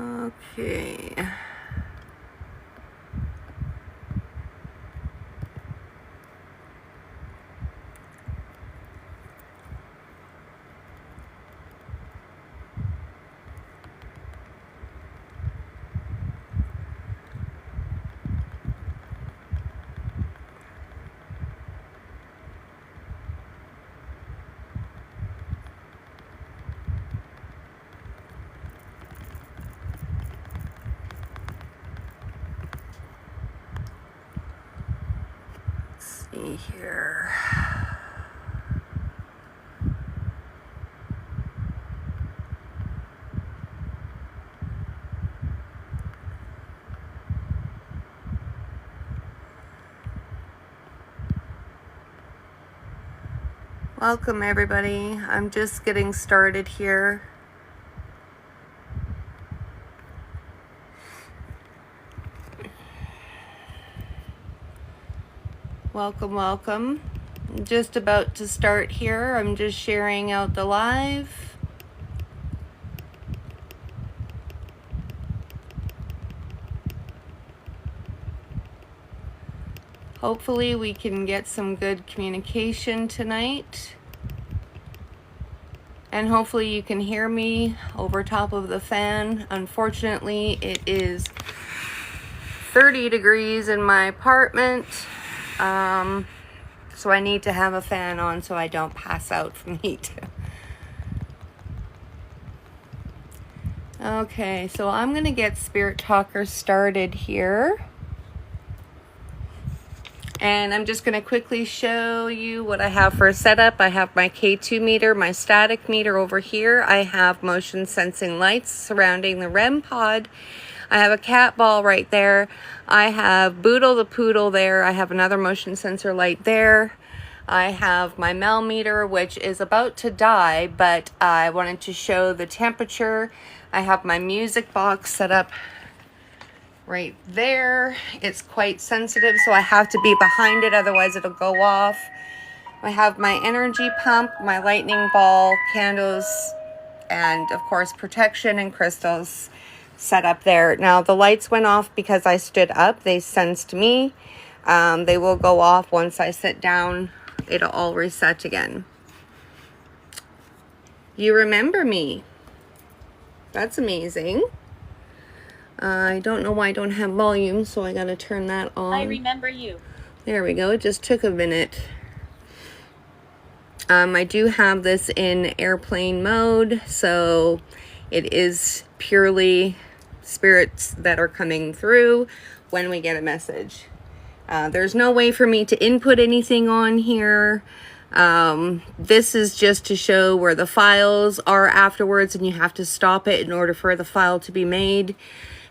Okay. Let's see here. Welcome everybody. I'm just getting started here. Welcome, welcome. I'm just about to start here. I'm just sharing out the live. Hopefully we can get some good communication tonight. And hopefully you can hear me over top of the fan. Unfortunately, it is 30 degrees in my apartment. So I need to have a fan on so I don't pass out from heat. Okay, so I'm going to get Spirit Talker started here. And I'm just going to quickly show you what I have for a setup. I have my K2 meter, my static meter over here. I have motion sensing lights surrounding the REM pod. I have a cat ball right there. I have Boodle the poodle there. I have another motion sensor light there. I have my Mel meter, which is about to die, but I wanted to show the temperature. I have my music box set up right there. It's quite sensitive, so I have to be behind it, otherwise it'll go off. I have my energy pump, my lightning ball, candles, and of course protection and crystals set up there. Now the lights went off because I stood up. They sensed me. They will go off once I sit down. It'll all reset again. You remember me. That's amazing. I don't know why I don't have volume, so I gotta turn that on. I remember you. There we go. It just took a minute. I do have this in airplane mode, so it is purely spirits that are coming through when we get a message. There's no way for me to input anything on here. This is just to show where the files are afterwards, and you have to stop it in order for the file to be made.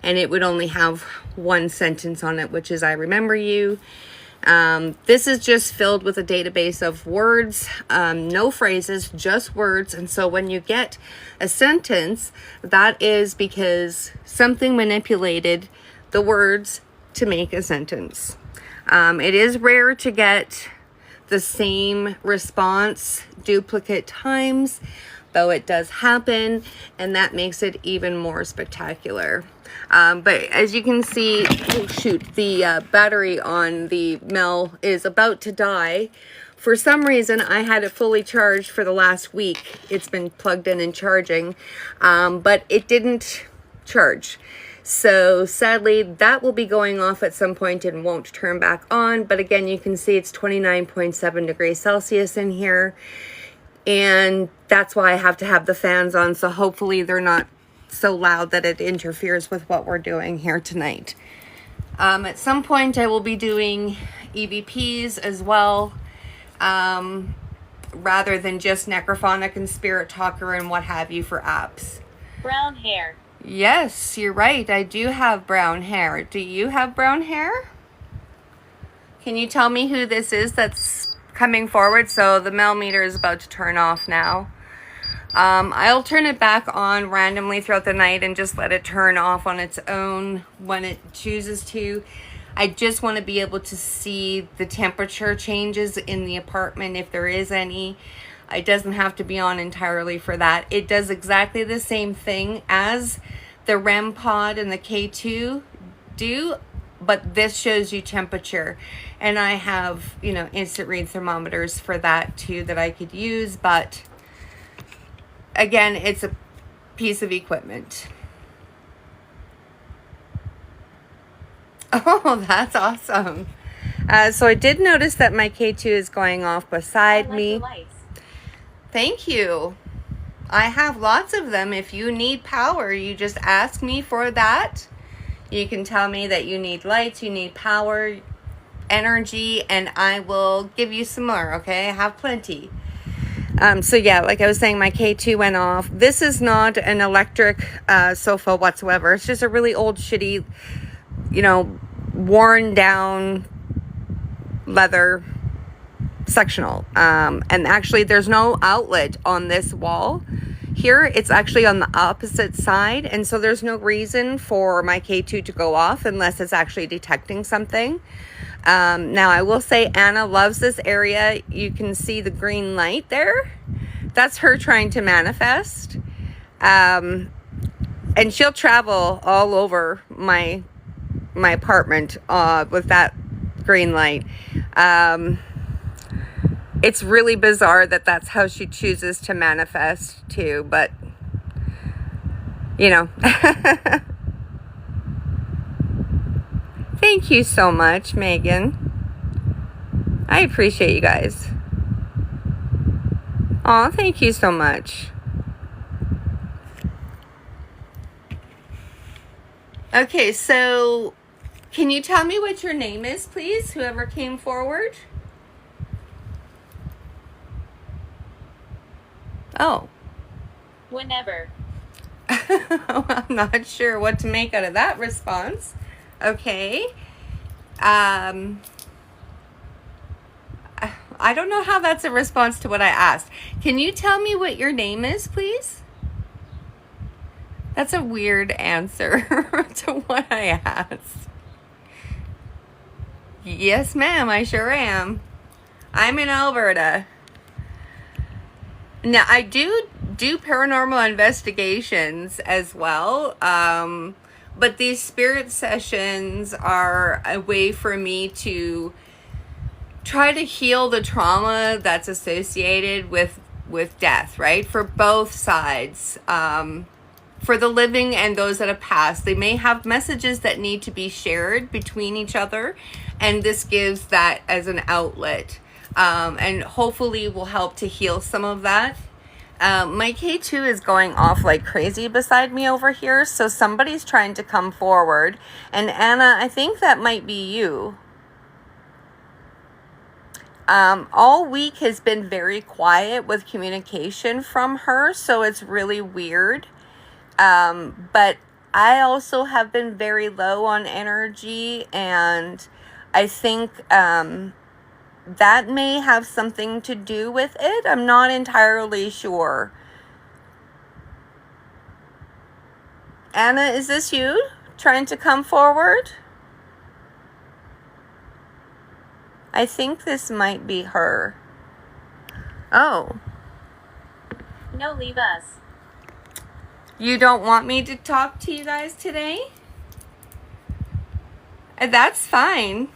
And it would only have one sentence on it, which is I remember you. This is just filled with a database of words, no phrases, just words. And so when you get a sentence, that is because something manipulated the words to make a sentence. It is rare to get the same response duplicate times, though it does happen, and that makes it even more spectacular. But as you can see, the battery on the Mel is about to die. For some reason, I had it fully charged for the last week. It's been plugged in and charging, but it didn't charge. So sadly, that will be going off at some point and won't turn back on. But again, you can see it's 29.7 degrees Celsius in here. And that's why I have to have the fans on. So hopefully they're not so loud that it interferes with what we're doing here tonight. At some point, I will be doing EVPs as well, rather than just Necrophonic and Spirit Talker and what have you for apps. Brown hair. Yes, you're right. I do have brown hair. Do you have brown hair? Can you tell me who this is that's coming forward? So the Mel meter is about to turn off now. I'll turn it back on randomly throughout the night and just let it turn off on its own when it chooses to. I just want to be able to see the temperature changes in the apartment if there is any. It doesn't have to be on entirely for that. It does exactly the same thing as the REM pod and the K2 do, but this shows you temperature. And I have, instant read thermometers for that too that I could use, but again, it's a piece of equipment. Oh, that's awesome. So I did notice that my K2 is going off beside me. Thank you. I have lots of them. If you need power, you just ask me for that. You can tell me that you need lights, you need power, energy, and I will give you some more, okay? I have plenty. So yeah, like I was saying, my K2 went off. This is not an electric sofa whatsoever. It's just a really old, shitty, worn down leather sectional. And actually there's no outlet on this wall here. It's actually on the opposite side, and so there's no reason for my K2 to go off unless it's actually detecting something. Now I will say Anna loves this area. You can see the green light there. That's her trying to manifest. And she'll travel all over my apartment with that green light. It's really bizarre that that's how she chooses to manifest too, but Thank you so much, Megan. I appreciate you guys. Aw, thank you so much. Okay, so can you tell me what your name is, please? Whoever came forward. Oh. Whenever. I'm not sure what to make out of that response. Okay. I don't know how that's a response to what I asked. Can you tell me what your name is, please? That's a weird answer to what I asked. Yes, ma'am, I sure am. I'm in Alberta. Now, I do paranormal investigations as well, but these spirit sessions are a way for me to try to heal the trauma that's associated with death, right? For both sides, for the living and those that have passed. They may have messages that need to be shared between each other, and this gives that as an outlet. And hopefully will help to heal some of that. My K2 is going off like crazy beside me over here, so somebody's trying to come forward. And Anna, I think that might be you. All week has been very quiet with communication from her, so it's really weird. But I also have been very low on energy, and I think that may have something to do with it. I'm not entirely sure. Anna, is this you trying to come forward? I think this might be her. Oh. No, leave us. You don't want me to talk to you guys today? That's fine.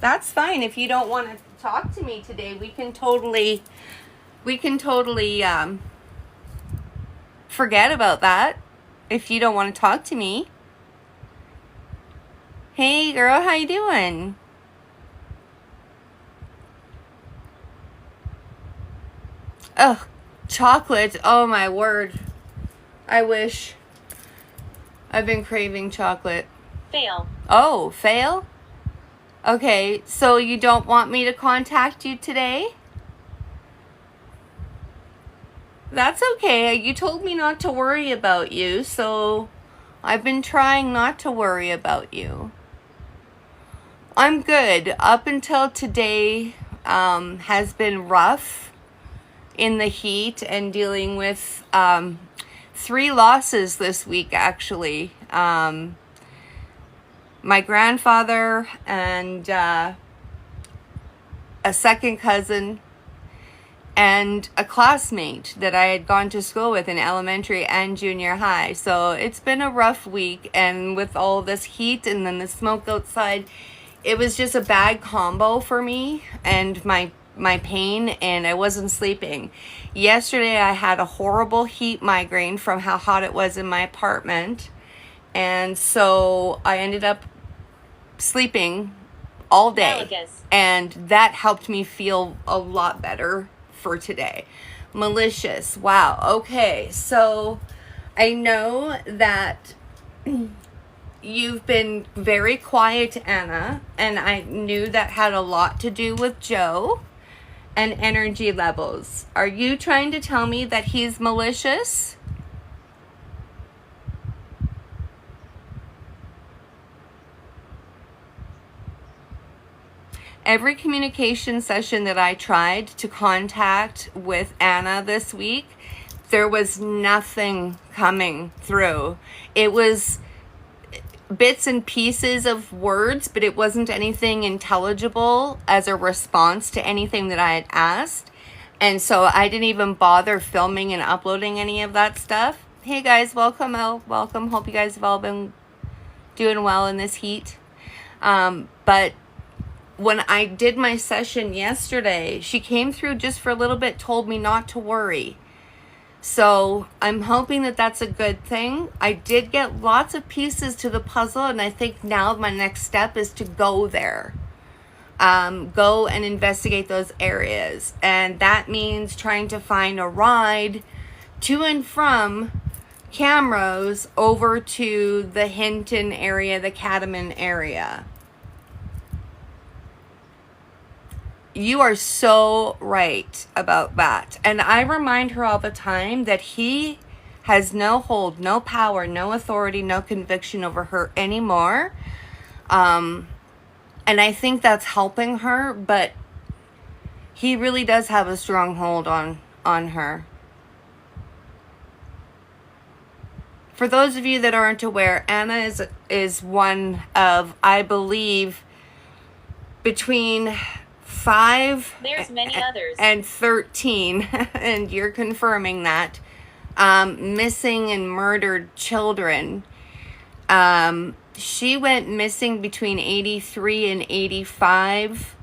That's fine. If you don't want to talk to me today, we can totally forget about that. If you don't want to talk to me. Hey girl, how you doing? Oh, chocolate. Oh my word. I wish. I've been craving chocolate. Fail. Oh, fail? Okay, so you don't want me to contact you today? That's okay. You told me not to worry about you, so I've been trying not to worry about you. I'm good. Up until today has been rough in the heat and dealing with 3 losses this week, actually. My grandfather and a second cousin and a classmate that I had gone to school with in elementary and junior high. So it's been a rough week, and with all this heat and then the smoke outside, it was just a bad combo for me and my pain, and I wasn't sleeping. Yesterday I had a horrible heat migraine from how hot it was in my apartment, and so I ended up sleeping all day, and that helped me feel a lot better for today. Malicious. Wow. Okay. So I know that you've been very quiet, Anna, and I knew that had a lot to do with Joe and energy levels. Are you trying to tell me that he's malicious? Every communication session that I tried to contact with Anna this week, there was nothing coming through. It was bits and pieces of words, but it wasn't anything intelligible as a response to anything that I had asked. And so I didn't even bother filming and uploading any of that stuff. Hey guys, welcome out. Welcome. Hope you guys have all been doing well in this heat. But when I did my session yesterday, she came through just for a little bit, told me not to worry. So I'm hoping that that's a good thing. I did get lots of pieces to the puzzle, and I think now my next step is to go there. Go and investigate those areas. And that means trying to find a ride to and from Camrose over to the Hinton area, the Catamount area. You are so right about that. And I remind her all the time that he has no hold, no power, no authority, no conviction over her anymore. And I think that's helping her, but he really does have a strong hold on her. For those of you that aren't aware, Anna is one of, I believe, between 5 There's many others. And 13, and you're confirming that, missing and murdered children. She went missing between 83 and 85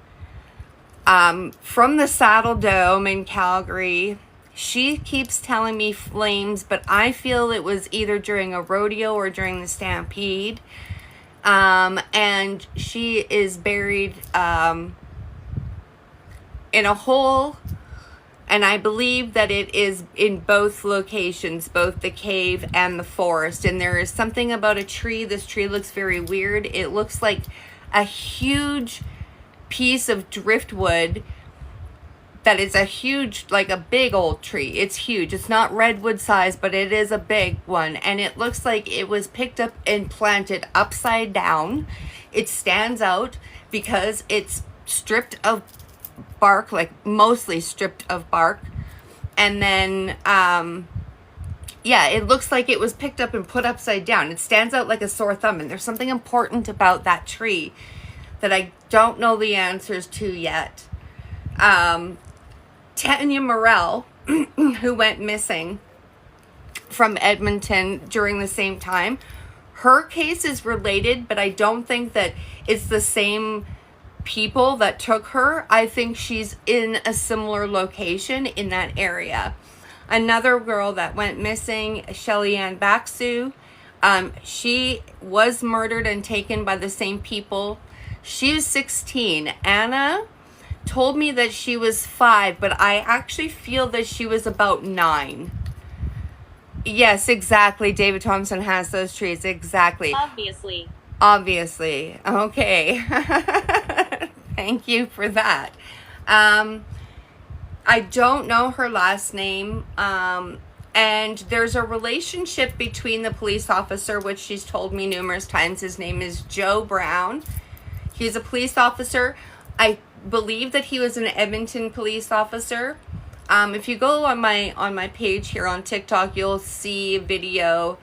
from the Saddle Dome in Calgary. She keeps telling me flames, but I feel it was either during a rodeo or during the stampede. And she is buried in a hole, and I believe that it is in both locations, both the cave and the forest. And there is something about a tree. This tree looks very weird. It looks like a huge piece of driftwood that is a huge, like a big old tree. It's huge. It's not redwood size, but it is a big one. And it looks like it was picked up and planted upside down. It stands out because it's stripped of bark, like mostly stripped of bark. And then, it looks like it was picked up and put upside down. It stands out like a sore thumb. And there's something important about that tree that I don't know the answers to yet. Tanya Morell, who went missing from Edmonton during the same time, her case is related, but I don't think that it's the same people that took her. I think she's in a similar location in that area. Another girl that went missing, Shelly Ann Baxu, she was murdered and taken by the same people. She was 16. Anna told me that she was 5, but I actually feel that she was about 9. Yes, exactly. David Thompson has those trees. Exactly. Obviously. Okay. Thank you for that. I don't know her last name. And there's a relationship between the police officer, which she's told me numerous times. His name is Joe Brown. He's a police officer. I believe that he was an Edmonton police officer. If you go on my page here on TikTok, you'll see a video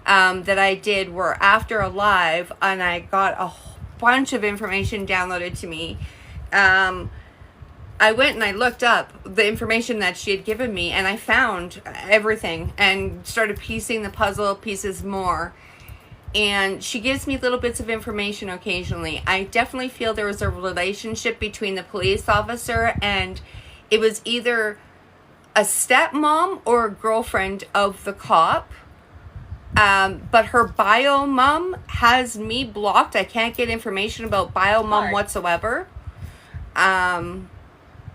that I did where after a live, and I got a bunch of information downloaded to me. I went and I looked up the information that she had given me, and I found everything and started piecing the puzzle pieces more. And she gives me little bits of information occasionally. I definitely feel there was a relationship between the police officer, and it was either a stepmom or a girlfriend of the cop. But her bio mom has me blocked. I can't get information about bio mom whatsoever.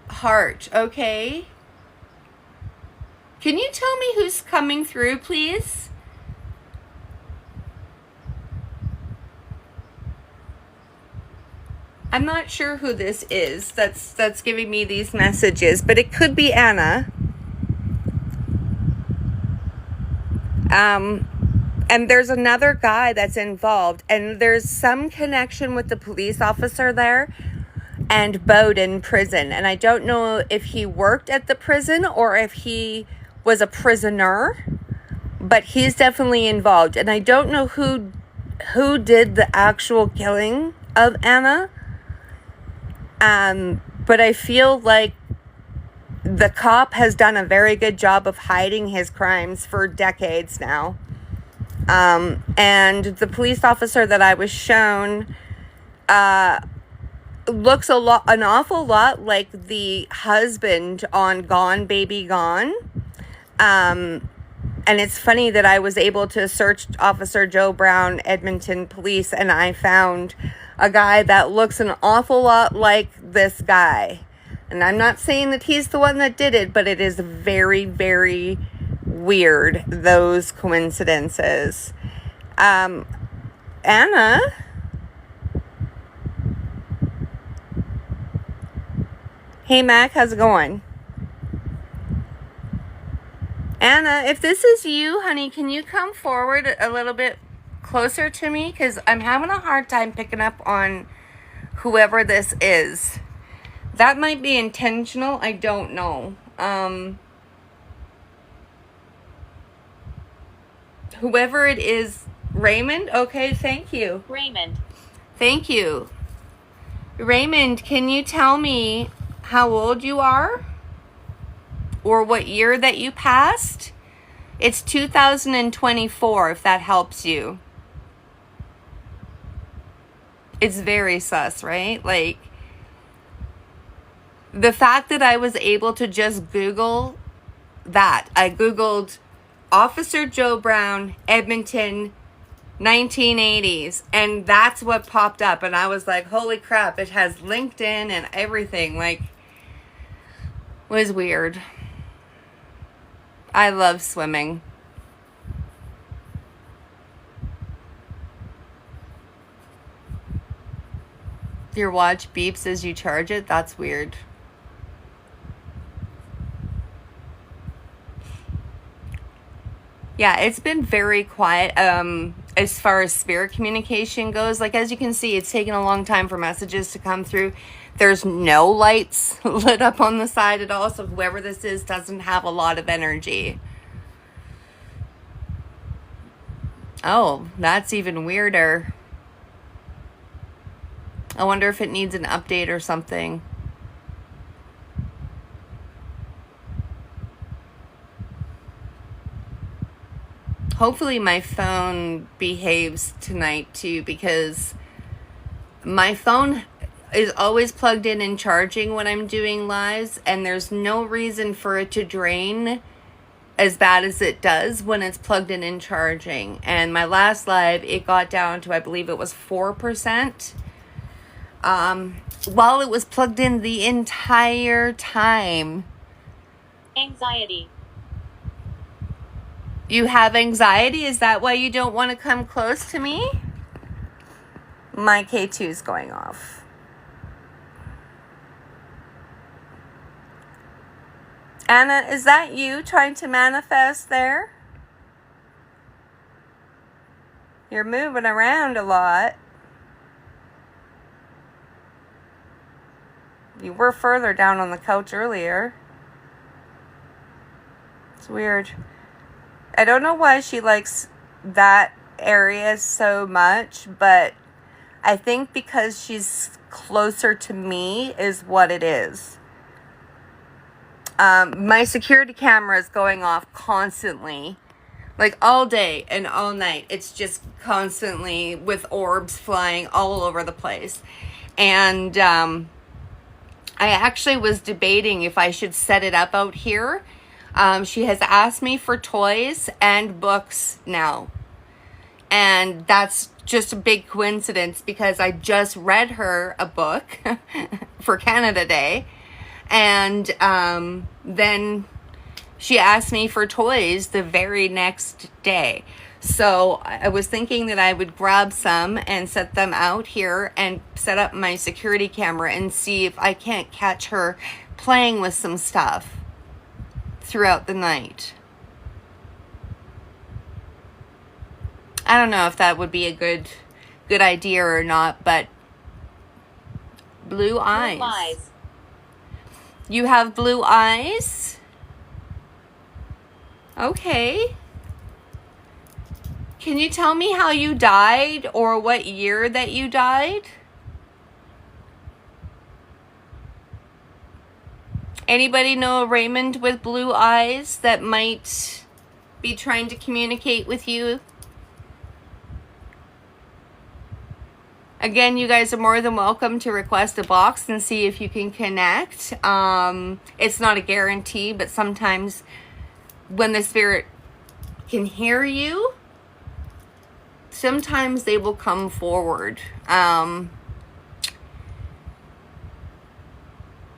Heart, okay. Can you tell me who's coming through, please? I'm not sure who this is that's giving me these messages, but it could be Anna. And there's another guy that's involved, and there's some connection with the police officer there and Bowden prison. And I don't know if he worked at the prison or if he was a prisoner, but he's definitely involved. And I don't know who did the actual killing of Anna. But I feel like the cop has done a very good job of hiding his crimes for decades now. And the police officer that I was shown looks an awful lot like the husband on Gone Baby Gone. And it's funny that I was able to search Officer Joe Brown, Edmonton Police, and I found a guy that looks an awful lot like this guy. And I'm not saying that he's the one that did it, but it is very, very weird, those coincidences. Anna? Hey, Mac, how's it going? Anna, if this is you, honey, can you come forward a little bit closer to me? Because I'm having a hard time picking up on whoever this is. That might be intentional. I don't know. Whoever it is, Raymond? Okay, thank you. Raymond. Thank you. Raymond, can you tell me how old you are? Or what year that you passed? It's 2024, if that helps you. It's very sus, right? Like, the fact that I was able to just Google that. I Googled Officer Joe Brown, Edmonton, 1980s. And that's what popped up. And I was like, holy crap, it has LinkedIn and everything. Like, was weird. I love swimming. Your watch beeps as you charge it? That's weird. Yeah, it's been very quiet as far as spirit communication goes. Like, as you can see, it's taken a long time for messages to come through. There's no lights lit up on the side at all, so whoever this is doesn't have a lot of energy. Oh, that's even weirder. I wonder if it needs an update or something. Hopefully my phone behaves tonight too, because my phone is always plugged in and charging when I'm doing lives, and there's no reason for it to drain as bad as it does when it's plugged in and charging. And my last live, it got down to, I believe it was 4%. While it was plugged in the entire time. Anxiety. You have anxiety? Is that why you don't want to come close to me? My K2 is going off. Anna, is that you trying to manifest there? You're moving around a lot. You were further down on the couch earlier. It's weird. I don't know why she likes that area so much, but I think because she's closer to me is what it is. My security camera is going off constantly, like all day and all night. It's just constantly with orbs flying all over the place. And I actually was debating if I should set it up out here. She has asked me for toys and books now. And that's just a big coincidence because I just read her a book for Canada Day. And then she asked me for toys the very next day. So I was thinking that I would grab some and set them out here and set up my security camera and see if I can't catch her playing with some stuff throughout the night. I don't know if that would be a good idea or not, but blue eyes. Blue eyes. You have blue eyes? Okay. Can you tell me how you died or what year that you died? Anybody know a Raymond with blue eyes that might be trying to communicate with you? Again, you guys are more than welcome to request a box and see if you can connect. It's not a guarantee, but sometimes when the spirit can hear you, sometimes they will come forward.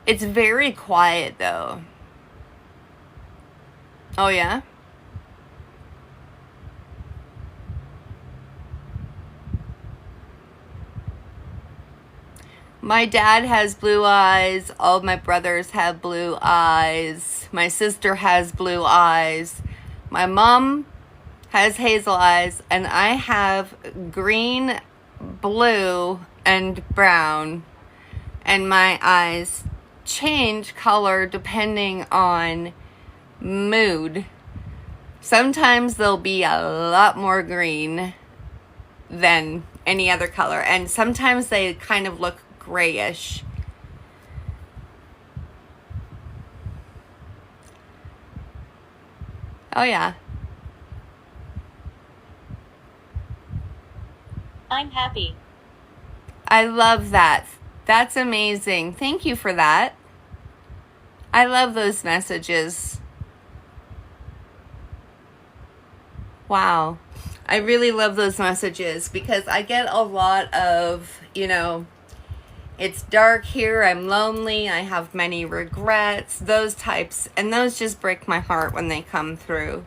It's very quiet though. Oh yeah? My dad has blue eyes. All my brothers have blue eyes. My sister has blue eyes. My mom has hazel eyes. And I have green, blue, and brown. And my eyes change color depending on mood. Sometimes they'll be a lot more green than any other color. And sometimes they kind of look grayish. Oh yeah. I'm happy. I love that. That's amazing. Thank you for that. I love those messages. Wow. I really love those messages because I get a lot of, it's dark here, I'm lonely, I have many regrets, those types, and those just break my heart when they come through.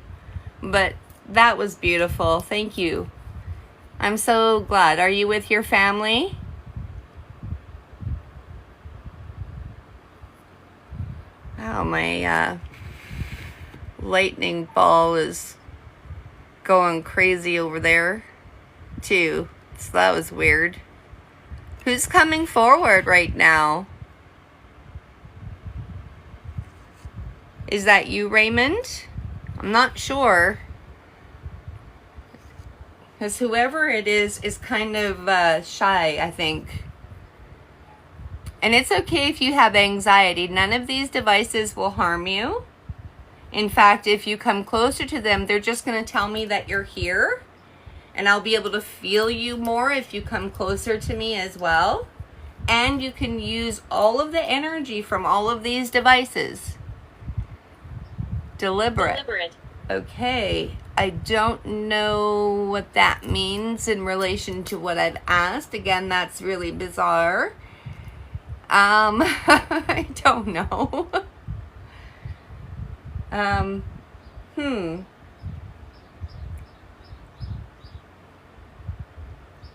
But that was beautiful. Thank you. I'm so glad. Are you with your family? Wow, my lightning ball is going crazy over there too. So that was weird. Who's coming forward right now? Is that you, Raymond? I'm not sure. Because whoever it is kind of shy, I think. And it's okay if you have anxiety. None of these devices will harm you. In fact, if you come closer to them, they're just going to tell me that you're here. And I'll be able to feel you more if you come closer to me as well. And you can use all of the energy from all of these devices. Deliberate. Okay. I don't know what that means in relation to what I've asked. Again, that's really bizarre. I don't know.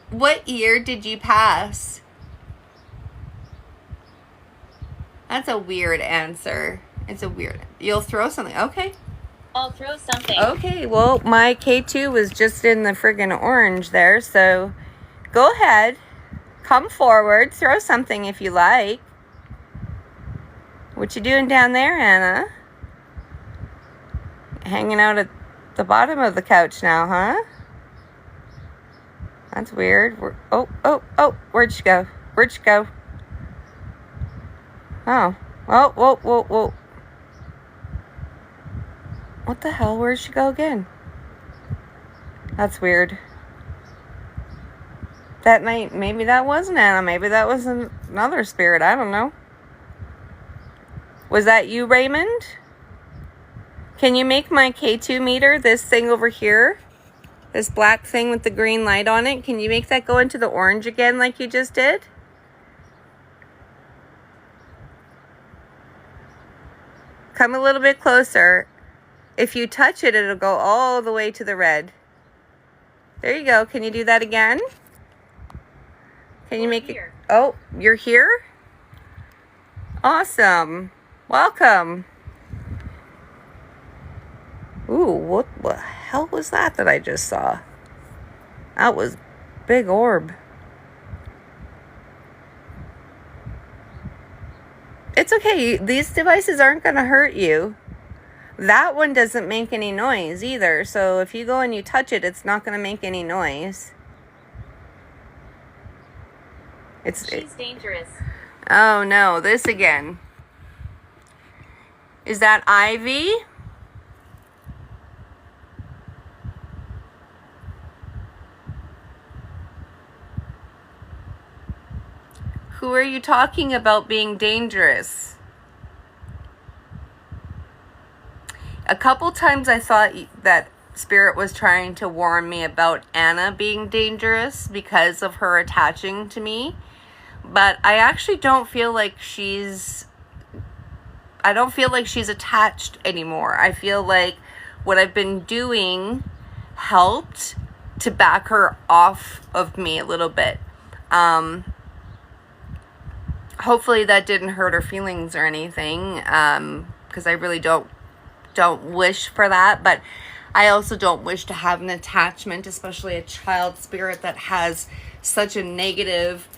What year did you pass? That's a weird answer. It's a weird... You'll throw something. Okay. I'll throw something. Okay, well, my K2 was just in the friggin' orange there, so go ahead. Come forward. Throw something if you like. What you doing down there, Anna? Hanging out at the bottom of the couch now, huh? That's weird. Oh, where'd she go? Where'd she go? Oh, whoa. What the hell? Where'd she go again? That's weird. That might, maybe that wasn't Anna. Maybe that was another spirit. I don't know. Was that you, Raymond? Can you make my K2 meter, this thing over here, this black thing with the green light on it, can you make that go into the orange again like you just did? Come a little bit closer. If you touch it, it'll go all the way to the red. There you go. Can you do that again? Can you make it? Oh, you're here? Awesome. Welcome. Ooh, what the hell was that I just saw? That was big orb. It's okay. These devices aren't going to hurt you. That one doesn't make any noise either. So if you go and you touch it, it's not going to make any noise. She's dangerous. Oh no, this again. Is that Ivy? Who are you talking about being dangerous? A couple times I thought that Spirit was trying to warn me about Anna being dangerous because of her attaching to me. But I actually don't feel like she's attached anymore. I feel like what I've been doing helped to back her off of me a little bit. Hopefully that didn't hurt her feelings or anything, because I really don't wish for that. But I also don't wish to have an attachment, especially a child spirit that has such a negative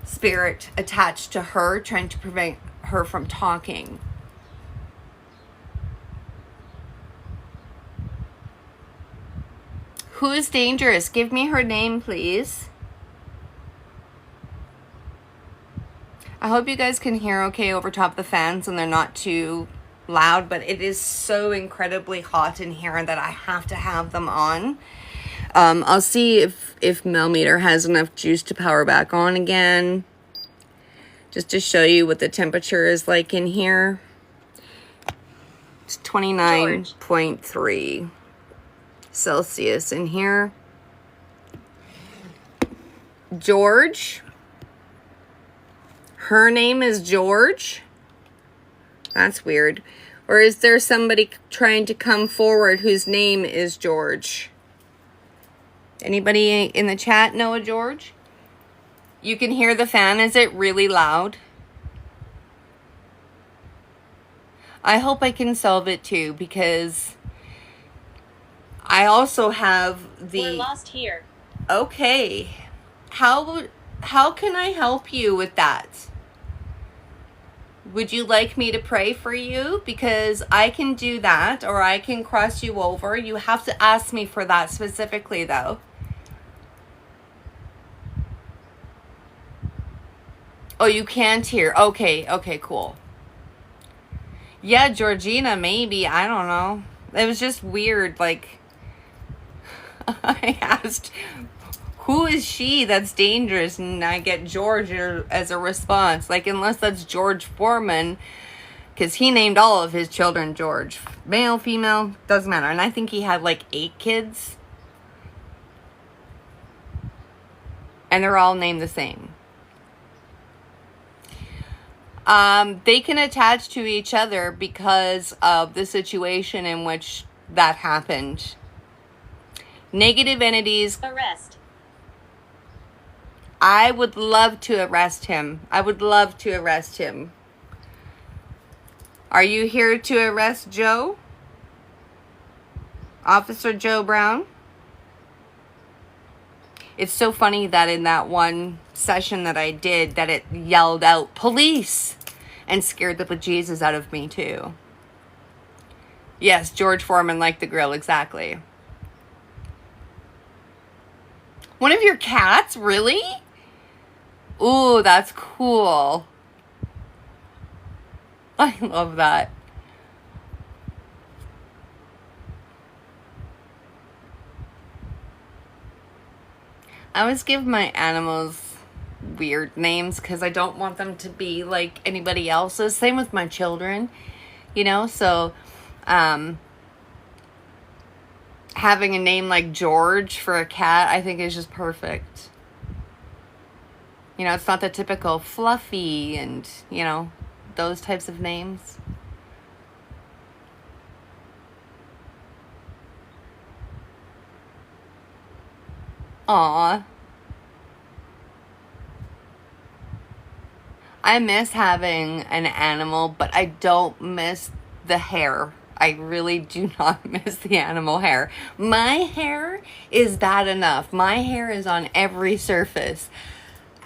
spirit attached to her, trying to prevent her from talking. Who is dangerous? Give me her name, please. I hope you guys can hear okay over top of the fans and they're not too loud, but it is so incredibly hot in here that I have to have them on. I'll see if Melmeter has enough juice to power back on again. Just to show you what the temperature is like in here. It's 29.3 Celsius in here. George. Her name is George. That's weird. Or is there somebody trying to come forward whose name is George? Anybody in the chat know a George? You can hear the fan. Is it really loud? I hope I can solve it too, because I also have the... We're lost here. Okay. How can I help you with that? Would you like me to pray for you? Because I can do that, or I can cross you over. You have to ask me for that specifically, though. Oh, you can't hear. Okay, cool. Yeah, Georgina, maybe. I don't know. It was just weird. Like, I asked, who is she that's dangerous? And I get George as a response. Like, unless that's George Foreman, because he named all of his children George. Male, female, doesn't matter. And I think he had like 8 kids. And they're all named the same. They can attach to each other because of the situation in which that happened. Negative entities. Arrest. I would love to arrest him. I would love to arrest him. Are you here to arrest Joe? Officer Joe Brown? It's so funny that in that one session that I did, that it yelled out, police, and scared the bejesus out of me too. Yes, George Foreman liked the grill, exactly. One of your cats? Really? Ooh, that's cool. I love that. I always give my animals weird names because I don't want them to be like anybody else's. Same with my children, so having a name like George for a cat, I think is just perfect. It's not the typical Fluffy and, those types of names. Aw. I miss having an animal, but I don't miss the hair. I really do not miss the animal hair. My hair is bad enough. My hair is on every surface.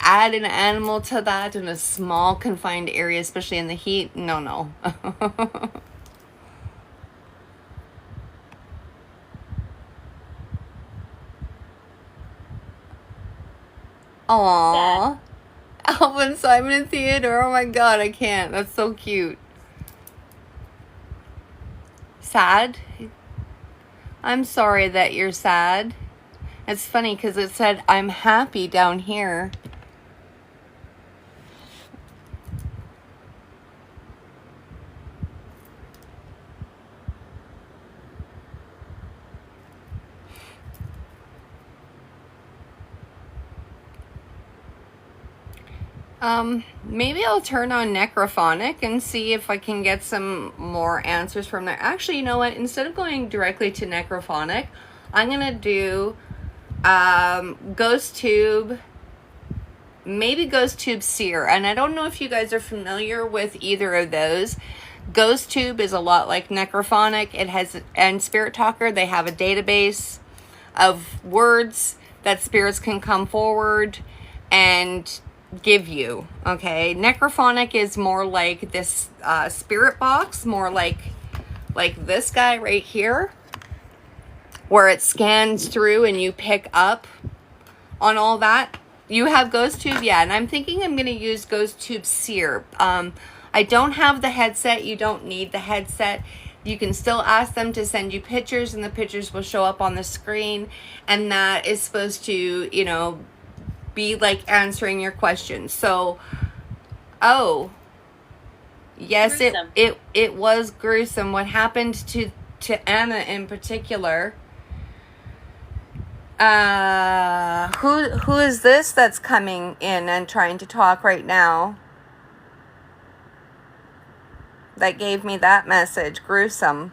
Add an animal to that in a small confined area, especially in the heat. No. Aww. Alvin, Simon, and Theodore. Oh my god, I can't. That's so cute. Sad? I'm sorry that you're sad. It's funny because it said, I'm happy down here. Maybe I'll turn on Necrophonic and see if I can get some more answers from there. Actually, you know what? Instead of going directly to Necrophonic, I'm going to do, GhostTube, maybe GhostTube Seer. And I don't know if you guys are familiar with either of those. GhostTube is a lot like Necrophonic. It has, and Spirit Talker, they have a database of words that spirits can come forward and give you. Okay, Necrophonic is more like this spirit box, more like this guy right here, where it scans through and you pick up on all that. You have GhostTube, yeah, and I'm thinking I'm going to use GhostTube Seer. I don't have the headset. You don't need the headset. You can still ask them to send you pictures, and the pictures will show up on the screen, and that is supposed to, be like answering your questions. So, yes, it was gruesome. What happened to Anna in particular? Who is this that's coming in and trying to talk right now? That gave me that message. Gruesome.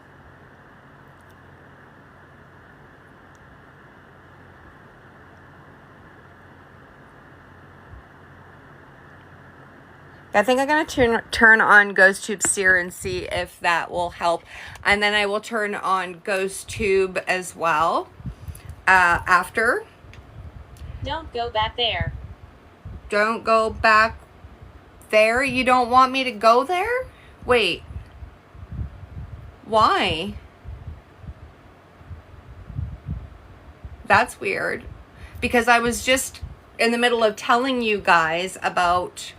I think I'm going to turn on GhostTube Seer and see if that will help. And then I will turn on GhostTube as well after. Don't go back there. Don't go back there? You don't want me to go there? Wait. Why? That's weird. Because I was just in the middle of telling you guys about...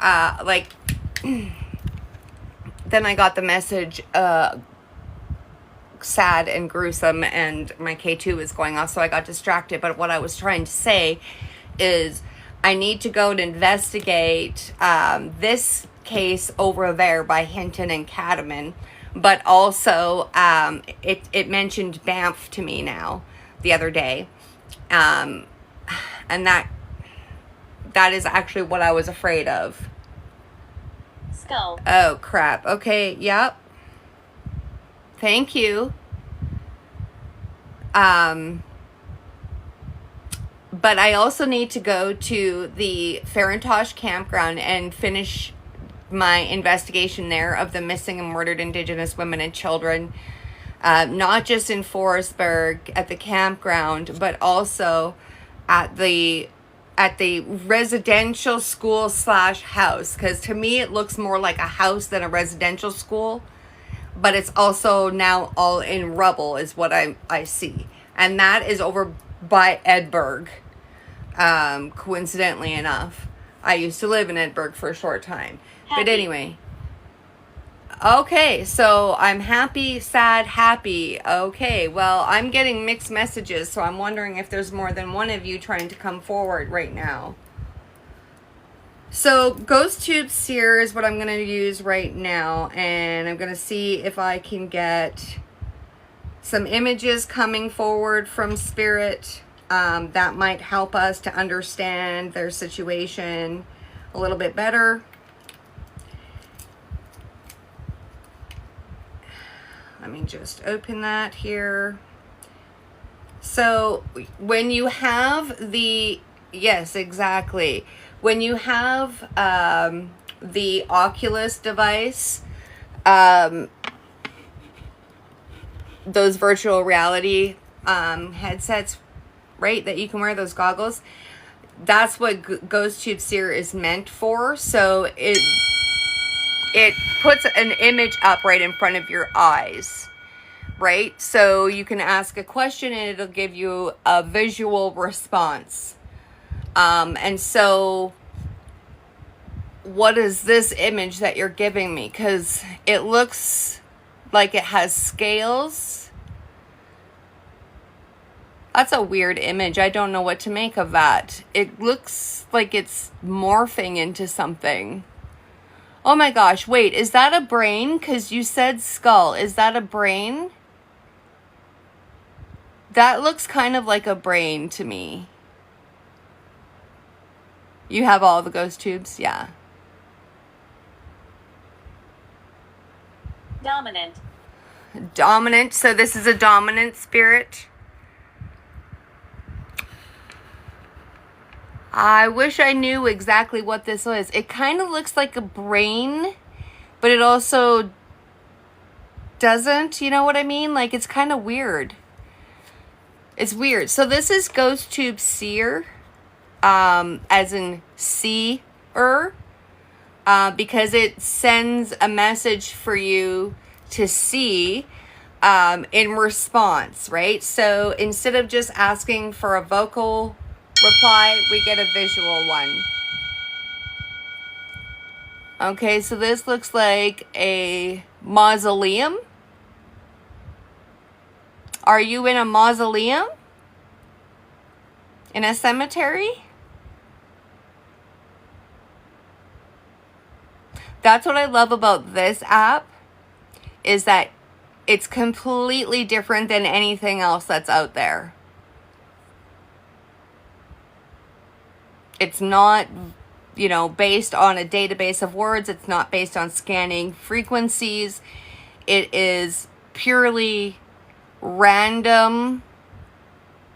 then I got the message, sad and gruesome, and my K2 was going off, so I got distracted. But what I was trying to say is I need to go and investigate this case over there by Hinton and Catamon. But also, it mentioned Banff to me now the other day. And that is actually what I was afraid of. Skull. Oh, crap. Okay, yep. Thank you. But I also need to go to the Farintosh campground and finish my investigation there of the missing and murdered Indigenous women and children. Not just in Forestburg at the campground, but also at the residential school / house, because to me it looks more like a house than a residential school, but it's also now all in rubble is what I see, and that is over by Edinburgh. Coincidentally enough, I used to live in Edinburgh for a short time. Happy. But anyway, Okay, so I'm happy, sad, happy. Okay, well, I'm getting mixed messages, so I'm wondering if there's more than one of you trying to come forward right now. So, Ghost Tube Seer is what I'm going to use right now, and I'm going to see if I can get some images coming forward from Spirit that might help us to understand their situation a little bit better. Let me just open that here. So when you have the, yes, exactly. When you have the Oculus device, those virtual reality headsets, right, that you can wear, those goggles, that's what Ghost Tube Seer is meant for. So it puts an image up right in front of your eyes, right? So you can ask a question and it'll give you a visual response. And so what is this image that you're giving me? Because it looks like it has scales. That's a weird image. I don't know what to make of that. It looks like it's morphing into something. Oh my gosh, wait, is that a brain? Because you said skull. Is that a brain? That looks kind of like a brain to me. You have all the ghost tubes? Yeah. Dominant. Dominant. So this is a dominant spirit. I wish I knew exactly what this was. It kind of looks like a brain, but it also doesn't. You know what I mean? Like, it's kind of weird. It's weird. So this is Ghost Tube Seer, as in seer, because it sends a message for you to see in response, right? So instead of just asking for a vocal reply, we get a visual one. Okay, so this looks like a mausoleum. Are you in a mausoleum? In a cemetery? That's what I love about this app, is that it's completely different than anything else that's out there. It's not, you know, based on a database of words. It's not based on scanning frequencies. It is purely random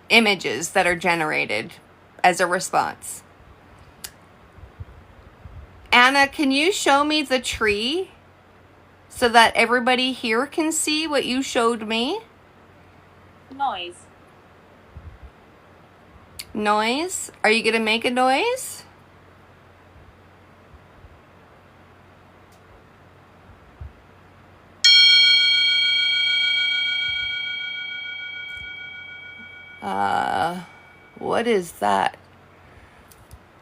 images that are generated as a response. Anna, can you show me the tree so that everybody here can see what you showed me? Noise. Noise? Are you going to make a noise? What is that?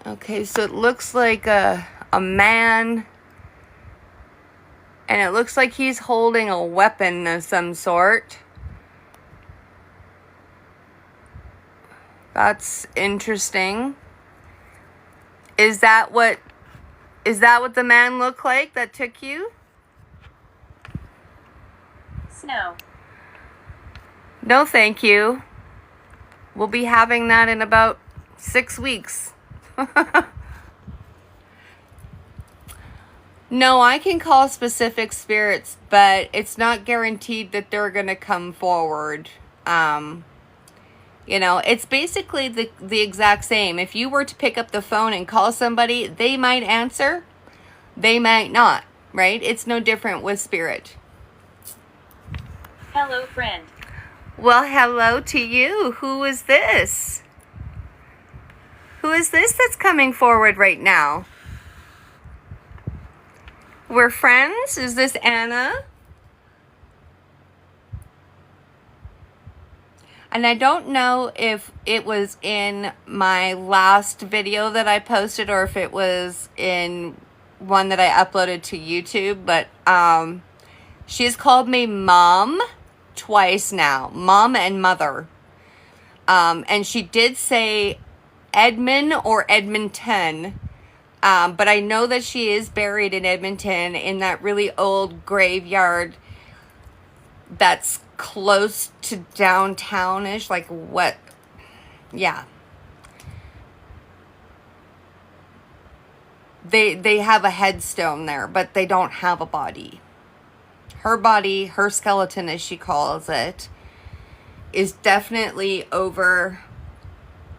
Okay, so it looks like a man, and it looks like he's holding a weapon of some sort. That's interesting. Is that what the man looked like that took you? Snow. No, thank you. We'll be having that in about 6 weeks. No, I can call specific spirits, but it's not guaranteed that they're going to come forward. You know, it's basically the exact same. If you were to pick up the phone and call somebody, they might answer, they might not, right? It's no different with spirit. Hello, friend. Well, hello to you. Who is this? Who is this that's coming forward right now? We're friends? Is this Anna? And I don't know if it was in my last video that I posted or if it was in one that I uploaded to YouTube, but She has called me mom twice now. Mom and mother. And she did say Edmond or Edmonton. But I know that she is buried in Edmonton in that really old graveyard that's close to downtownish. Like what? Yeah. They have a headstone there, but they don't have a body. Her body, her skeleton as she calls it, is definitely over.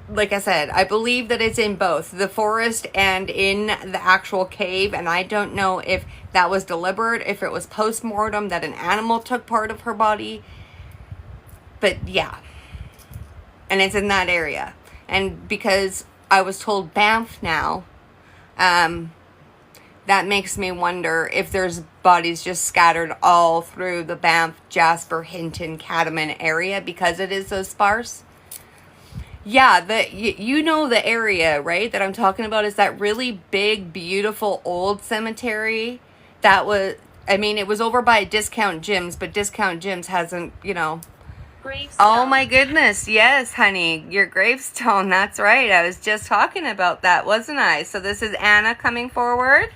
Like I said, I believe that it's in both the forest and in the actual cave. And I don't know if that was deliberate, if it was post-mortem, that an animal took part of her body. But yeah. And it's in that area. And because I was told Banff now, that makes me wonder if there's bodies just scattered all through the Banff, Jasper, Hinton, Catamount area because it is so sparse. Yeah, you know the area, right, that I'm talking about is that really big, beautiful old cemetery. That was, I mean, it was over by Discount Gyms, but Discount Gyms hasn't, Gravestone. Oh my goodness, yes, honey, your gravestone, that's right. I was just talking about that, wasn't I? So this is Anna coming forward.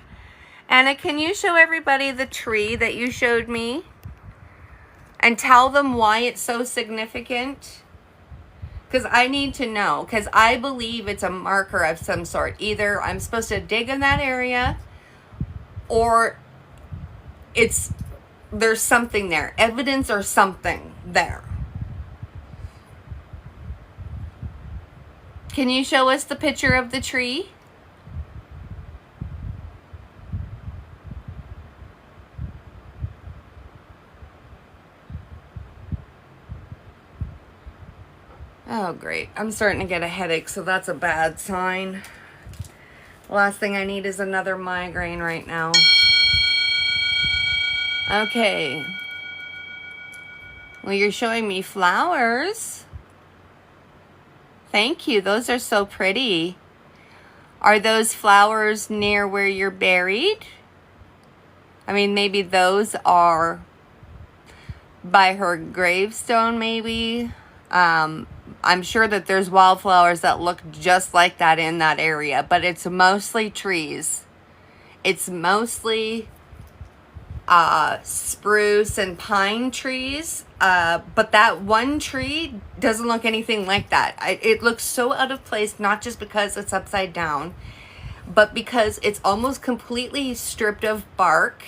Anna, can you show everybody the tree that you showed me? And tell them why it's so significant? Because I need to know, because I believe it's a marker of some sort. Either I'm supposed to dig in that area, or there's something there. Evidence or something there. Can you show us the picture of the tree? Oh, great. I'm starting to get a headache, so that's a bad sign. The last thing I need is another migraine right now. Okay. Well, you're showing me flowers. Thank you. Those are so pretty. Are those flowers near where you're buried? I mean, maybe those are by her gravestone, maybe. I'm sure that there's wildflowers that look just like that in that area, but it's mostly trees. It's mostly spruce and pine trees, but that one tree doesn't look anything like that. It looks so out of place, not just because it's upside down, but because it's almost completely stripped of bark.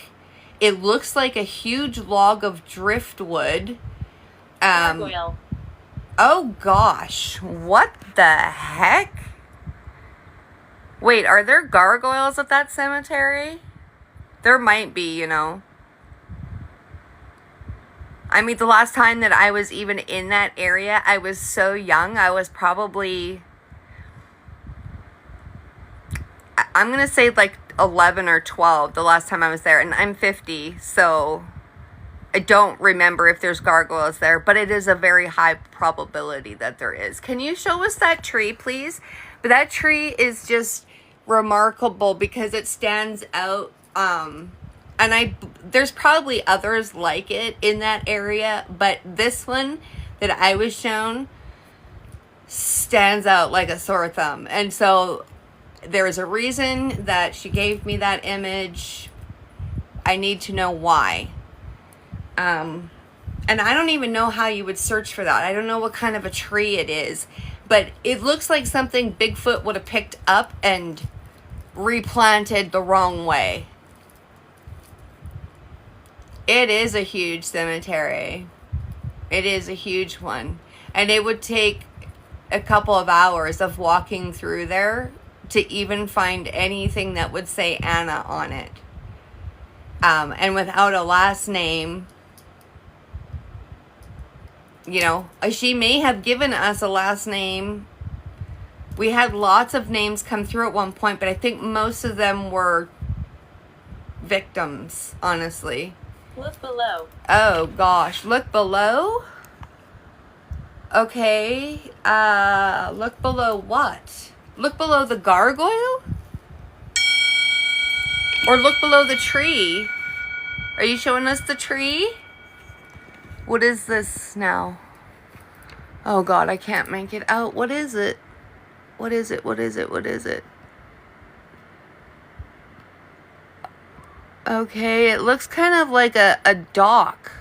It looks like a huge log of driftwood. Gargoyle. Oh gosh, what the heck? Wait, are there gargoyles at that cemetery? There might be, I mean, the last time that I was even in that area, I was so young. I was probably, I'm going to say like 11 or 12 the last time I was there. And I'm 50, so I don't remember if there's gargoyles there, but it is a very high probability that there is. Can you show us that tree, please? But that tree is just remarkable because it stands out. And there's probably others like it in that area, but this one that I was shown stands out like a sore thumb. And so there's a reason that she gave me that image. I need to know why. And I don't even know how you would search for that. I don't know what kind of a tree it is, but it looks like something Bigfoot would have picked up and replanted the wrong way. It is a huge cemetery. It is a huge one. And it would take a couple of hours of walking through there to even find anything that would say Anna on it. And without a last name, she may have given us a last name. We had lots of names come through at one point, but I think most of them were victims, honestly. Look below. Oh gosh, look below? Okay, look below what? Look below the gargoyle? Or look below the tree? Are you showing us the tree? What is this now? Oh God, I can't make it out. What is it? What is it? What is it? What is it? Okay, it looks kind of like a dock.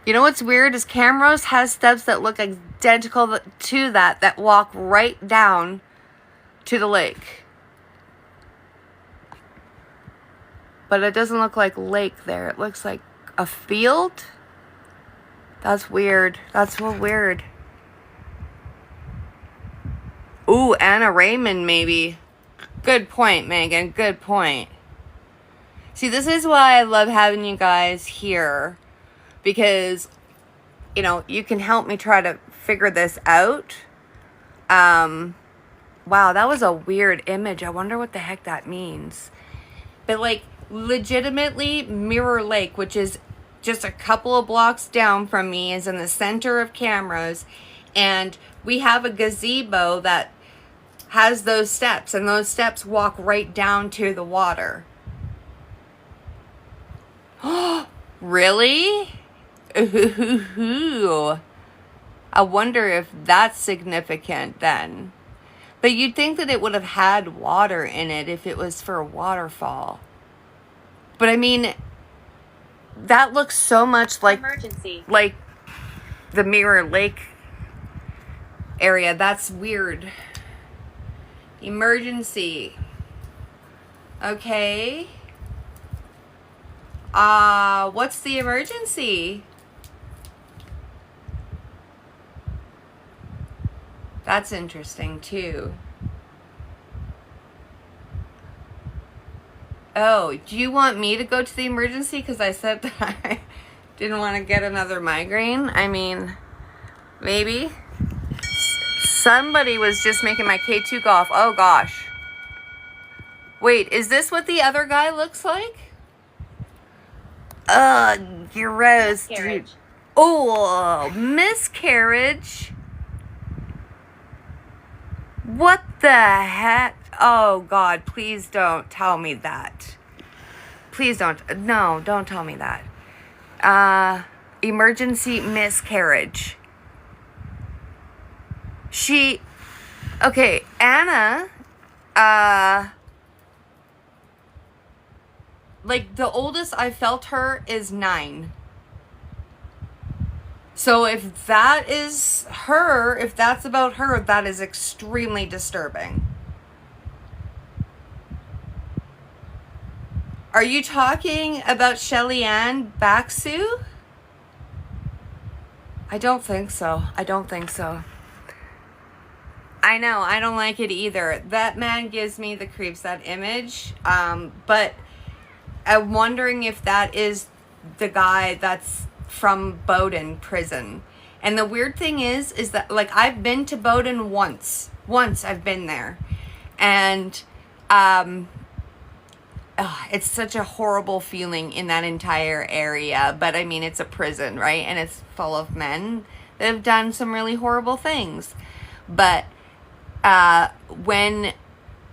You know what's weird is Camrose has steps that look identical to that walk right down to the lake. But it doesn't look like lake there. It looks like a field. That's weird. That's so weird. Ooh, Anna Raymond maybe. Good point, Megan. Good point. See, this is why I love having you guys here. Because, you know, you can help me try to figure this out. Wow, that was a weird image. I wonder what the heck that means. But, like, legitimately, Mirror Lake, which is just a couple of blocks down from me, is in the center of Camrose. And we have a gazebo that has those steps. And those steps walk right down to the water. Really? Ooh. I wonder if that's significant then. But you'd think that it would have had water in it if it was for a waterfall. But I mean, that looks so much like Emergency. Like the Mirror Lake area. That's weird. Emergency. Okay. What's the emergency? That's interesting too. Oh, do you want me to go to the emergency? Because I said that I didn't want to get another migraine. I mean, maybe. Somebody was just making my K2 golf. Oh gosh. Wait, is this what the other guy looks like? Gross, dude. Miscarriage. Oh, miscarriage. What the heck? Oh, God, please don't tell me that. Please don't. No, don't tell me that. Emergency miscarriage. Okay, Anna, like, the oldest I felt her is 9. So if that is her, if that's about her, that is extremely disturbing. Are you talking about Shelly Ann Baksu? I don't think so. I don't think so. I know, I don't like it either. That man gives me the creeps, that image. But I'm wondering if that is the guy that's from Bowdoin prison. And the weird thing is that, like, I've been to Bowdoin once. Once I've been there. And it's such a horrible feeling in that entire area. But I mean, it's a prison, right? And it's full of men that have done some really horrible things. But when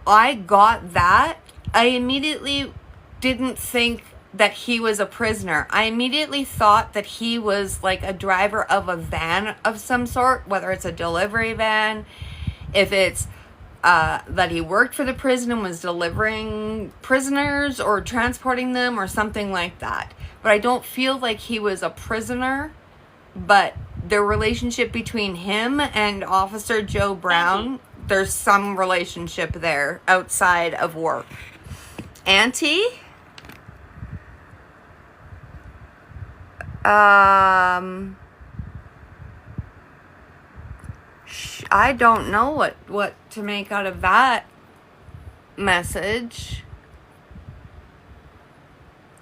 I got that, I immediately didn't think that he was a prisoner. I immediately thought that he was like a driver of a van of some sort, whether it's a delivery van, if it's that he worked for the prison and was delivering prisoners or transporting them or something like that. But I don't feel like he was a prisoner. But the relationship between him and Officer Joe Brown, there's some relationship there outside of work. Auntie? I don't know what to make out of that message.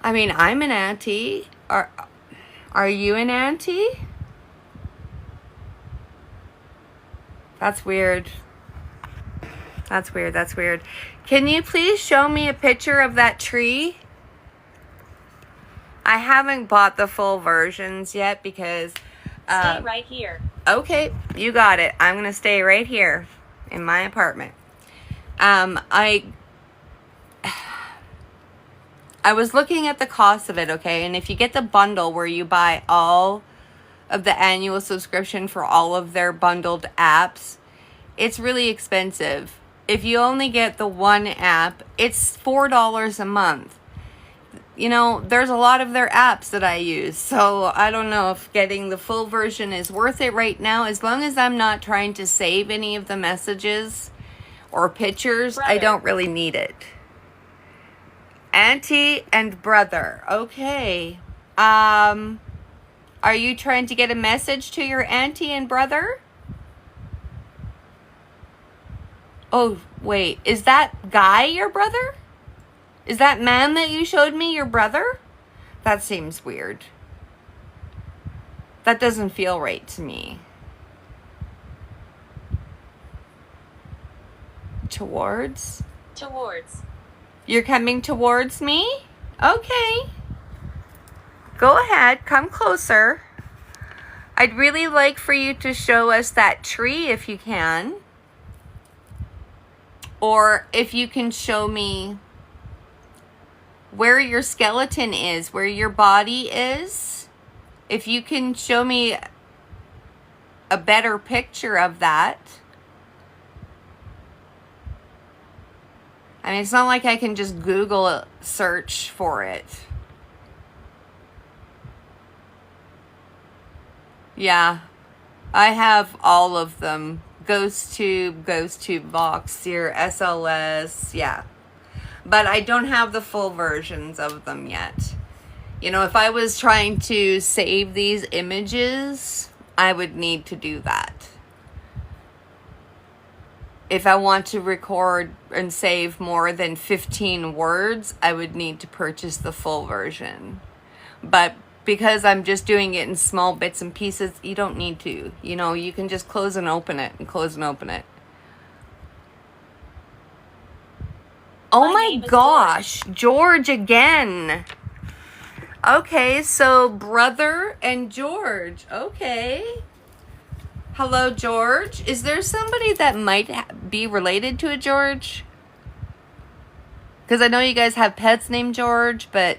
I mean, I'm an auntie. Are you an auntie? That's weird. That's weird. That's weird. Can you please show me a picture of that tree? I haven't bought the full versions yet because... Stay right here. Okay, you got it. I'm going to stay right here in my apartment. I was looking at the cost of it, okay? And if you get the bundle where you buy all of the annual subscription for all of their bundled apps, it's really expensive. If you only get the one app, it's $4 a month. You know, there's a lot of their apps that I use, so I don't know if getting the full version is worth it right now. As long as I'm not trying to save any of the messages or pictures, I don't really need it. Auntie and brother. Okay. Are you trying to get a message to your auntie and brother? Oh, wait. Is that guy your brother? Is that man that you showed me your brother? That seems weird. That doesn't feel right to me. Towards? Towards. You're coming towards me? Okay. Go ahead. Come closer. I'd really like for you to show us that tree if you can. Or if you can show me where your skeleton is, where your body is. If you can show me a better picture of that. I mean, it's not like I can just Google search for it. Yeah, I have all of them. Ghost Tube, Voxer, SLS, yeah. But I don't have the full versions of them yet. You know, if I was trying to save these images, I would need to do that. If I want to record and save more than 15 words, I would need to purchase the full version. But because I'm just doing it in small bits and pieces, you don't need to. You know, you can just close and open it and close and open it. Oh my gosh, George again. Okay, so brother and George. Okay. Hello, George. Is there somebody that might be related to a George? Because I know you guys have pets named George, but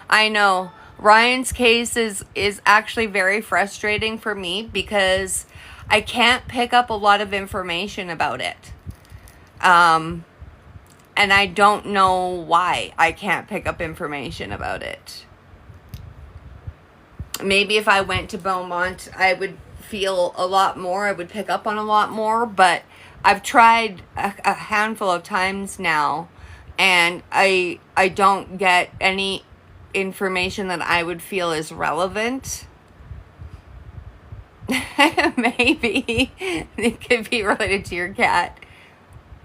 I know Ryan's case is actually very frustrating for me because I can't pick up a lot of information about it. And I don't know why I can't pick up information about it. Maybe if I went to Beaumont, I would feel a lot more. I would pick up on a lot more. But I've tried a handful of times now, and I don't get any information that I would feel is relevant. Maybe it could be related to your cat.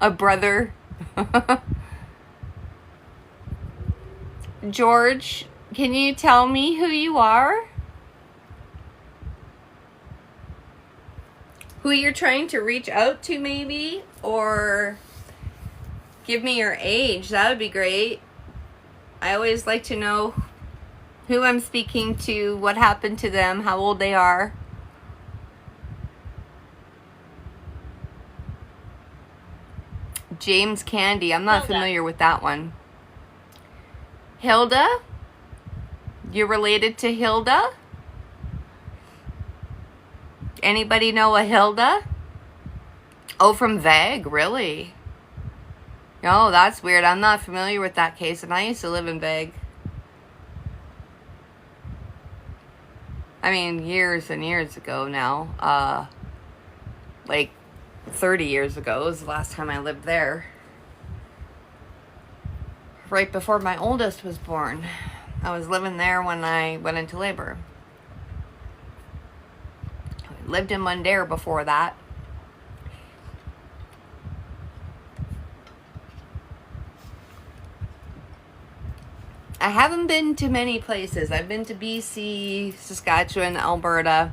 A brother. George, can you tell me who you are? Who you're trying to reach out to, maybe? Or give me your age. That would be great. I always like to know who I'm speaking to, what happened to them, how old they are. James Candy. I'm not familiar with that one. Hilda? You're related to Hilda? Anybody know a Hilda? Oh, from Vague, really? Oh, that's weird. I'm not familiar with that case, and I used to live in Vague. I mean, years and years ago now. Like 30 years ago was the last time I lived there. Right before my oldest was born. I was living there when I went into labor. I lived in Mundare before that. I haven't been to many places. I've been to BC, Saskatchewan, Alberta.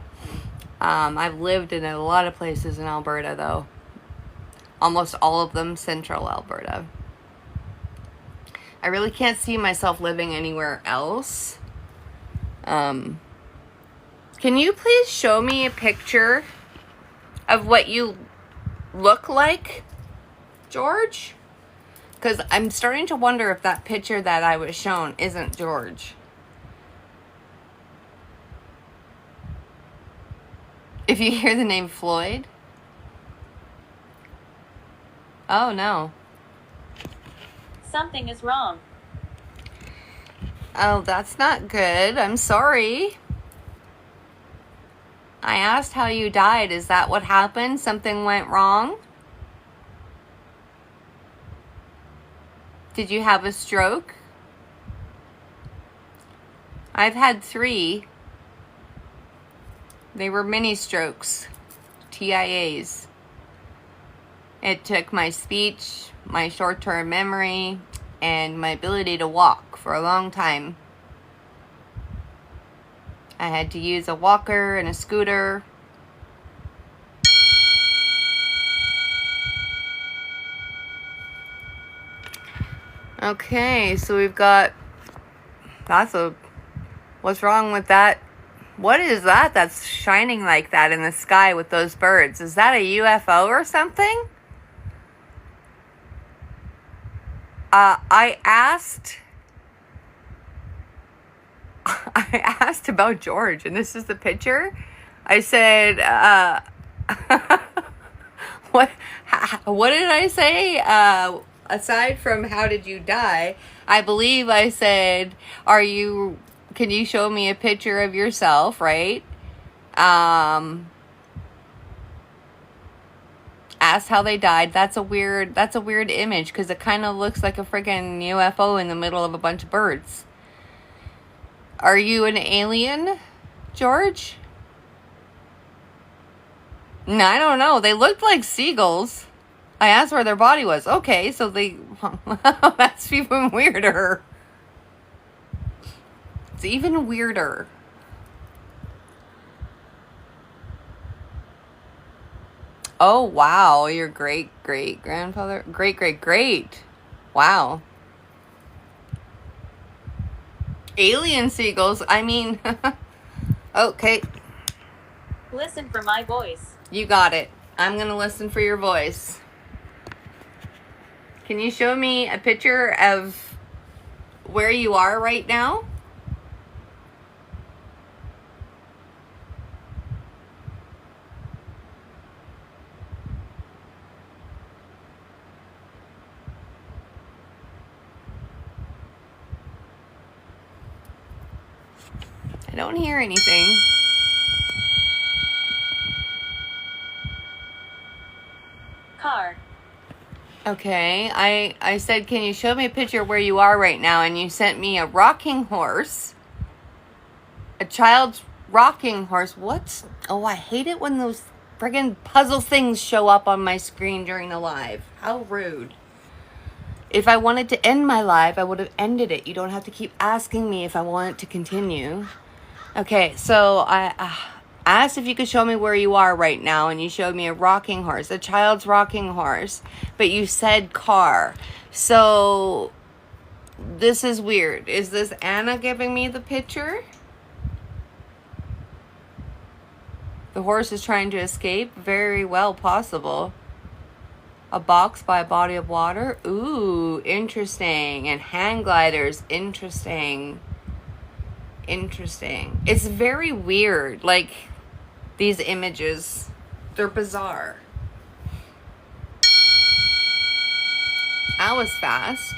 I've lived in a lot of places in Alberta, though. Almost all of them central Alberta. I really can't see myself living anywhere else. Can you please show me a picture of what you look like, George? Because I'm starting to wonder if that picture that I was shown isn't George. If you hear the name Floyd. Oh, no. Something is wrong. Oh, that's not good. I'm sorry. I asked how you died. Is that what happened? Something went wrong? Did you have a stroke? I've had 3. They were mini strokes. TIAs. It took my speech, my short-term memory, and my ability to walk for a long time. I had to use a walker and a scooter. Okay, so we've got, what's wrong with that? What is that that's shining like that in the sky with those birds? Is that a UFO or something? I asked about George, and this is the picture. I said, what did I say? Aside from how did you die, I believe I said, can you show me a picture of yourself, right? Asked how they died. That's a weird image because it kind of looks like a freaking UFO in the middle of a bunch of birds. Are you an alien, George? No, I don't know. They looked like seagulls. I asked where their body was. Okay, so that's even weirder. It's even weirder. Oh, wow. Your great-great-grandfather? Great. Wow. Alien seagulls. I mean, okay. Listen for my voice. You got it. I'm going to listen for your voice. Can you show me a picture of where you are right now? I don't hear anything. Car. Okay, I said, can you show me a picture where you are right now? And you sent me a rocking horse. A child's rocking horse. What? Oh, I hate it when those friggin' puzzle things show up on my screen during the live. How rude. If I wanted to end my live, I would have ended it. You don't have to keep asking me if I want it to continue. Okay, so I asked if you could show me where you are right now, and you showed me a rocking horse, a child's rocking horse, but you said car. So this is weird. Is this Anna giving me the picture? The horse is trying to escape? Very well possible. A box by a body of water? Ooh, interesting. And hang gliders, interesting. It's very weird. Like, these images, they're bizarre. That was fast.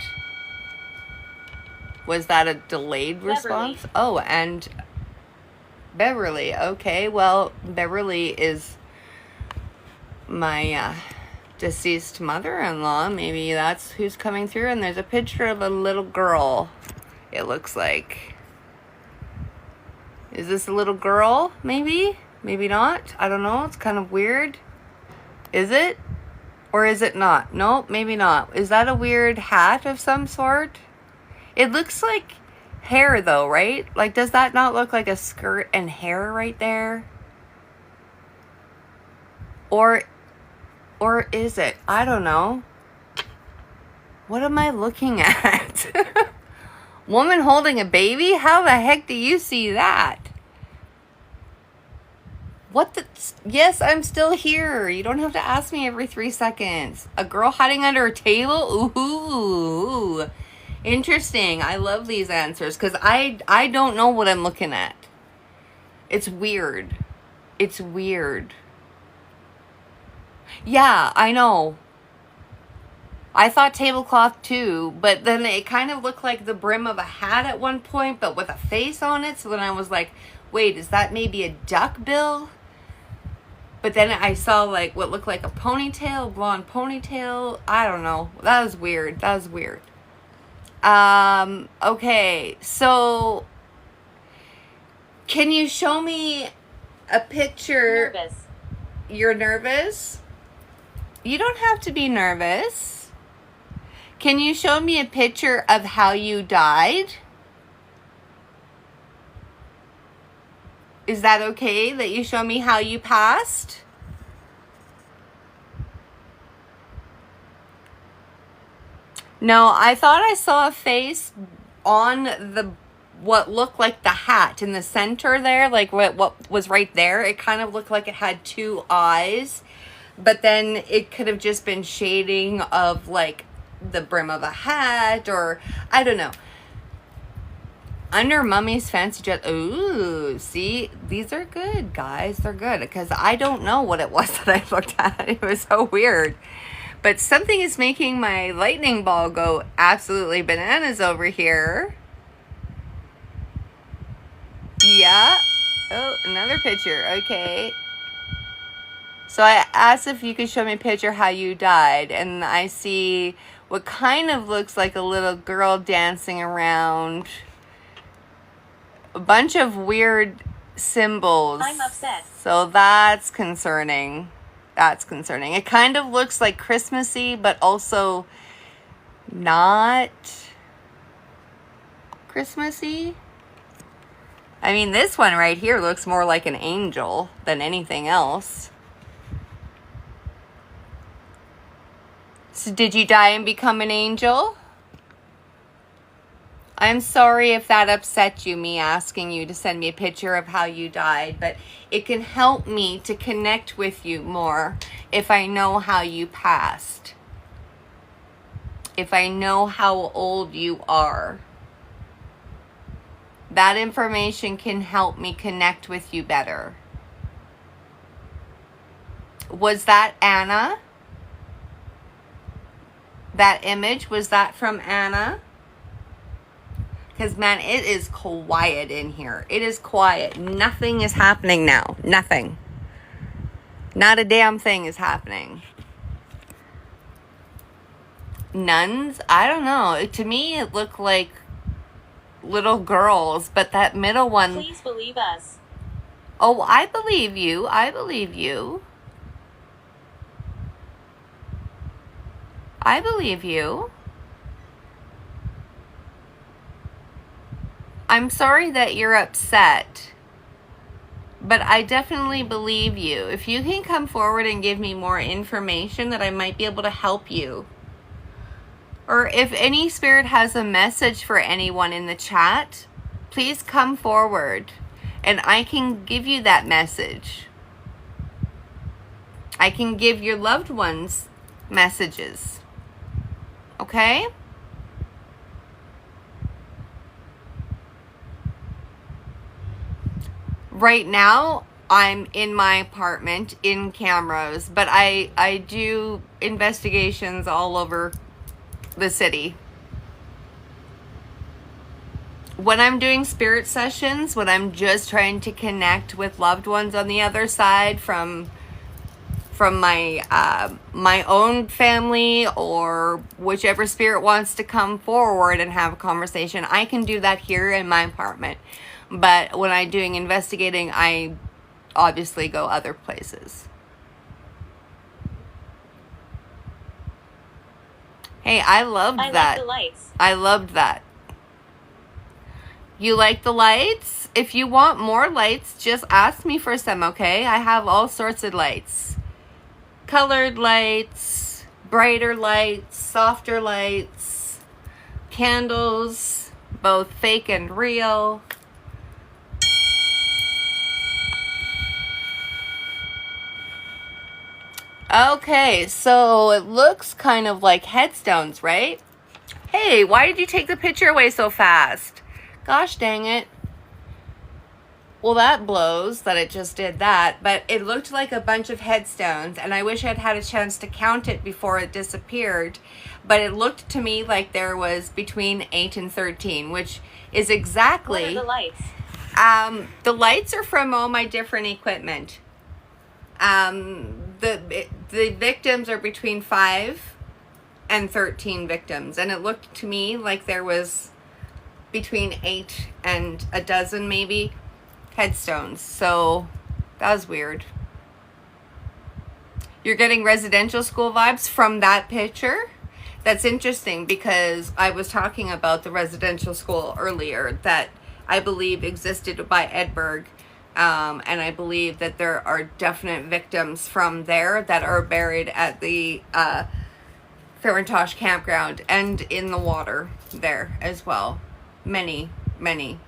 Was that a delayed response? Beverly. Oh, and Beverly. Okay, well, Beverly is my deceased mother-in-law. Maybe that's who's coming through. And there's a picture of a little girl, it looks like. Is this a little girl? Maybe? Maybe not. I don't know. It's kind of weird. Is it? Or is it not? Nope, maybe not. Is that a weird hat of some sort? It looks like hair though, right? Like, does that not look like a skirt and hair right there? Or is it? I don't know. What am I looking at? Woman holding a baby? How the heck do you see that? What the? Yes, I'm still here. You don't have to ask me every 3 seconds. A girl hiding under a table? Ooh. Interesting. I love these answers because I don't know what I'm looking at. It's weird. It's weird. Yeah, I know. I thought tablecloth too, but then it kind of looked like the brim of a hat at one point, but with a face on it. So then I was like, wait, is that maybe a duck bill? But then I saw like what looked like a ponytail, blonde ponytail. I don't know. That was weird. That was weird. Okay, so can you show me a picture? Nervous. You're nervous? You don't have to be nervous. Can you show me a picture of how you died? Is that okay that you show me how you passed? No, I thought I saw a face on the what looked like the hat in the center there, like what was right there. It kind of looked like it had two eyes, but then it could have just been shading of like the brim of a hat, or I don't know. Under Mummy's fancy dress. Ooh, see, these are good, guys. They're good because I don't know what it was that I looked at. It was so weird. But something is making my lightning ball go absolutely bananas over here. Yeah. Oh, another picture. Okay. So I asked if you could show me a picture how you died. And I see what kind of looks like a little girl dancing around. A bunch of weird symbols. I'm upset. So that's concerning. That's concerning. It kind of looks like Christmassy, but also not Christmassy. I mean, this one right here looks more like an angel than anything else. So did you die and become an angel? I'm sorry if that upset you, me asking you to send me a picture of how you died, but it can help me to connect with you more if I know how you passed. If I know how old you are. That information can help me connect with you better. Was that Anna? That image, was that from Anna? Because, man, it is quiet in here. It is quiet. Nothing is happening now. Nothing. Not a damn thing is happening. Nuns? I don't know. To me, it looked like little girls. But that middle one... Please believe us. Oh, I believe you. I believe you. I believe you. I'm sorry that you're upset, but I definitely believe you. If you can come forward and give me more information, that I might be able to help you. Or if any spirit has a message for anyone in the chat, please come forward and I can give you that message. I can give your loved ones messages. Okay? Right now, I'm in my apartment in Camrose, but I do investigations all over the city. When I'm doing spirit sessions, when I'm just trying to connect with loved ones on the other side from my own family, or whichever spirit wants to come forward and have a conversation, I can do that here in my apartment. But when I'm doing investigating, I obviously go other places. Hey, I loved that. I like the lights. I loved that. You like the lights? If you want more lights, just ask me for some, okay? I have all sorts of lights. Colored lights, brighter lights, softer lights, candles, both fake and real. Okay, so it looks kind of like headstones, right? Hey, why did you take the picture away so fast? Gosh dang it. Well, that blows that it just did that, but it looked like a bunch of headstones, and I wish I'd had a chance to count it before it disappeared, but it looked to me like there was between 8 and 13, which is exactly... What are the lights? The lights are from all my different equipment. The victims are between 5 and 13 victims, and it looked to me like there was between 8 and a dozen maybe headstones. So that was weird. You're getting residential school vibes from that picture? That's interesting, because I was talking about the residential school earlier that I believe existed by Edberg. And I believe that there are definite victims from there that are buried at the Farintosh campground and in the water there as well. Many, many.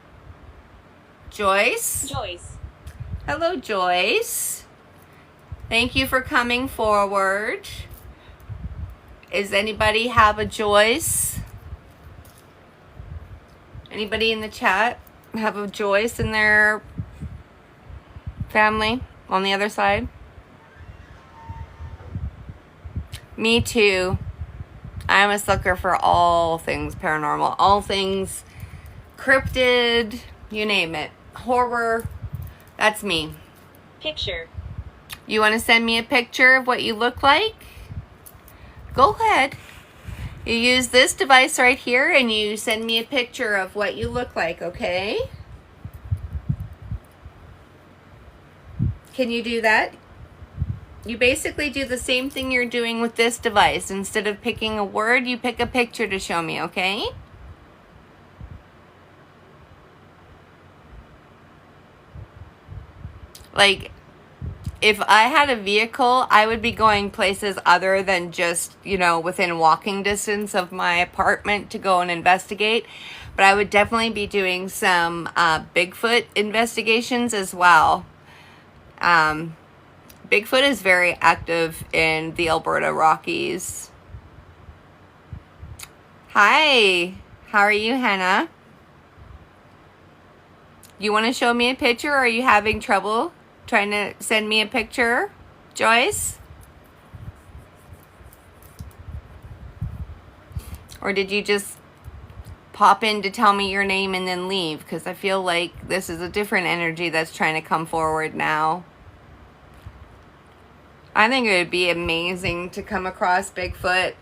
Joyce? Joyce. Hello, Joyce. Thank you for coming forward. Does anybody have a Joyce? Anybody in the chat have a Joyce in their family on the other side? Me too. I'm a sucker for all things paranormal, all things cryptid, you name it. Horror, that's me. Picture. You want to send me a picture of what you look like? Go ahead. You use this device right here and you send me a picture of what you look like, okay? Can you do that? You basically do the same thing you're doing with this device. Instead of picking a word, you pick a picture to show me, okay? Like, if I had a vehicle, I would be going places other than just, within walking distance of my apartment to go and investigate. But I would definitely be doing some Bigfoot investigations as well. Bigfoot is very active in the Alberta Rockies. Hi, how are you, Hannah? You want to show me a picture, or are you having trouble trying to send me a picture, Joyce? Or did you just pop in to tell me your name and then leave? Because I feel like this is a different energy that's trying to come forward now. I think it would be amazing to come across Bigfoot.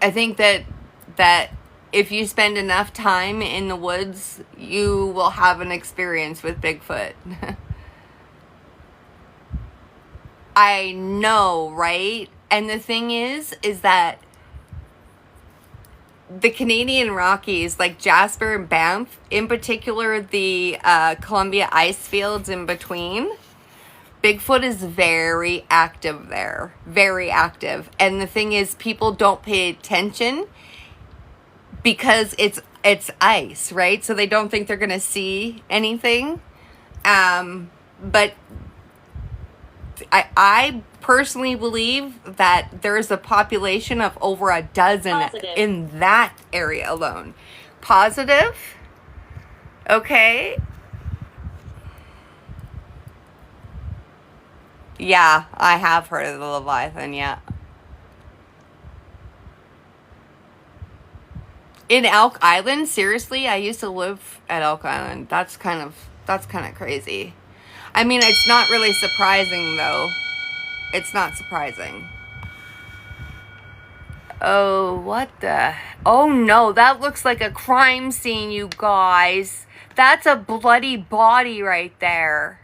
I think that if you spend enough time in the woods, you will have an experience with Bigfoot. I know, right? And the thing is that the Canadian Rockies, like Jasper and Banff, in particular the Columbia ice fields in between, Bigfoot is very active there. Very active. And the thing is, people don't pay attention because it's ice, right? So they don't think they're going to see anything. But I personally believe that there's a population of over a dozen Positive. in that area alone. Positive? Okay. Yeah, I have heard of the Leviathan, yeah. In Elk Island? Seriously? I used to live at Elk Island. That's kind of crazy. I mean, it's not really surprising, though. It's not surprising. Oh, what the... Oh, no. That looks like a crime scene, you guys. That's a bloody body right there.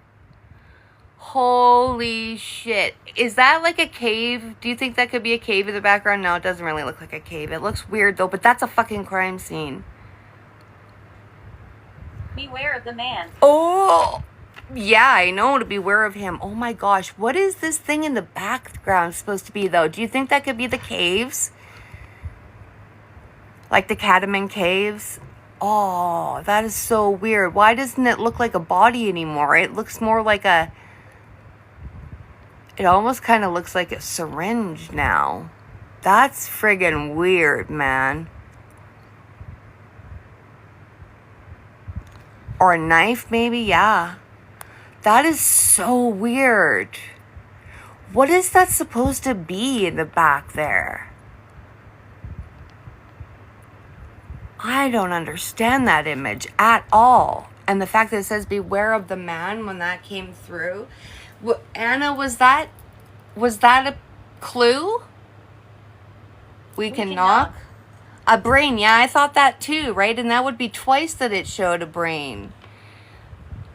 Holy shit. Is that like a cave? Do you think that could be a cave in the background? No, it doesn't really look like a cave. It looks weird, though, but that's a fucking crime scene. Beware of the man. Oh... Yeah, I know, to beware of him. Oh my gosh, what is this thing in the background supposed to be, though? Do you think that could be the caves? Like the Cataman Caves? Oh, that is so weird. Why doesn't it look like a body anymore? It looks more like a... It almost kind of looks like a syringe now. That's friggin' weird, man. Or a knife, maybe? Yeah. That is so weird. What is that supposed to be in the back there? I don't understand that image at all. And the fact that it says beware of the man when that came through. Anna, was that a clue? We can knock. A brain, yeah, I thought that too, right? And that would be twice that it showed a brain.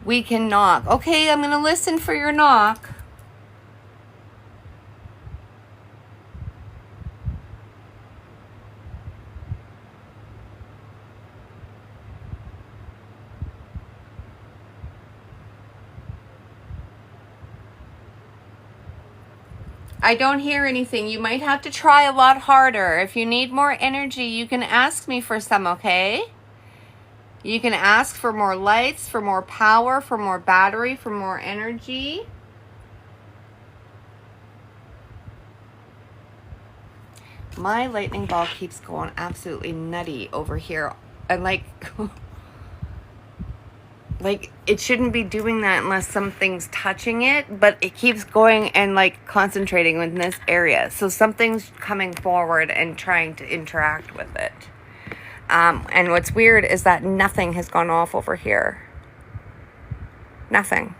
We can knock. Okay, I'm going to listen for your knock. I don't hear anything. You might have to try a lot harder. If you need more energy, you can ask me for some, okay? You can ask for more lights, for more power, for more battery, for more energy. My lightning ball keeps going absolutely nutty over here. And like it shouldn't be doing that unless something's touching it, but it keeps going and like concentrating in this area. So something's coming forward and trying to interact with it. And what's weird is that nothing has gone off over here. Nothing.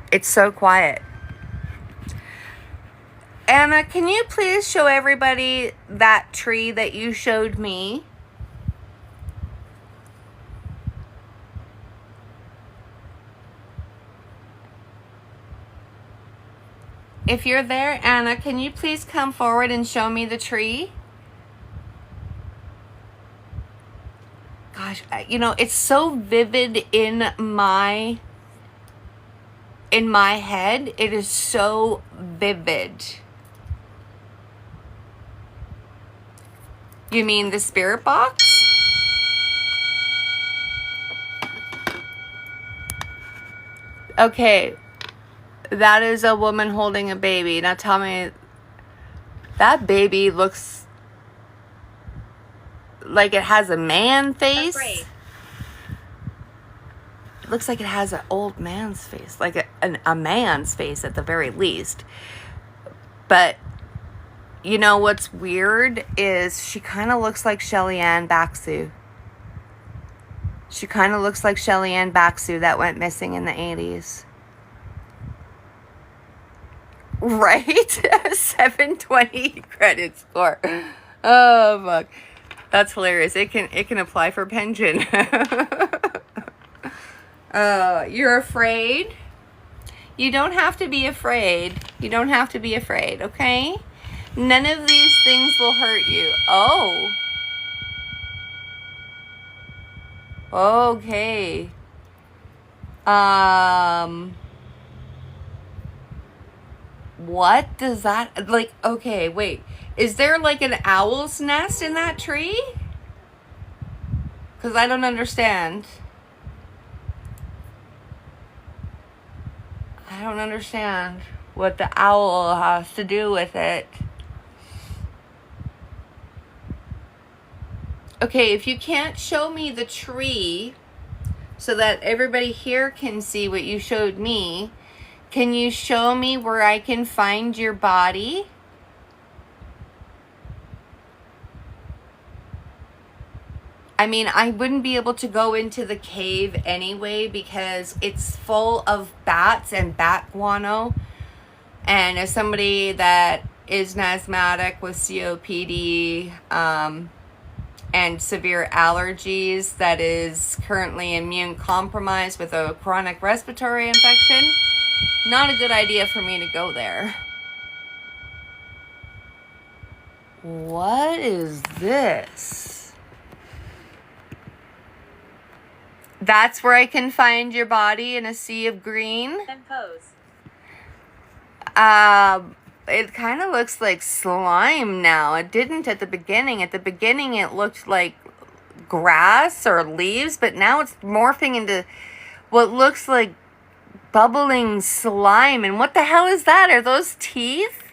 It's so quiet. Anna, can you please show everybody that tree that you showed me? If you're there, Anna, can you please come forward and show me the tree? Gosh, you know, it's so vivid in my head. It is so vivid. You mean the spirit box? Okay. That is a woman holding a baby. Now tell me, that baby looks like it has a man face. Afraid. It looks like it has an old man's face, like a man's face at the very least. But you know what's weird is she kind of looks like Shelly Ann Baxu. She kind of looks like Shelly Ann Baxu that went missing in the 80s. Right? 720 credit score. Oh fuck. That's hilarious. It can apply for pension. You're afraid? You don't have to be afraid. You don't have to be afraid, okay? None of these things will hurt you. Oh. Okay. What does that, like, okay, wait. Is there like an owl's nest in that tree? Because I don't understand. I don't understand what the owl has to do with it. Okay, if you can't show me the tree so that everybody here can see what you showed me, can you show me where I can find your body? I mean, I wouldn't be able to go into the cave anyway because it's full of bats and bat guano. And as somebody that is an asthmatic with COPD and severe allergies that is currently immune compromised with a chronic respiratory infection, not a good idea for me to go there. What is this? That's where I can find your body in a sea of green. Compose. It kind of looks like slime now. It didn't at the beginning. At the beginning, it looked like grass or leaves, but now it's morphing into what looks like bubbling slime. And what the hell is that? Are those teeth?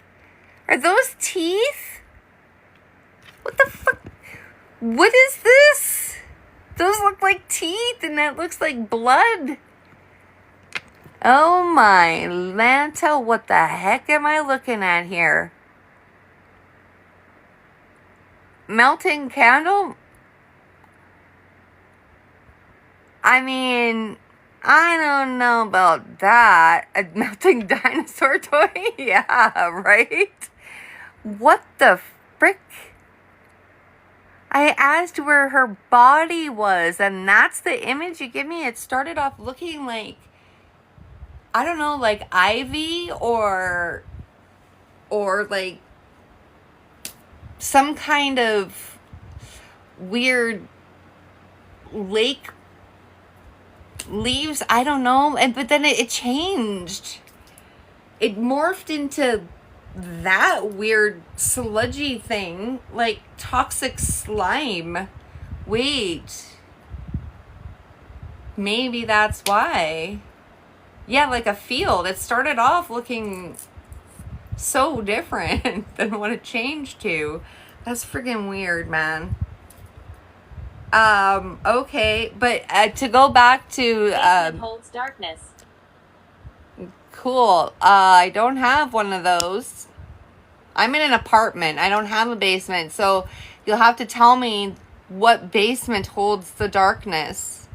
Are those teeth? What the fuck? What is this? Those look like teeth, and that looks like blood. Oh my Lanta, what the heck am I looking at here? Melting candle? I mean, I don't know about that. A melting dinosaur toy? Yeah, right? What the frick? I asked where her body was, and that's the image you give me. It started off looking like, I don't know, like ivy or like some kind of weird lake leaves. I don't know. But then it changed. It morphed into that weird sludgy thing, like toxic slime. Wait. Maybe that's why. Yeah, like a field. It started off looking so different than what it changed to. That's freaking weird, man. Okay, but to go back to Basement holds darkness. cool. I don't have one of those. I'm in an apartment. I don't have a basement, so you'll have to tell me what basement holds the darkness.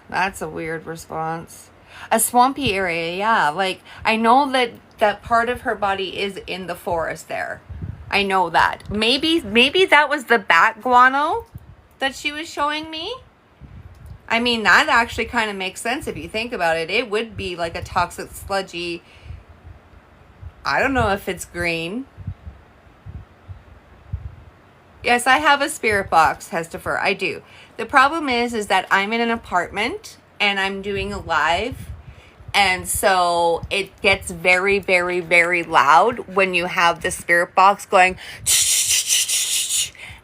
That's a weird response. A swampy area, yeah. Like, I know that part of her body is in the forest there. I know that. Maybe that was the bat guano that she was showing me. I mean, that actually kind of makes sense if you think about it. It would be like a toxic, sludgy... I don't know if it's green. Yes, I have a spirit box, Hestifer. I do. The problem is that I'm in an apartment and I'm doing a live. And so it gets very, very, very loud when you have the spirit box going...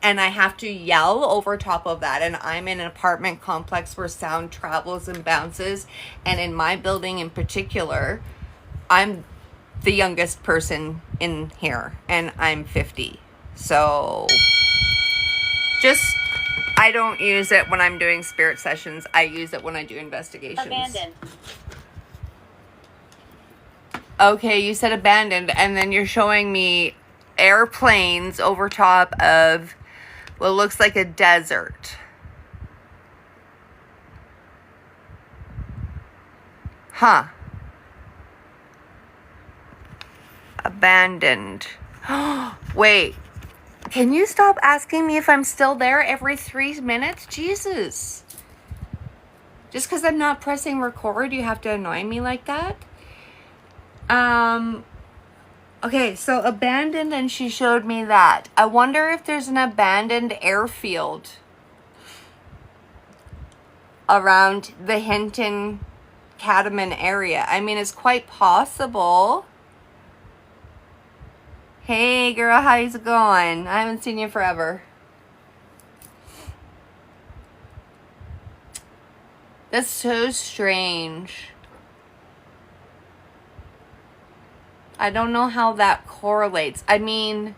And I have to yell over top of that. And I'm in an apartment complex where sound travels and bounces. And in my building in particular, I'm the youngest person in here. And I'm 50. So I don't use it when I'm doing spirit sessions. I use it when I do investigations. Abandoned. Okay, you said abandoned. And then you're showing me airplanes over top of what looks like a desert. Huh. Abandoned. Wait. Can you stop asking me if I'm still there every 3 minutes? Jesus. Just because I'm not pressing record, you have to annoy me like that? Okay, so abandoned, and she showed me that. I wonder if there's an abandoned airfield around the Hinton Catamount area. I mean, it's quite possible. Hey girl, how's it going? I haven't seen you forever. That's so strange. I don't know how that correlates. I mean,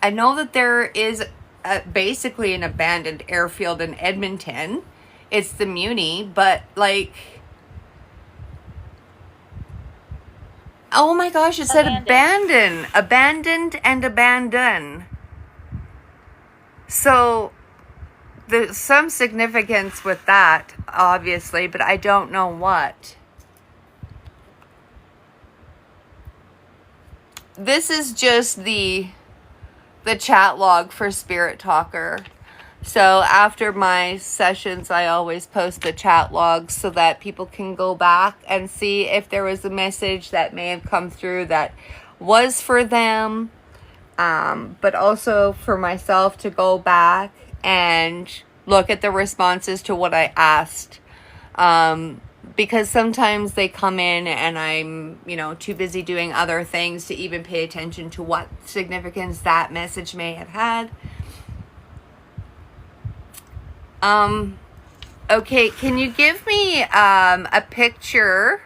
I know that there is basically an abandoned airfield in Edmonton. It's the Muni, but like... Oh my gosh, it said abandon. Abandoned and abandon. So there's some significance with that, obviously, but I don't know what. This is just the chat log for Spirit Talker. So after my sessions, I always post the chat logs so that people can go back and see if there was a message that may have come through that was for them. But also for myself to go back and look at the responses to what I asked. because sometimes they come in and I'm, too busy doing other things to even pay attention to what significance that message may have had. Okay, can you give me a picture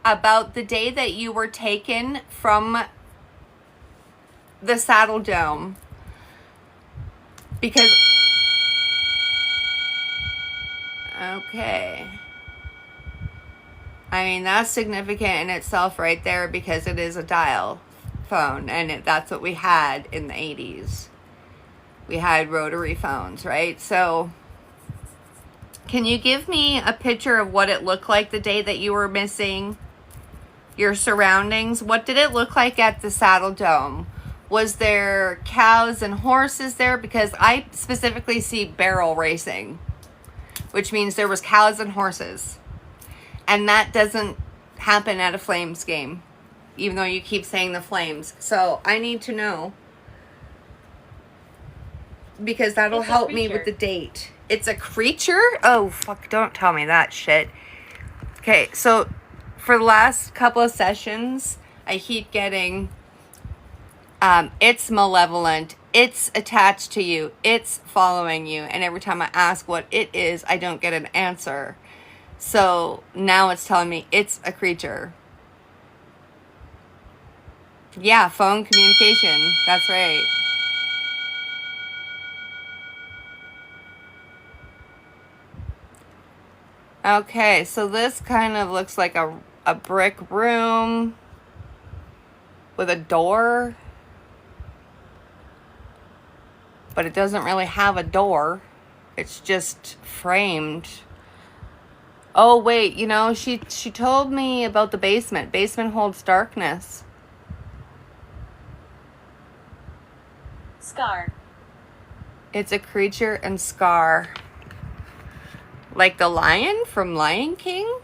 about the day that you were taken from the Saddle Dome? Because, okay. I mean, that's significant in itself right there because it is a dial phone, and that's what we had in the 80s. We had rotary phones, right? So, can you give me a picture of what it looked like the day that you were missing? Your surroundings? What did it look like at the Saddle Dome? Was there cows and horses there? Because I specifically see barrel racing, which means there was cows and horses. And that doesn't happen at a Flames game, even though you keep saying the Flames. So I need to know, because that'll help me with the date. It's a creature? Oh, fuck, don't tell me that shit. Okay, so for the last couple of sessions, I keep getting, it's malevolent, it's attached to you, it's following you. And every time I ask what it is, I don't get an answer. So now it's telling me it's a creature. Yeah, phone communication. That's right. Okay, so this kind of looks like a brick room with a door. But it doesn't really have a door. It's just framed. Oh, wait, she told me about the basement. Basement holds darkness. Scar. It's a creature and Scar. Like the lion from Lion King?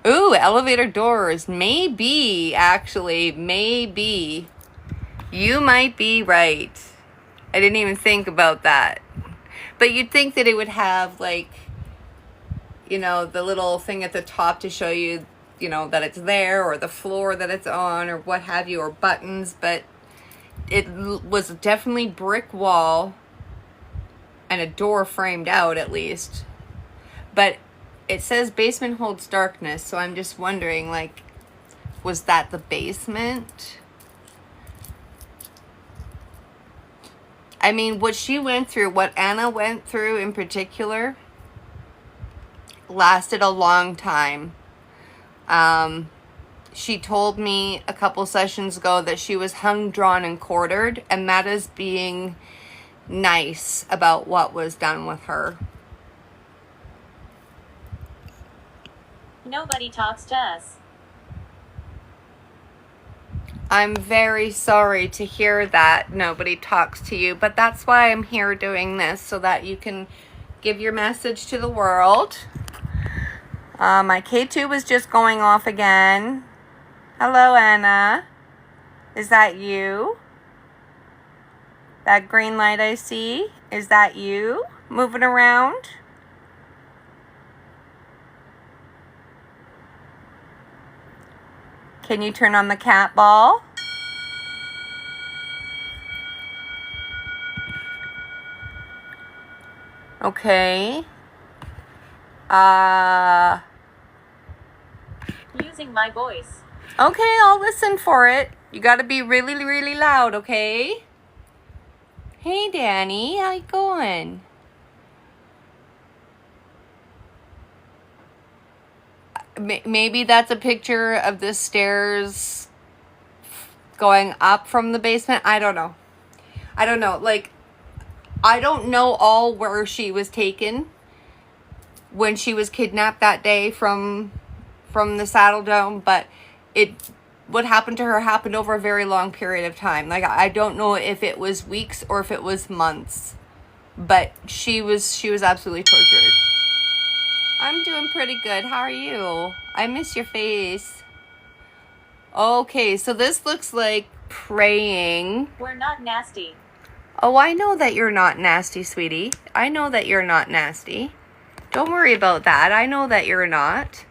Ooh, elevator doors. Maybe, actually. Maybe. You might be right. I didn't even think about that. But you'd think that it would have, like, the little thing at the top to show you, that it's there, or the floor that it's on, or what have you, or buttons. But it was definitely brick wall and a door framed out, at least. But it says basement holds darkness, so I'm just wondering, like, was that the basement? I mean, what she went through, what Anna went through in particular, lasted a long time. She told me a couple sessions ago that she was hung, drawn, and quartered, and that is being nice about what was done with her. Nobody talks to us. I'm very sorry to hear that nobody talks to you, but that's why I'm here doing this, so that you can give your message to the world. My K2 was just going off again. Hello, Anna. Is that you? That green light I see, is that you moving around? Can you turn on the cat ball? Okay. Using my voice. Okay, I'll listen for it. You gotta be really, really loud, okay? Hey, Danny, how you going? Maybe that's a picture of the stairs going up from the basement. I don't know. Like, I don't know all where she was taken when she was kidnapped that day from the Saddle Dome, but what happened to her happened over a very long period of time. Like, I don't know if it was weeks or if it was months, but she was absolutely tortured. I'm doing pretty good. How are you? I miss your face. Okay, so this looks like praying. We're not nasty. Oh, I know that you're not nasty, sweetie. I know that you're not nasty. Don't worry about that. I know that you're not.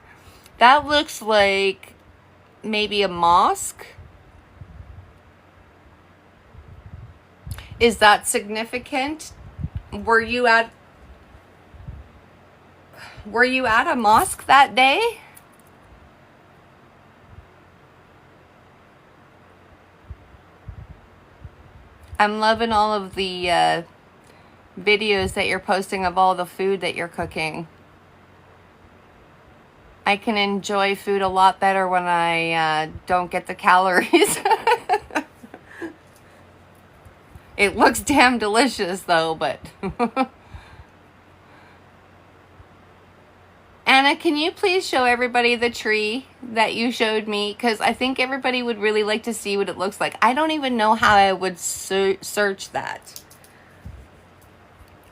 That looks like maybe a mosque. Is that significant? Were you at a mosque that day? I'm loving all of the videos that you're posting of all the food that you're cooking. I can enjoy food a lot better when I don't get the calories. It looks damn delicious though, but... Anna, can you please show everybody the tree that you showed me? Because I think everybody would really like to see what it looks like. I don't even know how I would search that.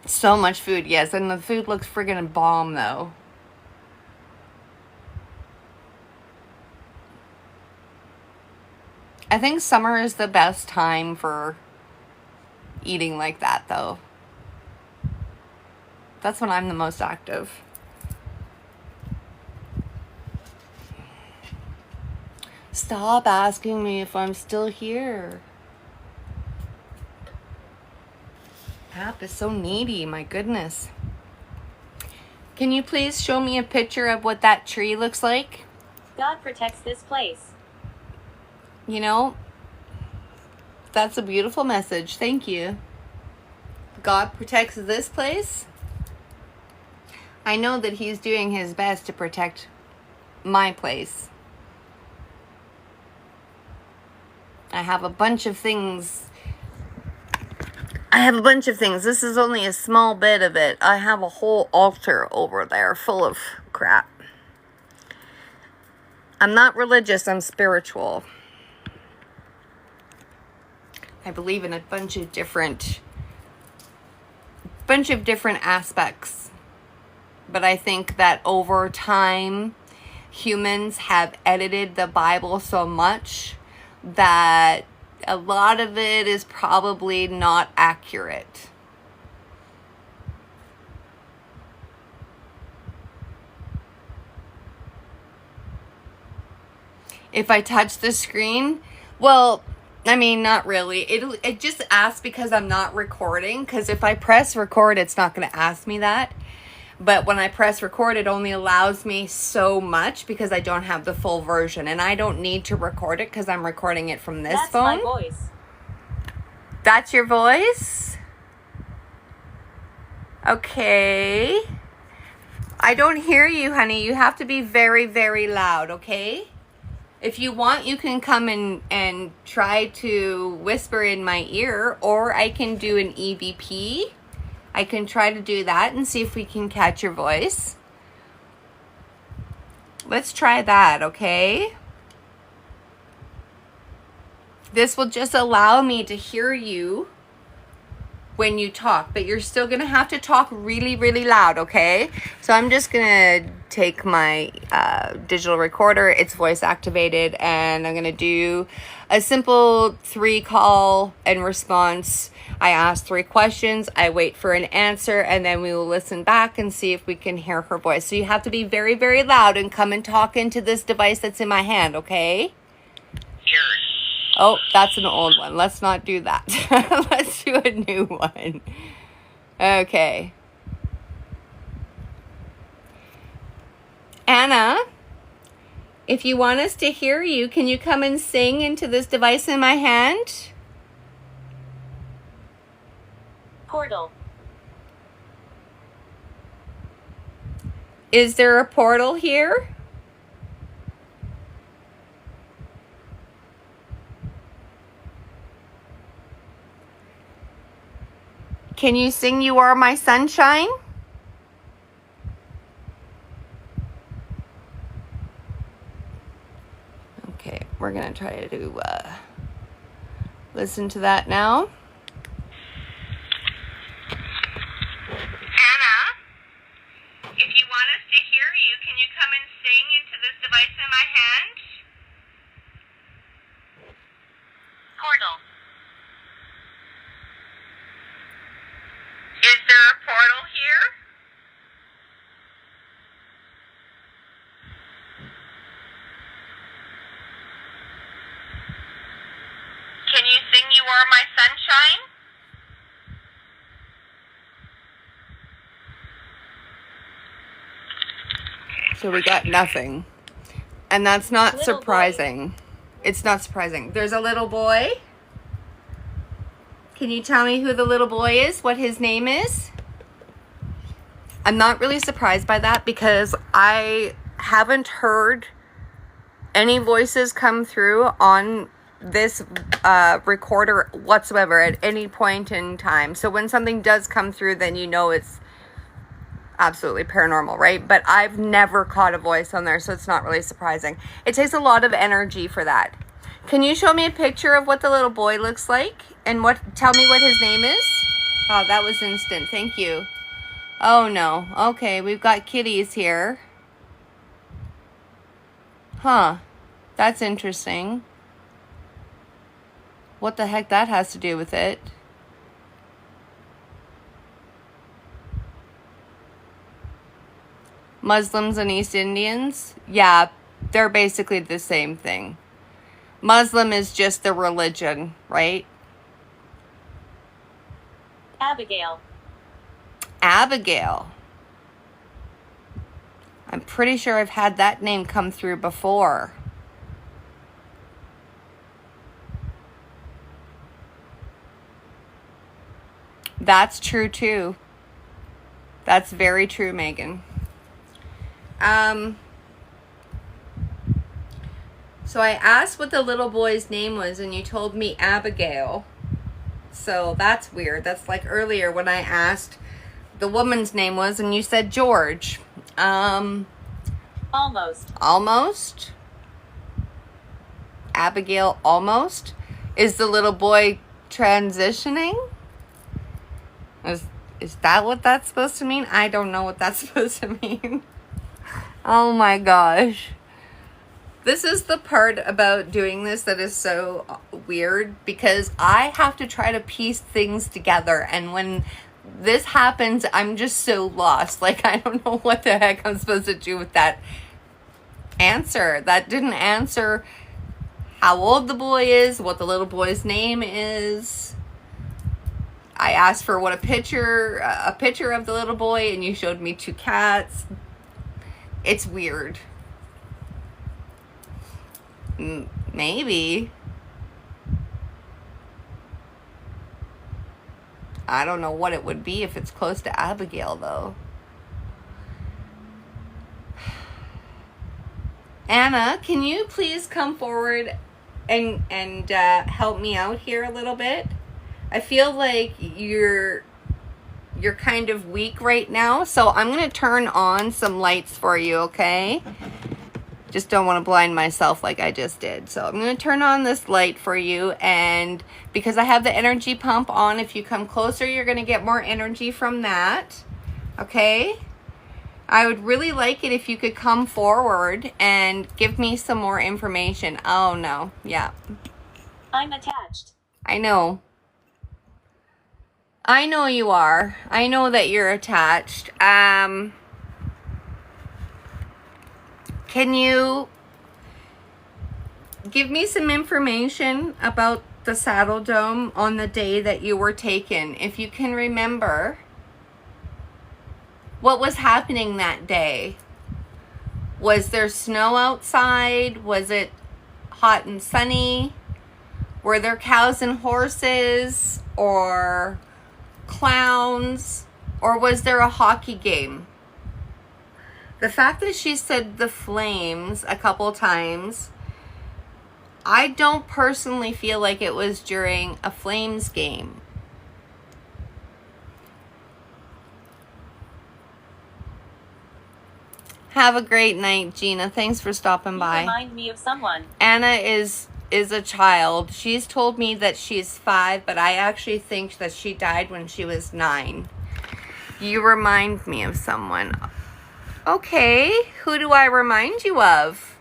So much food, yes. And the food looks friggin' bomb, though. I think summer is the best time for eating like that, though. That's when I'm the most active. Stop asking me if I'm still here. App is so needy, my goodness. Can you please show me a picture of what that tree looks like? God protects this place. You know, that's a beautiful message. Thank you. God protects this place. I know that he's doing his best to protect my place. I have a bunch of things. This is only a small bit of it. I have a whole altar over there full of crap. I'm not religious, I'm spiritual. I believe in a bunch of different aspects. But I think that over time, humans have edited the Bible so much that a lot of it is probably not accurate. If I touch the screen, well, I mean, not really. It just asks because I'm not recording. Because if I press record, it's not going to ask me that. But when I press record, it only allows me so much because I don't have the full version. And I don't need to record it because I'm recording it from this phone. That's my voice. That's your voice? Okay. I don't hear you, honey. You have to be very, very loud, okay? If you want, you can come and try to whisper in my ear, or I can do an EVP. I can try to do that and see if we can catch your voice. Let's try that, okay? This will just allow me to hear you when you talk, but you're still going to have to talk really, really loud, okay? So I'm just going to take my digital recorder. It's voice activated, and I'm going to do a simple 3 call and response. I ask 3 questions, I wait for an answer, and then we will listen back and see if we can hear her voice. So you have to be very, very loud and come and talk into this device that's in my hand, okay? Oh, that's an old one. Let's not do that. Let's do a new one. Okay. Anna, if you want us to hear you, can you come and sing into this device in my hand? Portal. Is there a portal here? Can you sing You Are My Sunshine? Okay, we're going to try to listen to that now. Anna, if you want us to hear you, can you come and sing into this device in my hand? Portal. here? Can you sing You Are My Sunshine? So we got nothing. And that's not Little surprising. Boy. It's not surprising. There's a little boy. Can you tell me who the little boy is? What his name is? I'm not really surprised by that because I haven't heard any voices come through on this recorder whatsoever at any point in time. So when something does come through, then you know it's absolutely paranormal, right? But I've never caught a voice on there, so it's not really surprising. It takes a lot of energy for that. Can you show me a picture of what the little boy looks like? And tell me what his name is? Oh, that was instant. Thank you. Oh, no. Okay, we've got kitties here. Huh. That's interesting. What the heck that has to do with it? Muslims and East Indians? Yeah, they're basically the same thing. Muslim is just the religion, right? Abigail. Abigail. I'm pretty sure I've had that name come through before. That's true too. That's very true, Megan. So I asked what the little boy's name was, and you told me Abigail. So that's weird. That's like earlier when I asked the woman's name was, and you said George. Almost. Almost? Abigail almost? Is the little boy transitioning? Is that what that's supposed to mean? I don't know what that's supposed to mean. Oh my gosh. This is the part about doing this that is so weird because I have to try to piece things together. And when this happens, I'm just so lost. Like, I don't know what the heck I'm supposed to do with that answer. That didn't answer how old the boy is, what the little boy's name is. I asked for a picture of the little boy, and you showed me 2 cats. It's weird. Maybe. I don't know what it would be if it's close to Abigail, though. Anna, can you please come forward and help me out here a little bit? I feel like you're kind of weak right now, so I'm going to turn on some lights for you, okay? Just don't want to blind myself like I just did. So I'm going to turn on this light for you, and because I have the energy pump on, if you come closer, you're going to get more energy from that, okay? I would really like it if you could come forward and give me some more information. Oh, no. Yeah. I'm attached. I know. I know you are. I know that you're attached. Can you give me some information about the Saddle Dome on the day that you were taken? If you can remember, what was happening that day? Was there snow outside? Was it hot and sunny? Were there cows and horses or clowns? Or was there a hockey game? The fact that she said the Flames a couple times, I don't personally feel like it was during a Flames game. Have a great night, Gina. Thanks for stopping by. Remind me of someone. Anna is a child. She's told me that she's 5, but I actually think that she died when she was 9. You remind me of someone. Okay, who do I remind you of?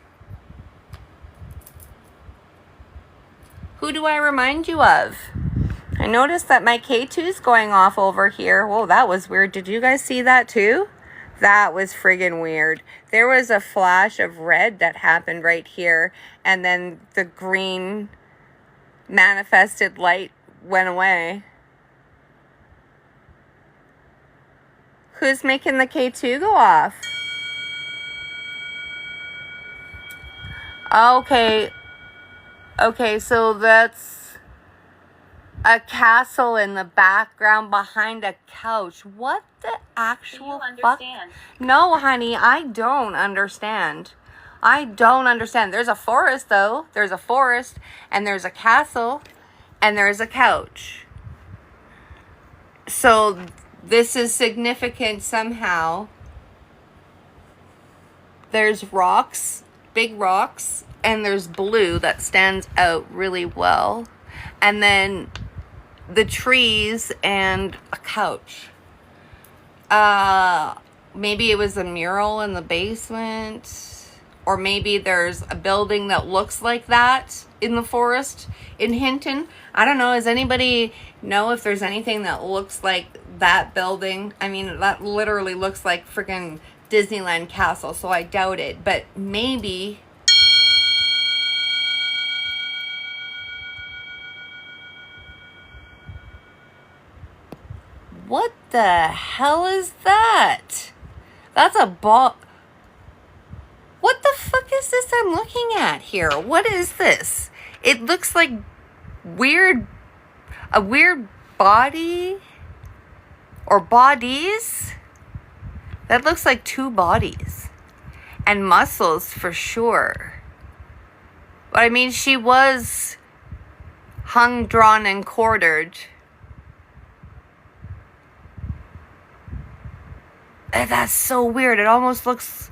Who do I remind you of? I noticed that my K2 is going off over here. Whoa, that was weird. Did you guys see that too? That was friggin' weird. There was a flash of red that happened right here, and then the green manifested light went away. Who's making the K2 go off? Okay, so that's a castle in the background behind a couch. What the actual Do you fuck? understand? No, honey, I don't understand. I don't understand. There's a forest, though. There's a forest, and there's a castle, and there's a couch. So this is significant somehow. There's rocks, big rocks, and there's blue that stands out really well. And then the trees and a couch. Maybe it was a mural in the basement, or maybe there's a building that looks like that in the forest in Hinton. I don't know. Does anybody know if there's anything that looks like that building? I mean, that literally looks like freaking Disneyland Castle, so I doubt it, but maybe. What the hell is that? That's a ball. What the fuck is this I'm looking at here? What is this? It looks like a weird body or bodies. That looks like two bodies and muscles for sure. But I mean, she was hung, drawn, and quartered. That's so weird. It almost looks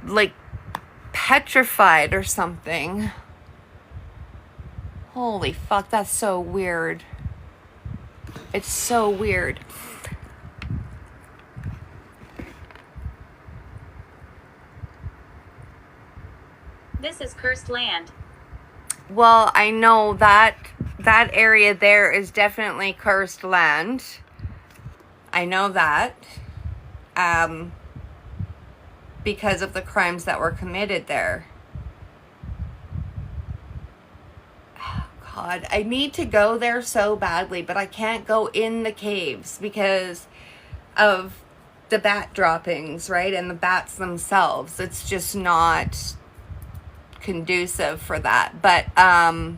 like petrified or something. Holy fuck, that's so weird. It's so weird. This is cursed land. Well, I know that area there is definitely cursed land. I know that. Because of the crimes that were committed there. Oh, God. I need to go there so badly, but I can't go in the caves because of the bat droppings, right? And the bats themselves. It's just not conducive for that. But, I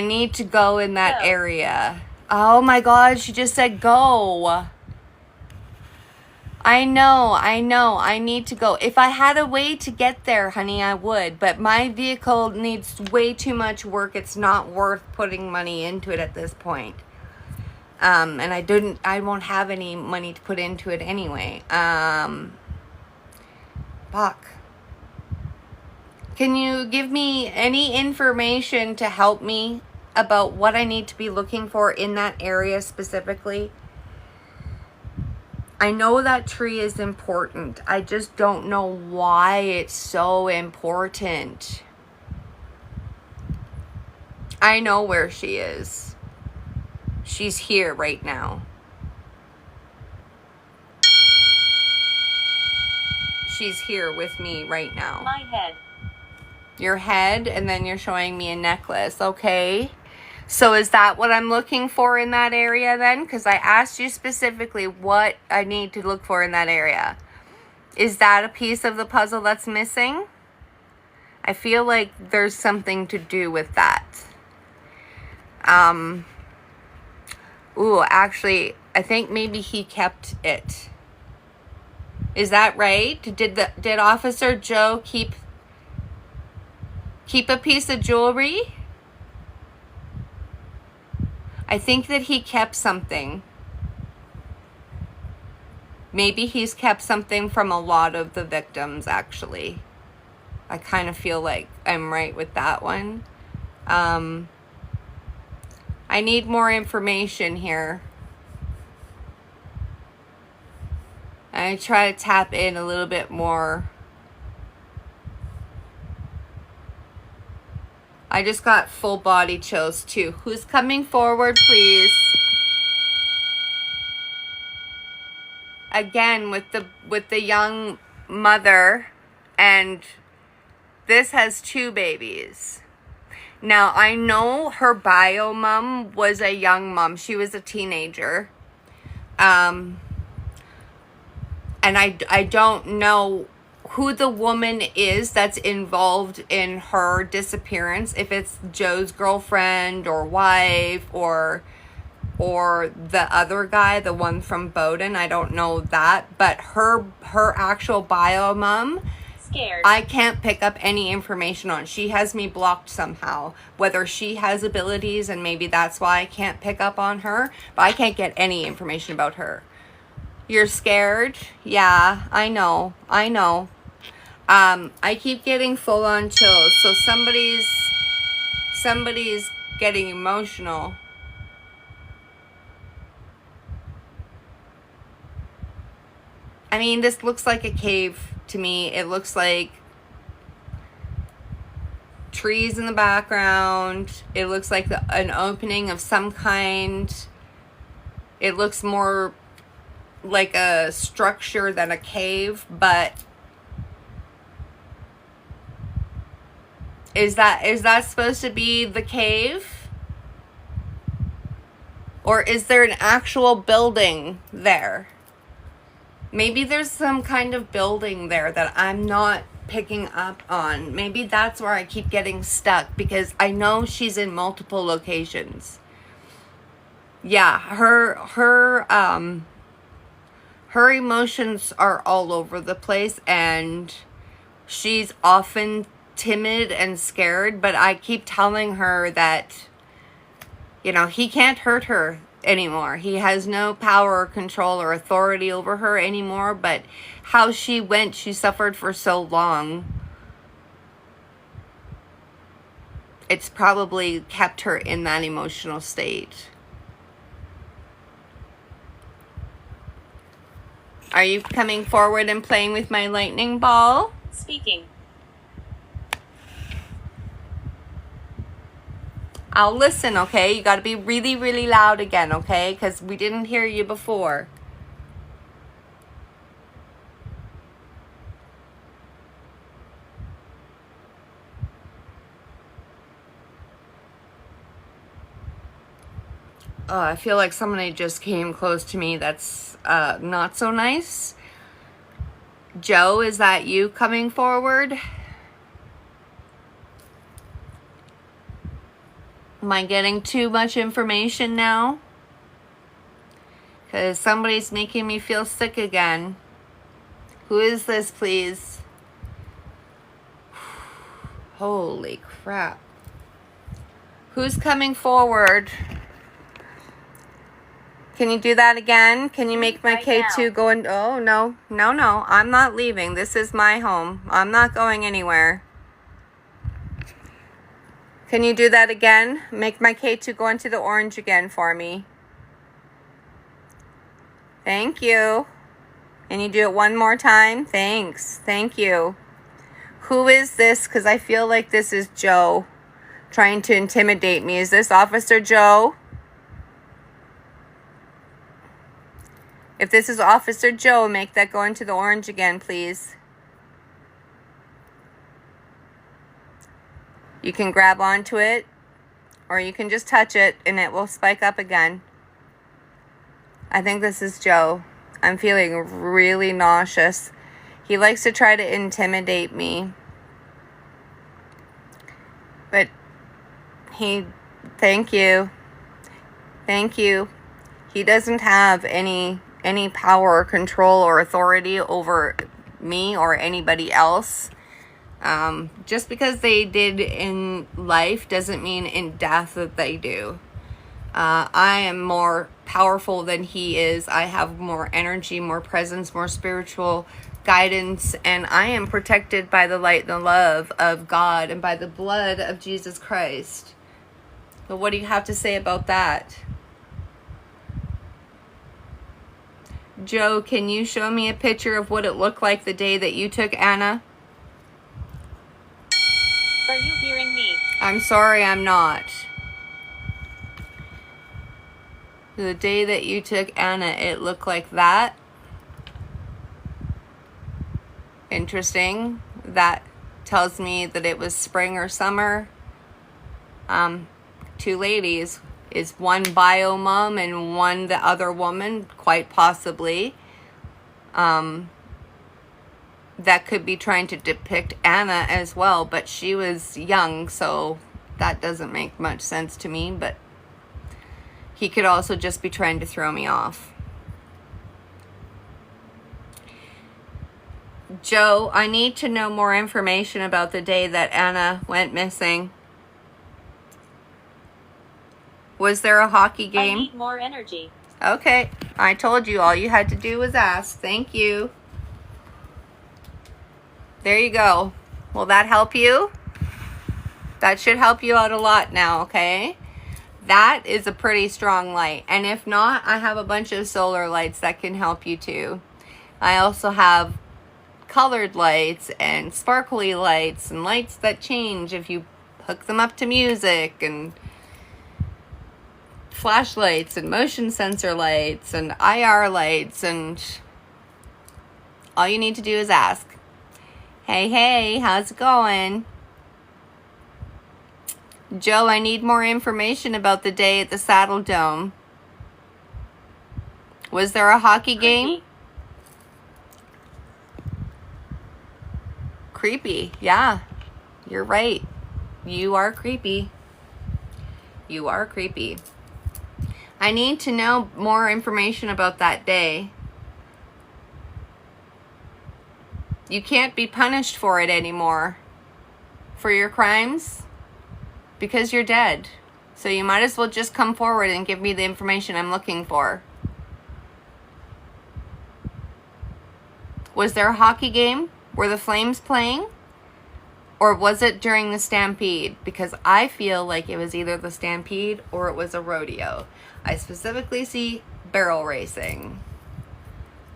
need to go in that area. Oh my God, she just said go. I know. I need to go. If I had a way to get there, honey, I would. But my vehicle needs way too much work. It's not worth putting money into it at this point. And I won't have any money to put into it anyway. Fuck. Can you give me any information to help me about what I need to be looking for in that area specifically? I know that tree is important. I just don't know why it's so important. I know where she is. She's here right now. She's here with me right now. My head. Your head, and then you're showing me a necklace, okay? So is that what I'm looking for in that area then? Because I asked you specifically what I need to look for in that area. Is that a piece of the puzzle that's missing? I feel like there's something to do with that. Ooh, actually, I think maybe he kept it. Is that right? Did Officer Joe keep a piece of jewelry? I think that he kept something. Maybe he's kept something from a lot of the victims, actually. I kind of feel like I'm right with that one. I need more information here. I try to tap in a little bit more. I just got full body chills too. Who's coming forward, please? Again, with the young mother, and this has 2 babies. Now, I know her bio mom was a young mom. She was a teenager. And I don't know who the woman is that's involved in her disappearance. If it's Joe's girlfriend or wife or the other guy, the one from Bowden. I don't know that. But her actual bio mom, Scared. I can't pick up any information on. She has me blocked somehow. Whether she has abilities and maybe that's why I can't pick up on her. But I can't get any information about her. You're scared? Yeah, I know. I keep getting full on chills. So somebody's getting emotional. I mean, this looks like a cave to me. It looks like trees in the background. It looks like an opening of some kind. It looks more like a structure than a cave, but is that supposed to be the cave? Or is there an actual building there? Maybe there's some kind of building there that I'm not picking up on. Maybe that's where I keep getting stuck, because I know she's in multiple locations. Yeah, her emotions are all over the place, and she's often timid and scared, but I keep telling her that, you know, he can't hurt her anymore. He has no power or control or authority over her anymore, but how she suffered for so long. It's probably kept her in that emotional state. Are you coming forward and playing with my lightning ball? Speaking. I'll listen, okay? You got to be really, really loud again, okay? Because we didn't hear you before. Oh, I feel like somebody just came close to me. That's not so nice. Joe, is that you coming forward? Am I getting too much information now? Because somebody's making me feel sick again. Who is this, please? Holy crap. Who's coming forward? Can you do that again? Can you make my K2 go in? Oh, no. No. I'm not leaving. This is my home. I'm not going anywhere. Can you do that again? Make my K2 go into the orange again for me. Thank you. Can you do it one more time? Thanks. Thank you. Who is this? Because I feel like this is Joe trying to intimidate me. Is this Officer Joe? If this is Officer Joe, make that go into the orange again, please. You can grab onto it, or you can just touch it and it will spike up again. I think this is Joe. I'm feeling really nauseous. He likes to try to intimidate me. But thank you. Thank you. He doesn't have any power or control or authority over me or anybody else. Just because they did in life doesn't mean in death that they do. I am more powerful than he is. I have more energy, more presence, more spiritual guidance, and I am protected by the light and the love of God and by the blood of Jesus Christ. But what do you have to say about that? Joe, can you show me a picture of what it looked like the day that you took Anna? Are you hearing me? I'm sorry, I'm not. The day that you took Anna, it looked like that. Interesting. That tells me that it was spring or summer. Two ladies. Is one bio mom and one the other woman? Quite possibly. That could be trying to depict Anna as well, but she was young, so that doesn't make much sense to me, but he could also just be trying to throw me off. Joe, I need to know more information about the day that Anna went missing. Was there a hockey game? I need more energy. Okay, I told you all you had to do was ask. Thank you. There you go. Will that help you? That should help you out a lot now, okay? That is a pretty strong light. And if not, I have a bunch of solar lights that can help you too. I also have colored lights and sparkly lights and lights that change if you hook them up to music, and flashlights and motion sensor lights and IR lights, and all you need to do is ask. Hey, how's it going? Joe, I need more information about the day at the Saddle Dome. Was there a hockey game? Creepy. Yeah, you're right. You are creepy. You are creepy. I need to know more information about that day. You can't be punished for it anymore. For your crimes. Because you're dead. So you might as well just come forward and give me the information I'm looking for. Was there a hockey game? Were the Flames playing? Or was it during the Stampede? Because I feel like it was either the Stampede or it was a rodeo. I specifically see barrel racing.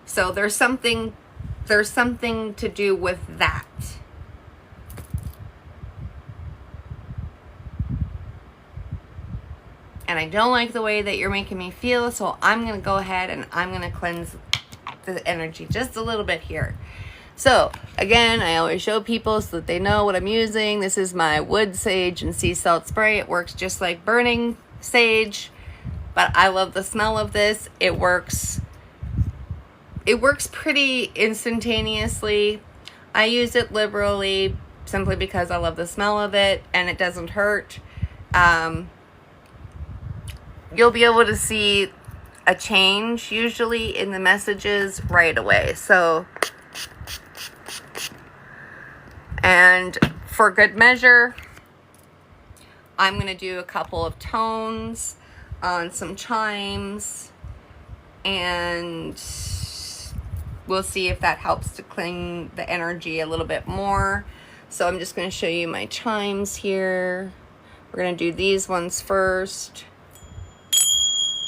So there's something to do with that. And I don't like the way that you're making me feel, so I'm going to go ahead and I'm going to cleanse the energy just a little bit here. So, again, I always show people so that they know what I'm using. This is my wood sage and sea salt spray. It works just like burning sage, but I love the smell of this. It works pretty instantaneously. I use it liberally simply because I love the smell of it and it doesn't hurt. You'll be able to see a change usually in the messages right away. So, and for good measure, I'm going to do a couple of tones on some chimes, and we'll see if that helps to clean the energy a little bit more. So I'm just going to show you my chimes here. We're going to do these ones first.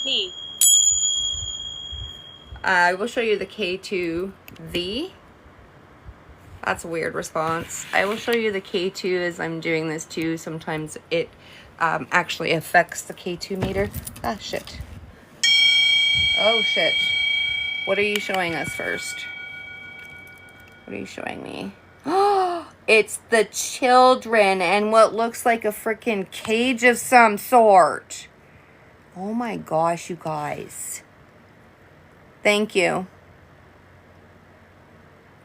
V. I will show you the K2 V. That's a weird response. I will show you the K2 as I'm doing this too. Sometimes it actually affects the K2 meter. Ah, shit. Oh, shit. What are you showing us first? What are you showing me? Oh, it's the children and what looks like a freaking cage of some sort. Oh my gosh, you guys. Thank you.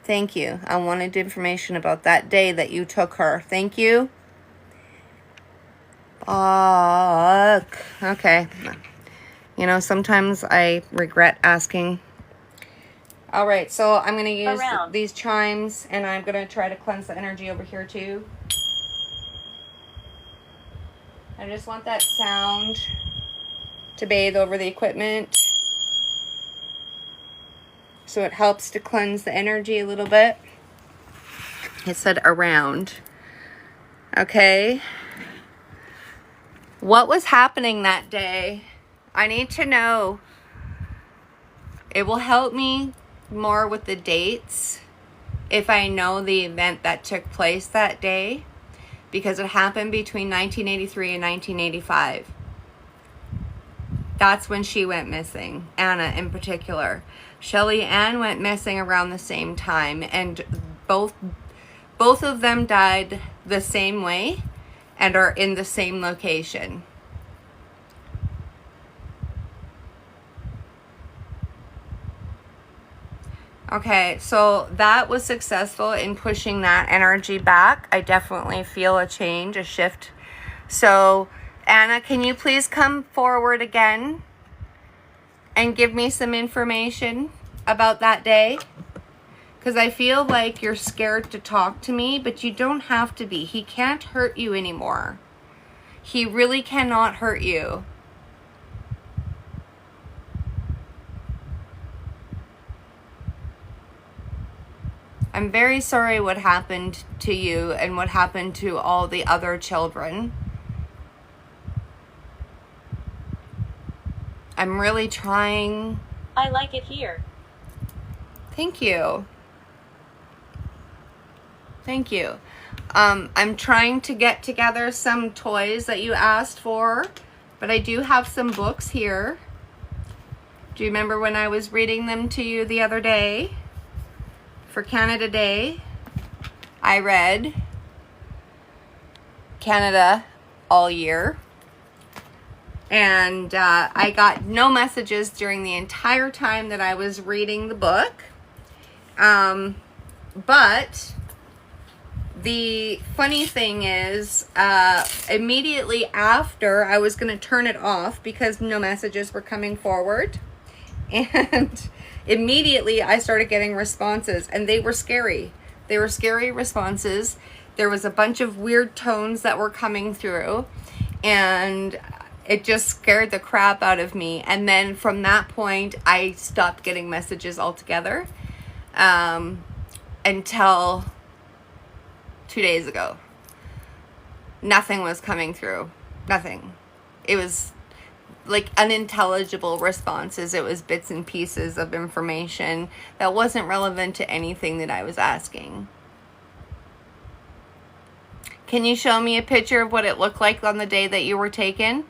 Thank you. I wanted information about that day that you took her. Thank you. Fuck. Okay. You know, sometimes I regret asking. All right, so I'm going to use these chimes, and I'm going to try to cleanse the energy over here too. I just want that sound to bathe over the equipment, so it helps to cleanse the energy a little bit. It said around. Okay. What was happening that day? I need to know. It will help me more with the dates if I know the event that took place that day. because it happened between 1983 and 1985. That's when she went missing, Anna in particular. Shelly Ann went missing around the same time, and both of them died the same way and are in the same location. Okay, so that was successful in pushing that energy back. I definitely feel a change, a shift. So, Anna, can you please come forward again and give me some information about that day? Because I feel like you're scared to talk to me, but you don't have to be. He can't hurt you anymore. He really cannot hurt you. I'm very sorry what happened to you and what happened to all the other children. I'm really trying. I like it here. Thank you. Thank you. I'm trying to get together some toys that you asked for, but I do have some books here. Do you remember when I was reading them to you the other day? For Canada Day, I read Canada all year. And I got no messages during the entire time that I was reading the book. But the funny thing is, immediately after, I was going to turn it off because no messages were coming forward. And immediately I started getting responses, and they were scary. They were scary responses. There was a bunch of weird tones that were coming through, and it just scared the crap out of me. And then from that point, I stopped getting messages altogether until 2 days ago. Nothing was coming through. Nothing. It was like unintelligible responses. It was bits and pieces of information that wasn't relevant to anything that I was asking. Can you show me a picture of what it looked like on the day that you were taken?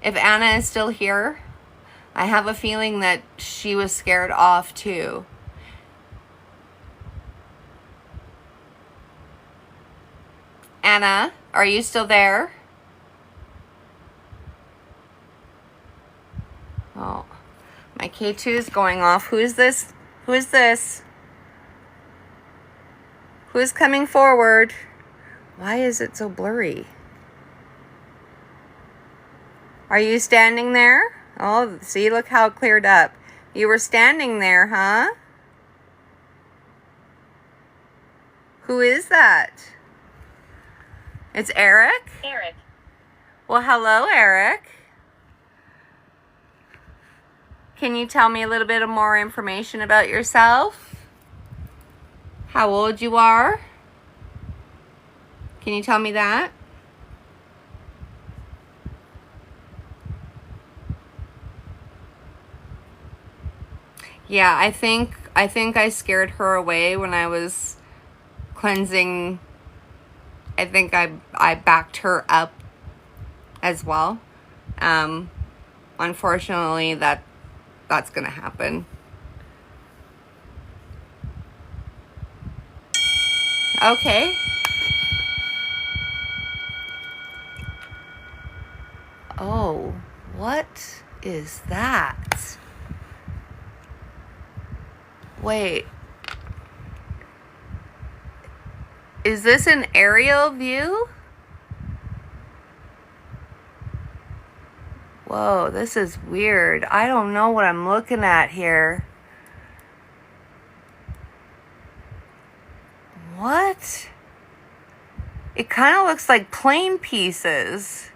If Anna is still here, I have a feeling that she was scared off too. Anna, are you still there? Oh, my K2 is going off. Who is this? Who is this? Who is coming forward? Why is it so blurry? Are you standing there? Oh, see, look how it cleared up. You were standing there, huh? Who is that? It's Eric? Eric. Well, hello, Eric. Can you tell me a little bit more information about yourself? How old you are? Can you tell me that? Yeah, I think I scared her away when I was cleansing. I think I backed her up as well. Unfortunately, that's gonna happen. Okay. Oh, what is that? Wait. Is this an aerial view? Whoa, this is weird. I don't know what I'm looking at here. What? It kind of looks like plane pieces.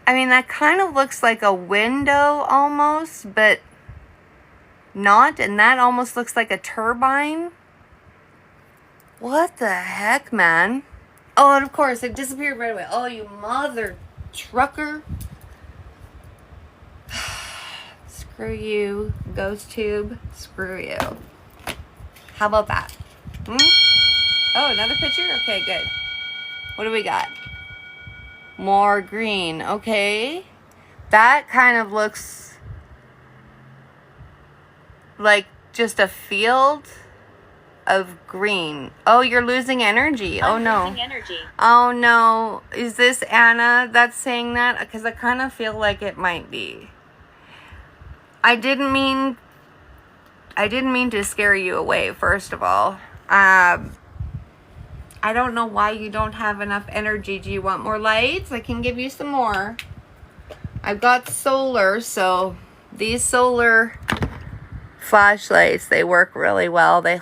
I mean, that kind of looks like a window almost, but not. And that almost looks like a turbine. What the heck, man? Oh, and of course, it disappeared right away. Oh, you mother trucker. Screw you, ghost tube. Screw you. How about that? Oh, another picture? Okay, good. What do we got? More green. Okay. That kind of looks like just a field of green. Oh, you're losing energy. Oh, no. Losing energy. Oh, no. Is this Anna that's saying that? Because I kind of feel like it might be. I didn't mean to scare you away, first of all. I don't know why you don't have enough energy. Do you want more lights? I can give you some more. I've got solar, so these solar flashlights, they work really well. They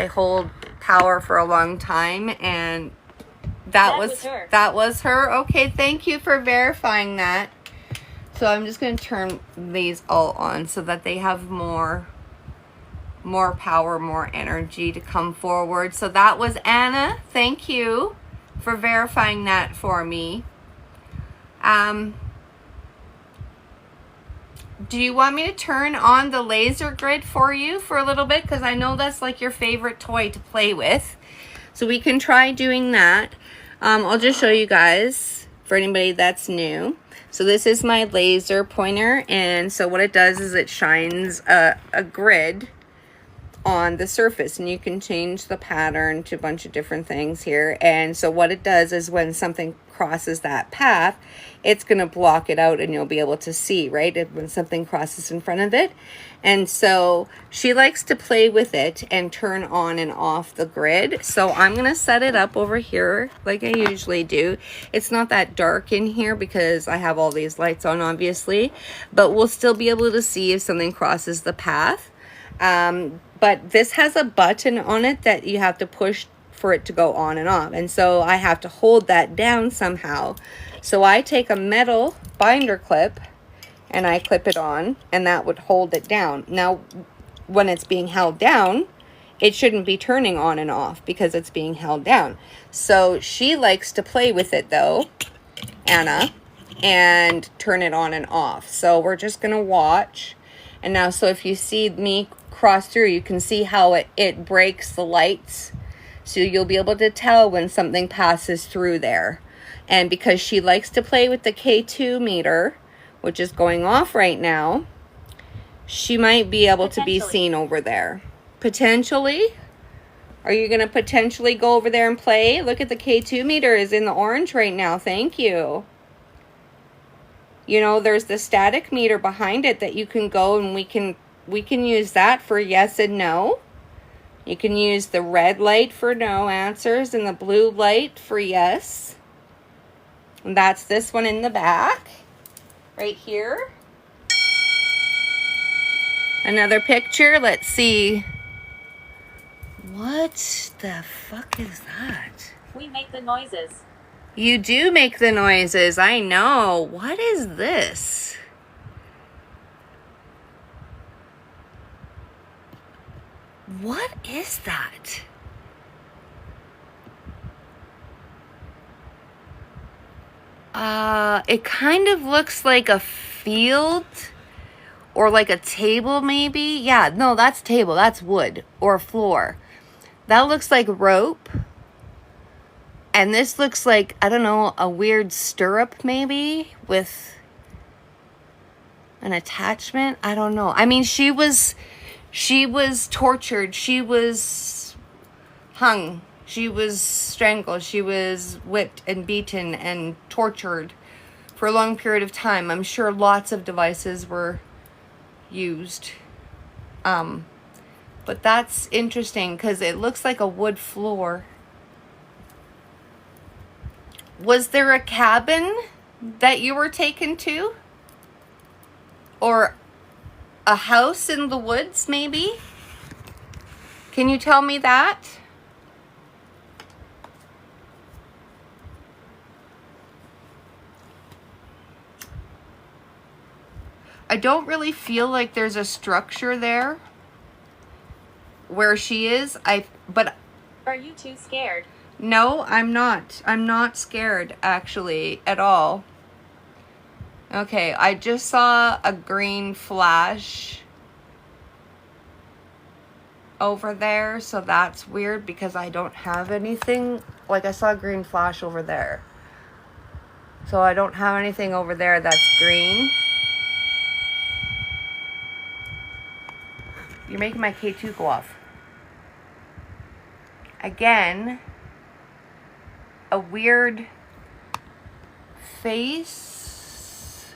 hold power for a long time, and that was her. Okay, thank you for verifying that. So I'm just going to turn these all on so that they have more power, more energy to come forward. So that was Anna. Thank you for verifying that for me. Do you want me to turn on the laser grid for you for a little bit? Because I know that's like your favorite toy to play with. So we can try doing that. I'll just show you guys for anybody that's new. So this is my laser pointer. And so what it does is it shines a grid on the surface, and you can change the pattern to a bunch of different things here. And so what it does is when something crosses that path, it's going to block it out, and you'll be able to see, right, when something crosses in front of it. And so she likes to play with it and turn on and off the grid. So I'm going to set it up over here like I usually do. It's not that dark in here because I have all these lights on, obviously, but we'll still be able to see if something crosses the path. But this has a button on it that you have to push for it to go on and off. And so I have to hold that down somehow. So I take a metal binder clip and I clip it on, and that would hold it down. Now, when it's being held down, it shouldn't be turning on and off because it's being held down. So she likes to play with it though, Anna, and turn it on and off. So we're just going to watch. And now, so if you see me cross through, you can see how it breaks the lights. So you'll be able to tell when something passes through there. And because she likes to play with the K2 meter, which is going off right now, she might be able to be seen over there. Potentially? Are you going to potentially go over there and play? Look at the K2 meter is in the orange right now. Thank you. You know, there's the static meter behind it that you can go, and we can use that for yes and no. You can use the red light for no answers and the blue light for yes. And that's this one in the back, right here. Another picture. Let's see. What the fuck is that? We make the noises. You do make the noises, I know. What is this? What is that? It kind of looks like a field or like a table maybe. Yeah, no, that's table. That's wood or floor. That looks like rope. And this looks like, I don't know, a weird stirrup maybe with an attachment. I don't know. I mean, she was tortured. She was hung. She was strangled. She was whipped and beaten and tortured for a long period of time. I'm sure lots of devices were used. But that's interesting because it looks like a wood floor. Was there a cabin that you were taken to? Or a house in the woods, maybe? Can you tell me that? I don't really feel like there's a structure there where she is. But Are you too scared? No, I'm not. I'm not scared, actually, at all. Okay, I just saw a green flash. over there, so that's weird because I don't have anything. Like, I saw a green flash over there. So I don't have anything over there that's green. You're making my K2 go off. Again, a weird face.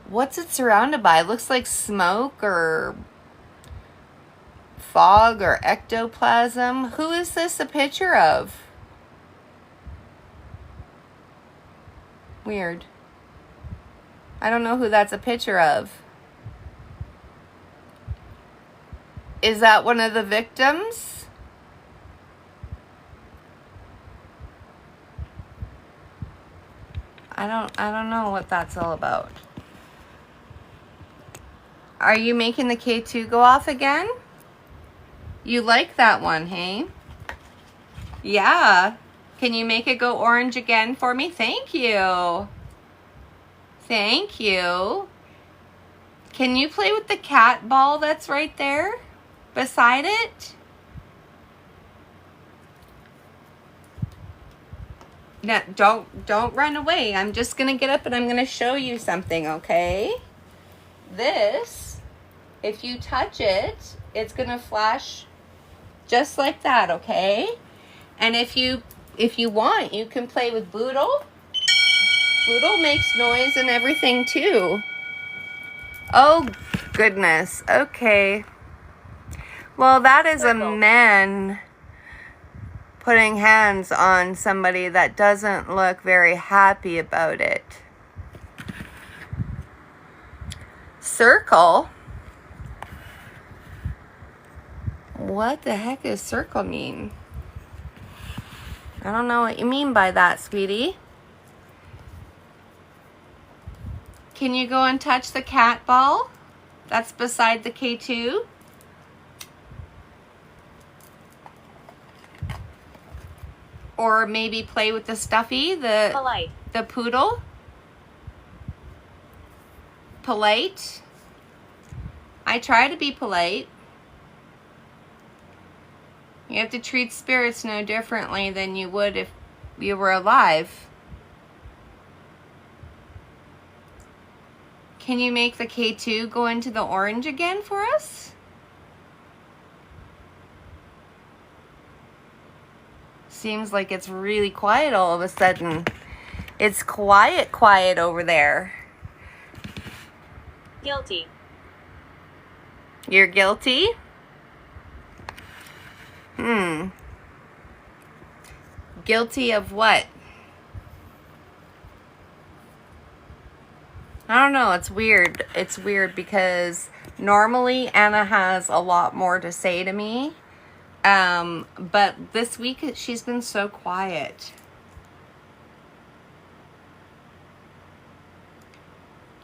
What's it surrounded by? It looks like smoke or fog or ectoplasm. Who is this a picture of? Weird. I don't know who that's a picture of. Is that one of the victims? I don't know what that's all about. Are you making the K2 go off again? You like that one, hey? Yeah. Can you make it go orange again for me? Thank you. Thank you. Can you play with the cat ball that's right there beside it? No, don't run away. I'm just going to get up and I'm going to show you something, okay? This, if you touch it, it's going to flash just like that, okay? And if you want, you can play with Boodle. Boodle makes noise and everything too. Oh, goodness. Okay. Well, that is a man putting hands on somebody that doesn't look very happy about it. Circle? What the heck does circle mean? I don't know what you mean by that, sweetie. Can you go and touch the cat ball that's beside the K2? Or maybe play with the stuffy, the poodle? Polite? I try to be polite. You have to treat spirits no differently than you would if you were alive. Can you make the K2 go into the orange again for us? Seems like it's really quiet all of a sudden. It's quiet over there. Guilty. You're guilty? Guilty of what? I don't know. It's weird. It's weird because normally Anna has a lot more to say to me. But this week she's been so quiet.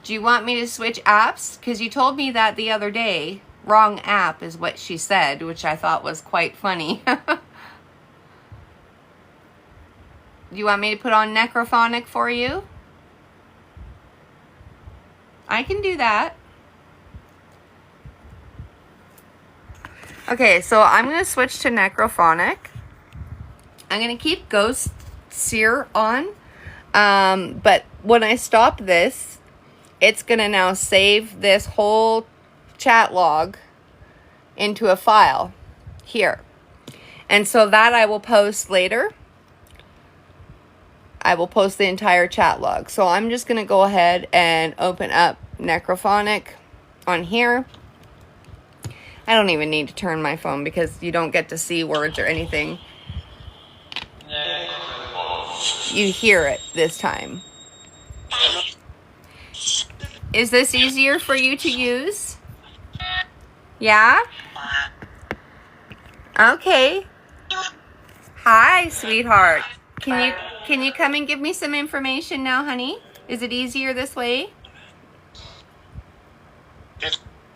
Do you want me to switch apps? Because you told me that the other day. Wrong app is what she said, which I thought was quite funny. Do you want me to put on necrophonic for you? I can do that. Okay, so I'm going to switch to necrophonic. I'm going to keep Ghost Seer on. But when I stop this, it's going to now save this whole chat log into a file here. And so that I will post later. I will post the entire chat log. So I'm just going to go ahead and open up necrophonic on here. I don't even need to turn my phone because you don't get to see words or anything. You hear it this time. Is this easier for you to use? Yeah? Okay. Hi, sweetheart. Can you come and give me some information now, honey? Is it easier this way?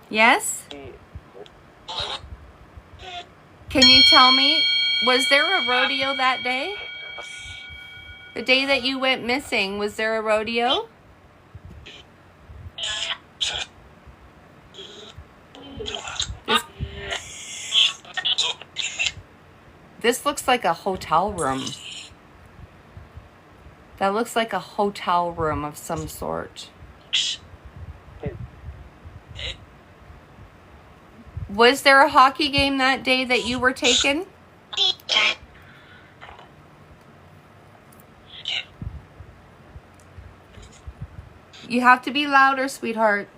Yes? Can you tell me, was there a rodeo that day? The day that you went missing, was there a rodeo? This looks like a hotel room. That looks like a hotel room of some sort. Was there a hockey game that day that you were taken? You have to be louder, sweetheart.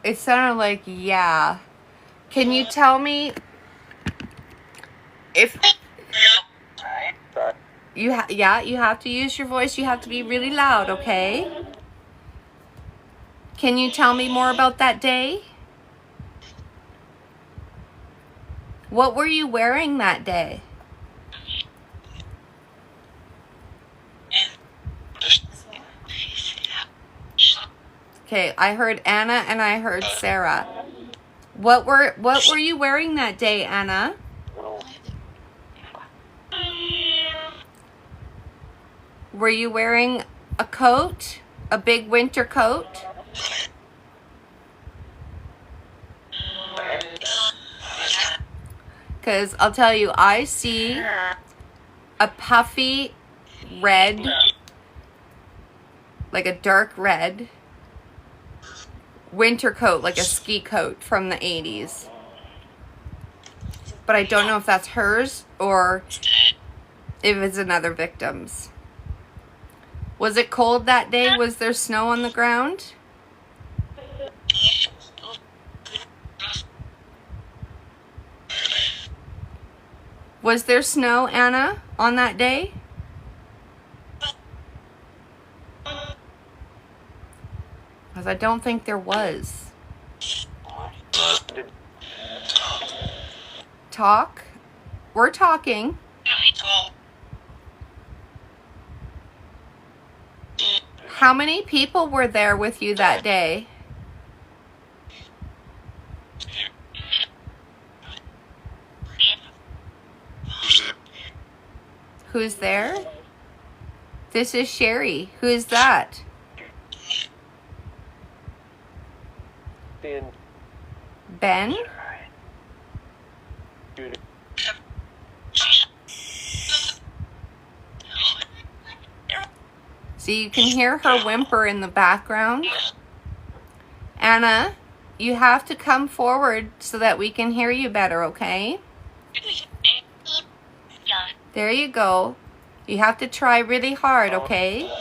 It sounded like, yeah. Can you tell me if you you have to use your voice. You have to be really loud, okay? Can you tell me more about that day? What were you wearing that day? Okay, I heard Anna and I heard Sarah. What were you wearing that day, Anna? Were you wearing a coat? A big winter coat? Because I'll tell you, I see a puffy red, like a dark red winter coat, like a ski coat from the 80s. But I don't know if that's hers or if it's another victim's. Was it cold that day? Was there snow on the ground? Was there snow, Anna, on that day? Because I don't think there was. Talk? We're talking. How many people were there with you that day? Who's there? This is Sherry. Who's that? Ben? So you can hear her whimper in the background. Anna, you have to come forward so that we can hear you better, okay? There you go. You have to try really hard, okay?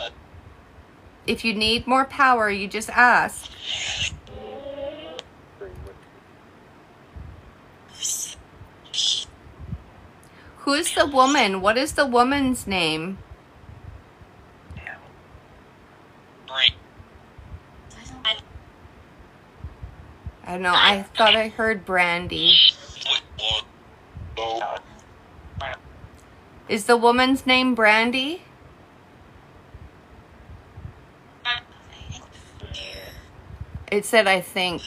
If you need more power, you just ask. Who's the woman? What is the woman's name? I don't know. I thought I heard Brandy. Is the woman's name Brandy? It said, I think.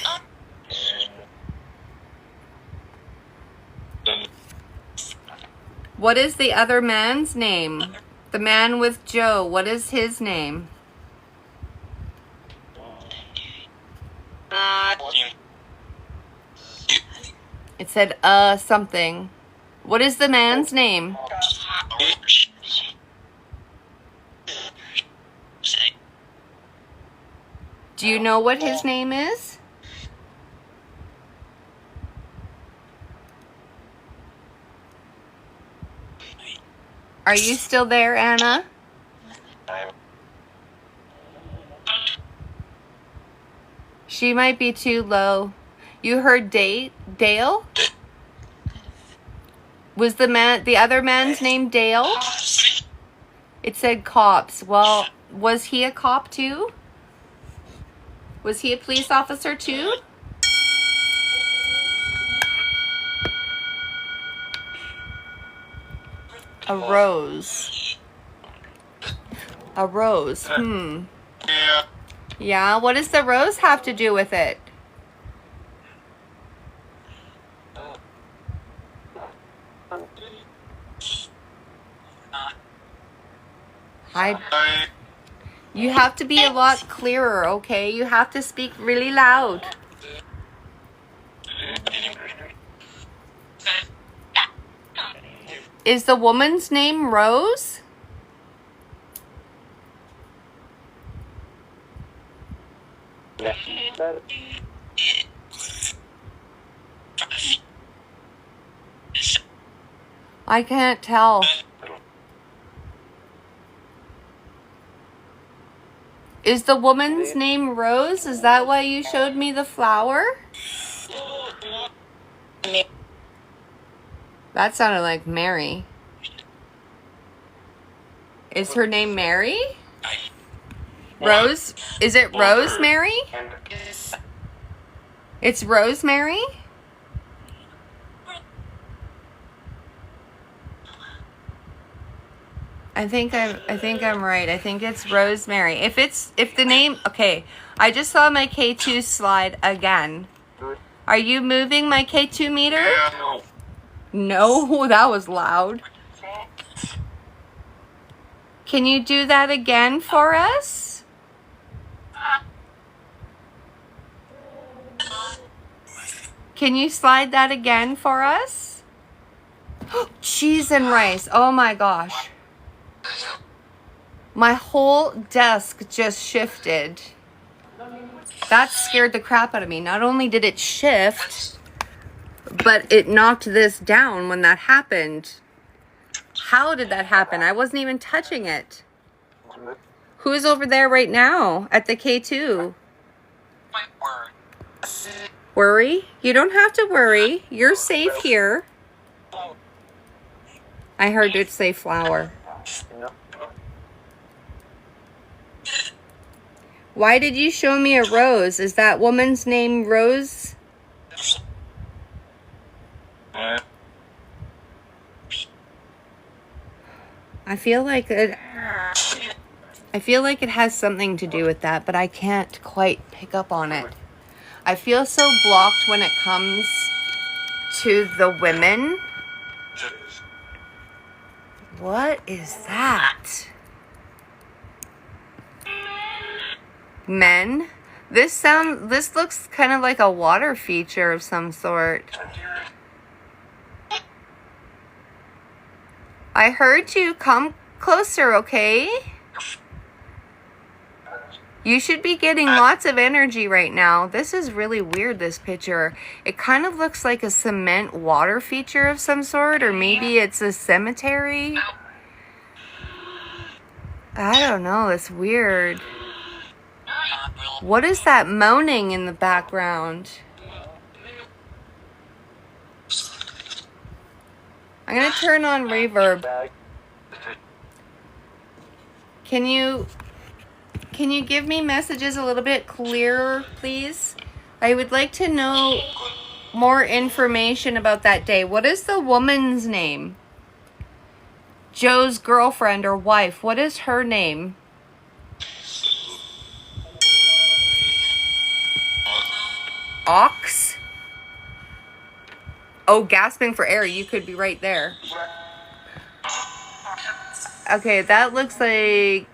What is the other man's name? The man with Joe. What is his name? It said, something. What is the man's name? Do you know what his name is? Are you still there, Anna? She might be too low. You heard Dale? Was the other man's name Dale? It said cops. Well, was he a cop too? Was he a police officer too? A rose. A rose. Yeah, what does the rose have to do with it? Hi. You have to be a lot clearer, okay? You have to speak really loud. Is the woman's name Rose? I can't tell. Is the woman's name Rose? Is that why you showed me the flower? That sounded like Mary. Is her name Mary? Rose? Is it Rosemary? It's Rosemary? I think I'm right. I think it's Rosemary. If the name, okay, I just saw my K2 slide again. Are you moving my K2 meter? No, that was loud. Can you do that again for us? Can you slide that again for us? Cheese and rice. Oh my gosh. My whole desk just shifted. That scared the crap out of me. Not only did it shift, but it knocked this down when that happened. How did that happen? I wasn't even touching it. Who's over there right now at the K2? Worry? You don't have to worry. You're safe here. I heard it say flower. Why did you show me a rose? Is that woman's name Rose? I feel like it has something to do with that, but I can't quite pick up on it. I feel so blocked when it comes to the women. What is that? Men? This looks kind of like a water feature of some sort. I heard you. Come closer, okay? You should be getting lots of energy right now. This is really weird, this picture. It kind of looks like a cement water feature of some sort, or maybe it's a cemetery. I don't know. It's weird. What is that moaning in the background? I'm going to turn on reverb. Can you give me messages a little bit clearer, please? I would like to know more information about that day. What is the woman's name? Joe's girlfriend or wife. What is her name? Ox? Oh, gasping for air. You could be right there. Okay, that looks like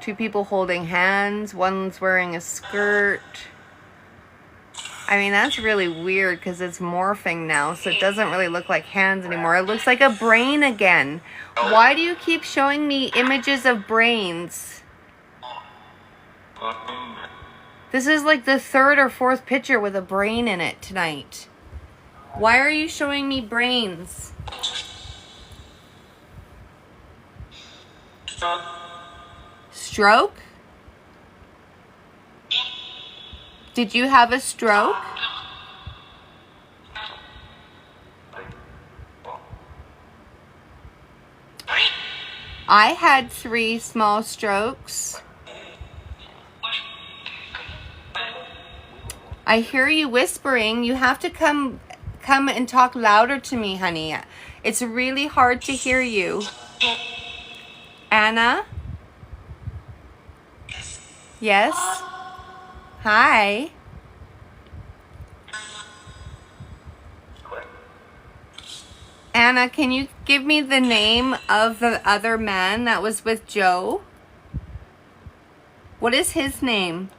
two people holding hands. One's wearing a skirt. I mean, that's really weird because it's morphing now, so it doesn't really look like hands anymore. It looks like a brain again. Why do you keep showing me images of brains? This is like the third or fourth picture with a brain in it tonight. Why are you showing me brains? Stroke? Did you have a stroke? I had 3 small strokes. I hear you whispering. You have to come and talk louder to me, honey. It's really hard to hear you. Anna? Yes? Hi. Anna, can you give me the name of the other man that was with Joe? What is his name?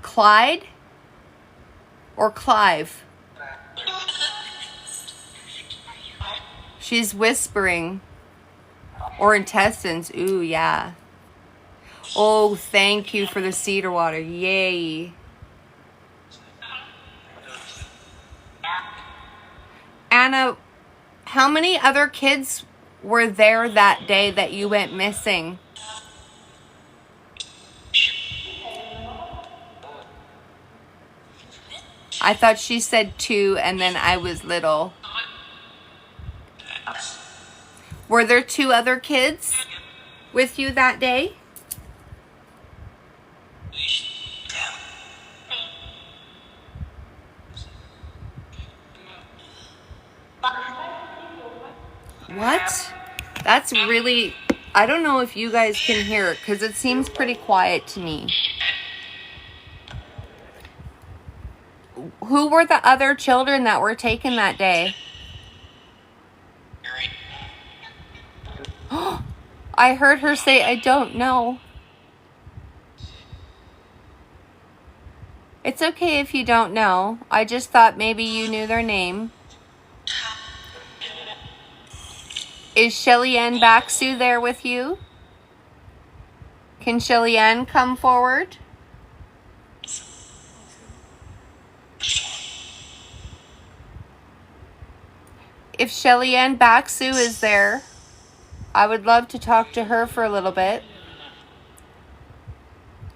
Clyde? Or Clive? She's whispering. Or intestines. Ooh, yeah. Oh, thank you for the cedar water. Yay. Anna, how many other kids were there that day that you went missing? I thought she said 2 and then I was little. Were there 2 other kids with you that day? What? That's really... I don't know if you guys can hear it because it seems pretty quiet to me. Who were the other children that were taken that day? I heard her say, I don't know. It's okay if you don't know. I just thought maybe you knew their name. Is Shelly Ann Baxu there with you? Can Shelly Ann come forward? If Shelly Ann Baxu is there, I would love to talk to her for a little bit.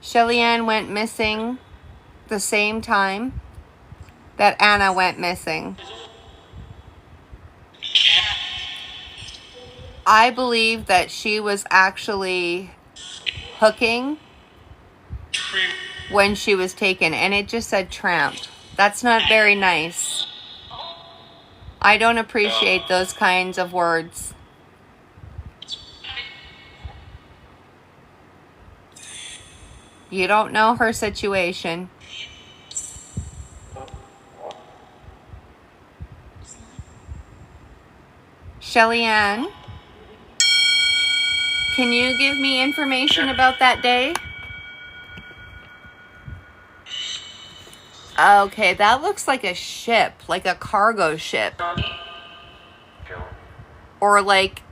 Shelly Ann went missing the same time that Anna went missing. I believe that she was actually hooking when she was taken, and it just said tramp. That's not very nice. I don't appreciate those kinds of words. You don't know her situation. Shelly Ann, can you give me information about that day? Okay, that looks like a ship, like a cargo ship. Or like...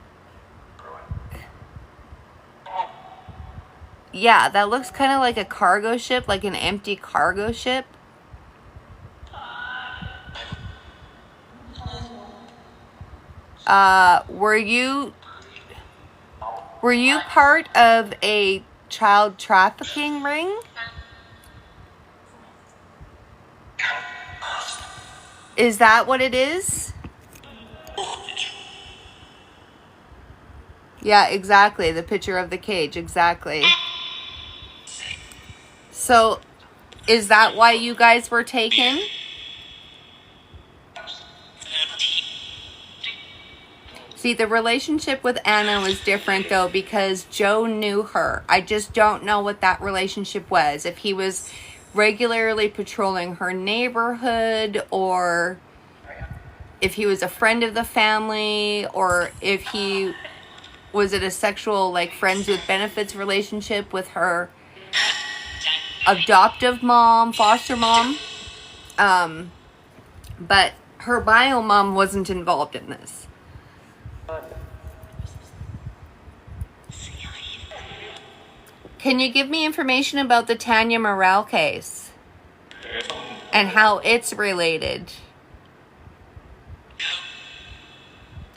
Yeah, that looks kind of like a cargo ship, like an empty cargo ship. Were you part of a child trafficking ring? Is that what it is? Yeah, exactly. The picture of the cage, exactly. So, is that why you guys were taken? See, the relationship with Anna was different, though, because Joe knew her. I just don't know what that relationship was. If he was regularly patrolling her neighborhood, or if he was a friend of the family, or if he was it a sexual, like, friends with benefits relationship with her adoptive mom, foster mom. But her bio mom wasn't involved in this. Can you give me information about the Tanya Morrell case and how it's related?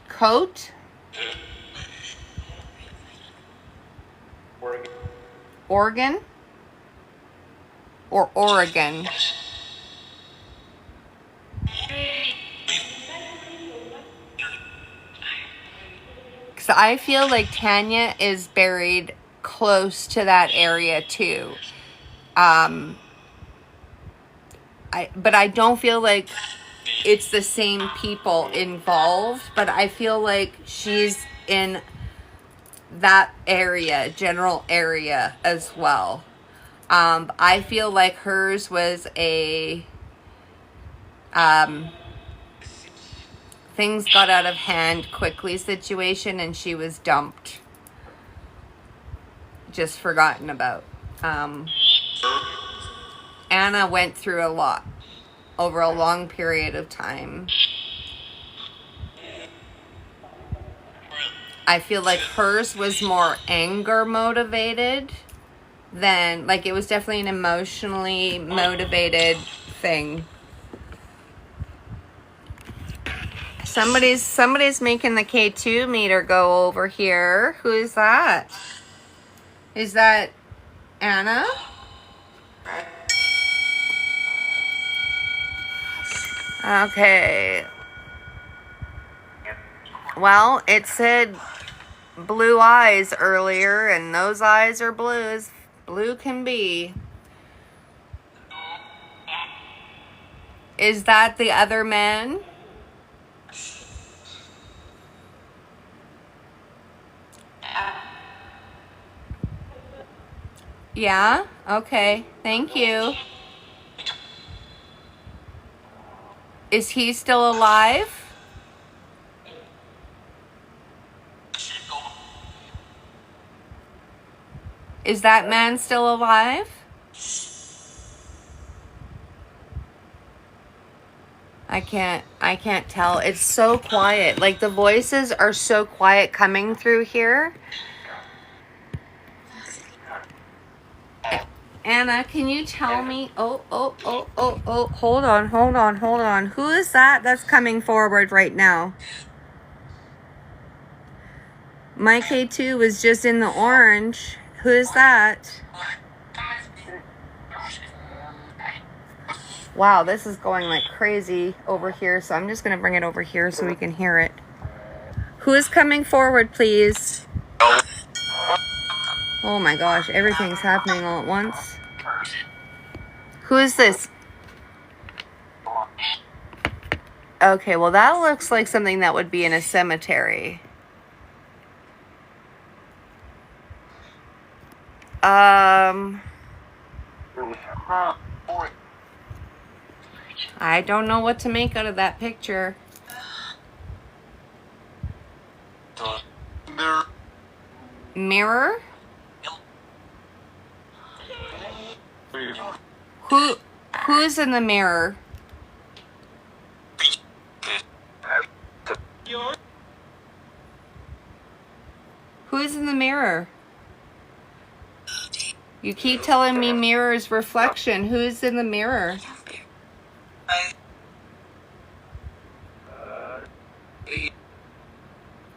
Coat? Oregon? Or Oregon? Because I feel like Tanya is buried close to that area too. But I don't feel like it's the same people involved, but I feel like she's in that area, general area as well. I feel like hers was a things got out of hand quickly situation, and she was dumped. just forgotten about. Anna went through a lot over a long period of time. I feel like hers was more anger motivated than, like, it was definitely an emotionally motivated thing. Somebody's making the K2 meter go over here. Who is that? Is that Anna? Okay. Well, it said blue eyes earlier, and those eyes are blue as blue can be. Is that the other man? Yeah? Okay. Thank you. Is he still alive? Is that man still alive? I can't tell. It's so quiet. Like, the voices are so quiet coming through here. Anna, can you tell me? Oh. Hold on. Who is that that's coming forward right now? My K2 was just in the orange. Who is that? Wow, this is going like crazy over here, so I'm just going to bring it over here so we can hear it. Who is coming forward, please? Oh my gosh, everything's happening all at once. Who is this? Okay, well, that looks like something that would be in a cemetery. I don't know what to make out of that picture. Mirror? Who's in the mirror? Who's in the mirror? You keep telling me mirror's reflection. Who's in the mirror?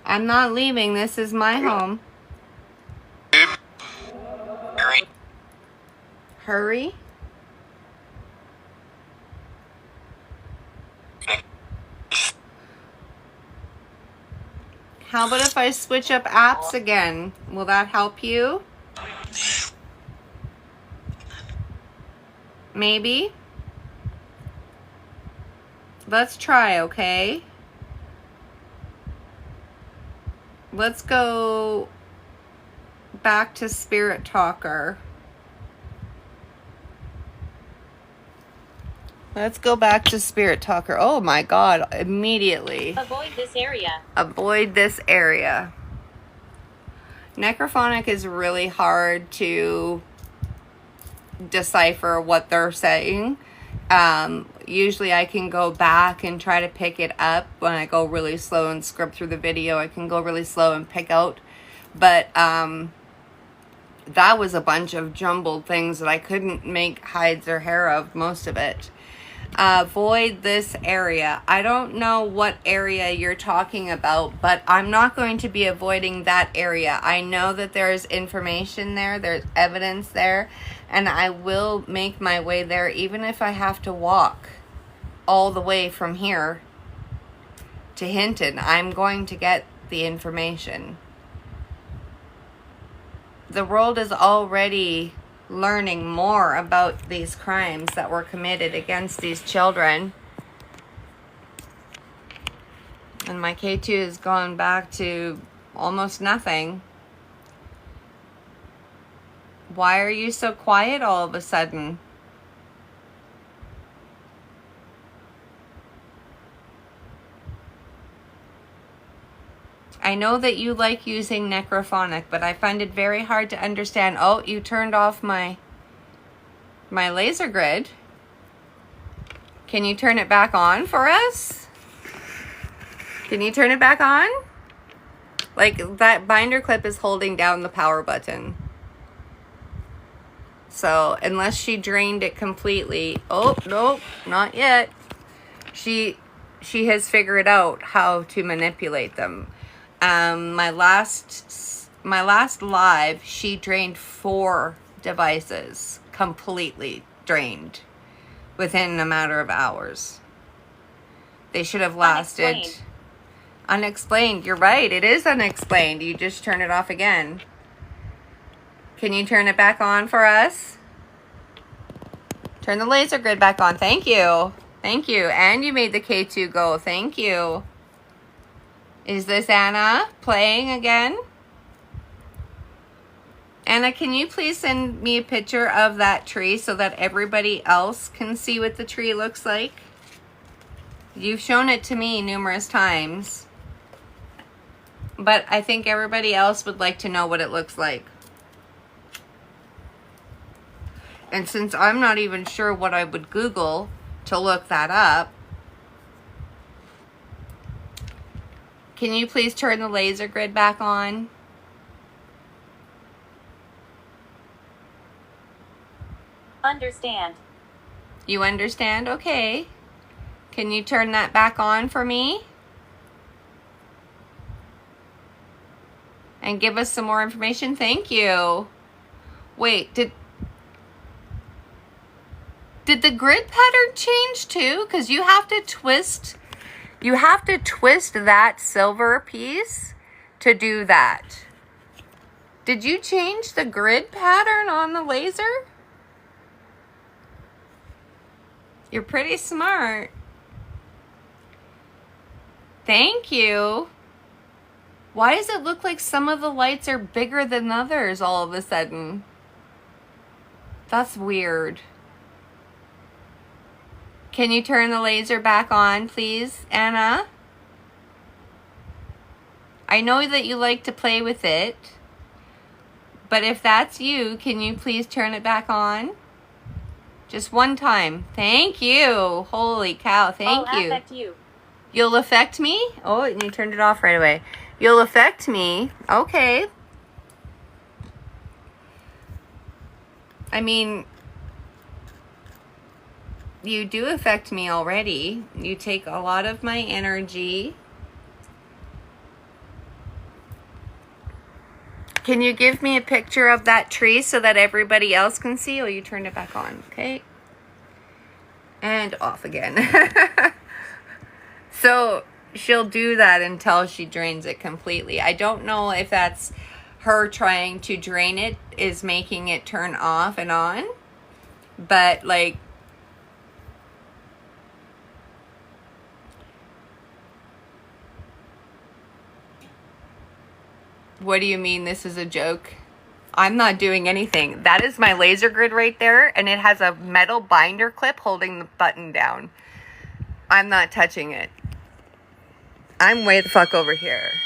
I'm not leaving. This is my home. Hurry. How about if I switch up apps again? Will that help you? Maybe. Let's try, okay? Let's go back to Spirit Talker. Let's go back to Spirit Talker. Oh my God, immediately. Avoid this area. Avoid this area. Necrophonic is really hard to decipher what they're saying. Usually I can go back and try to pick it up when I go really slow and script through the video. I can go really slow and pick out. But that was a bunch of jumbled things that I couldn't make hides or hair of, most of it. Avoid this area. I don't know what area you're talking about, but I'm not going to be avoiding that area. I know that there's information there, there's evidence there, and I will make my way there even if I have to walk all the way from here to Hinton. I'm going to get the information. The world is already learning more about these crimes that were committed against these children. And my K2 has gone back to almost nothing. Why are you so quiet all of a sudden? I know that you like using necrophonic, but I find it very hard to understand. Oh, you turned off my laser grid. Can you turn it back on for us? Can you turn it back on? Like, that binder clip is holding down the power button. So, unless she drained it completely. Oh, nope, not yet. She has figured out how to manipulate them. My last live, she drained 4 devices, completely drained, within a matter of hours. They should have lasted. Unexplained. You're right. It is unexplained. You just turn it off again. Can you turn it back on for us? Turn the laser grid back on. Thank you. Thank you. And you made the K2 go. Thank you. Is this Anna playing again? Anna, can you please send me a picture of that tree so that everybody else can see what the tree looks like? You've shown it to me numerous times, but I think everybody else would like to know what it looks like. And since I'm not even sure what I would Google to look that up, can you please turn the laser grid back on? Understand. You understand? Okay. Can you turn that back on for me? And give us some more information? Thank you. Wait, did the grid pattern change too? Because you have to twist that silver piece to do that. Did you change the grid pattern on the laser? You're pretty smart. Thank you. Why does it look like some of the lights are bigger than others all of a sudden? That's weird. Can you turn the laser back on, please, Anna? I know that you like to play with it, but if that's you, can you please turn it back on? Just one time. Thank you. Holy cow, thank you. I'll affect you. You'll affect me? Oh, and you turned it off right away. You'll affect me. Okay. I mean, you do affect me already. You take a lot of my energy. Can you give me a picture of that tree so that everybody else can see? Oh, you turned it back on. Okay. And off again. So she'll do that until she drains it completely. I don't know if that's her trying to drain it is making it turn off and on. But like, what do you mean this is a joke? I'm not doing anything. That is my laser grid right there, and it has a metal binder clip holding the button down. I'm not touching it. I'm way the fuck over here.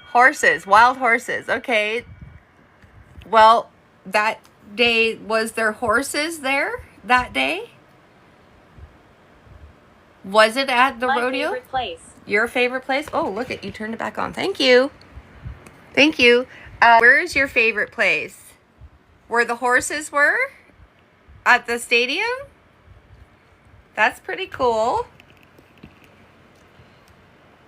Horses, wild horses. Okay. Well, that day, was there horses there that day? Was it at the rodeo? My favorite place. Your favorite place? Oh, look it. You turned it back on. Thank you. Thank you. Where is your favorite place? Where the horses were? At the stadium? That's pretty cool.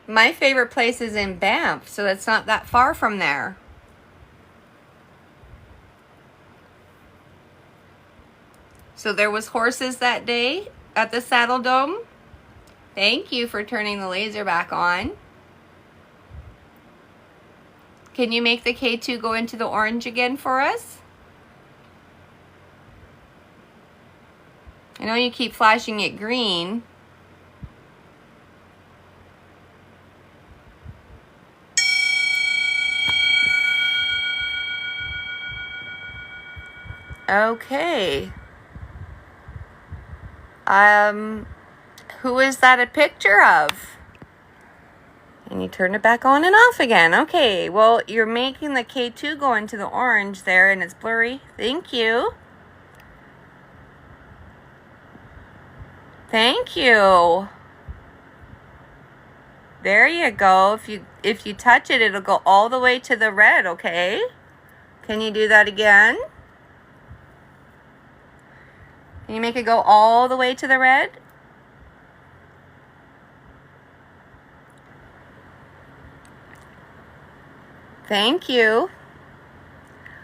My favorite place is in Banff, so it's not that far from there. So there was horses that day at the Saddle Dome. Thank you for turning the laser back on. Can you make the K2 go into the orange again for us? I know you keep flashing it green. Okay. Who is that a picture of? And you turn it back on and off again. Okay, well, you're making the K2 go into the orange there, and it's blurry. Thank you. Thank you. There you go. If you touch it, it'll go all the way to the red, okay? Can you do that again? Can you make it go all the way to the red? Thank you.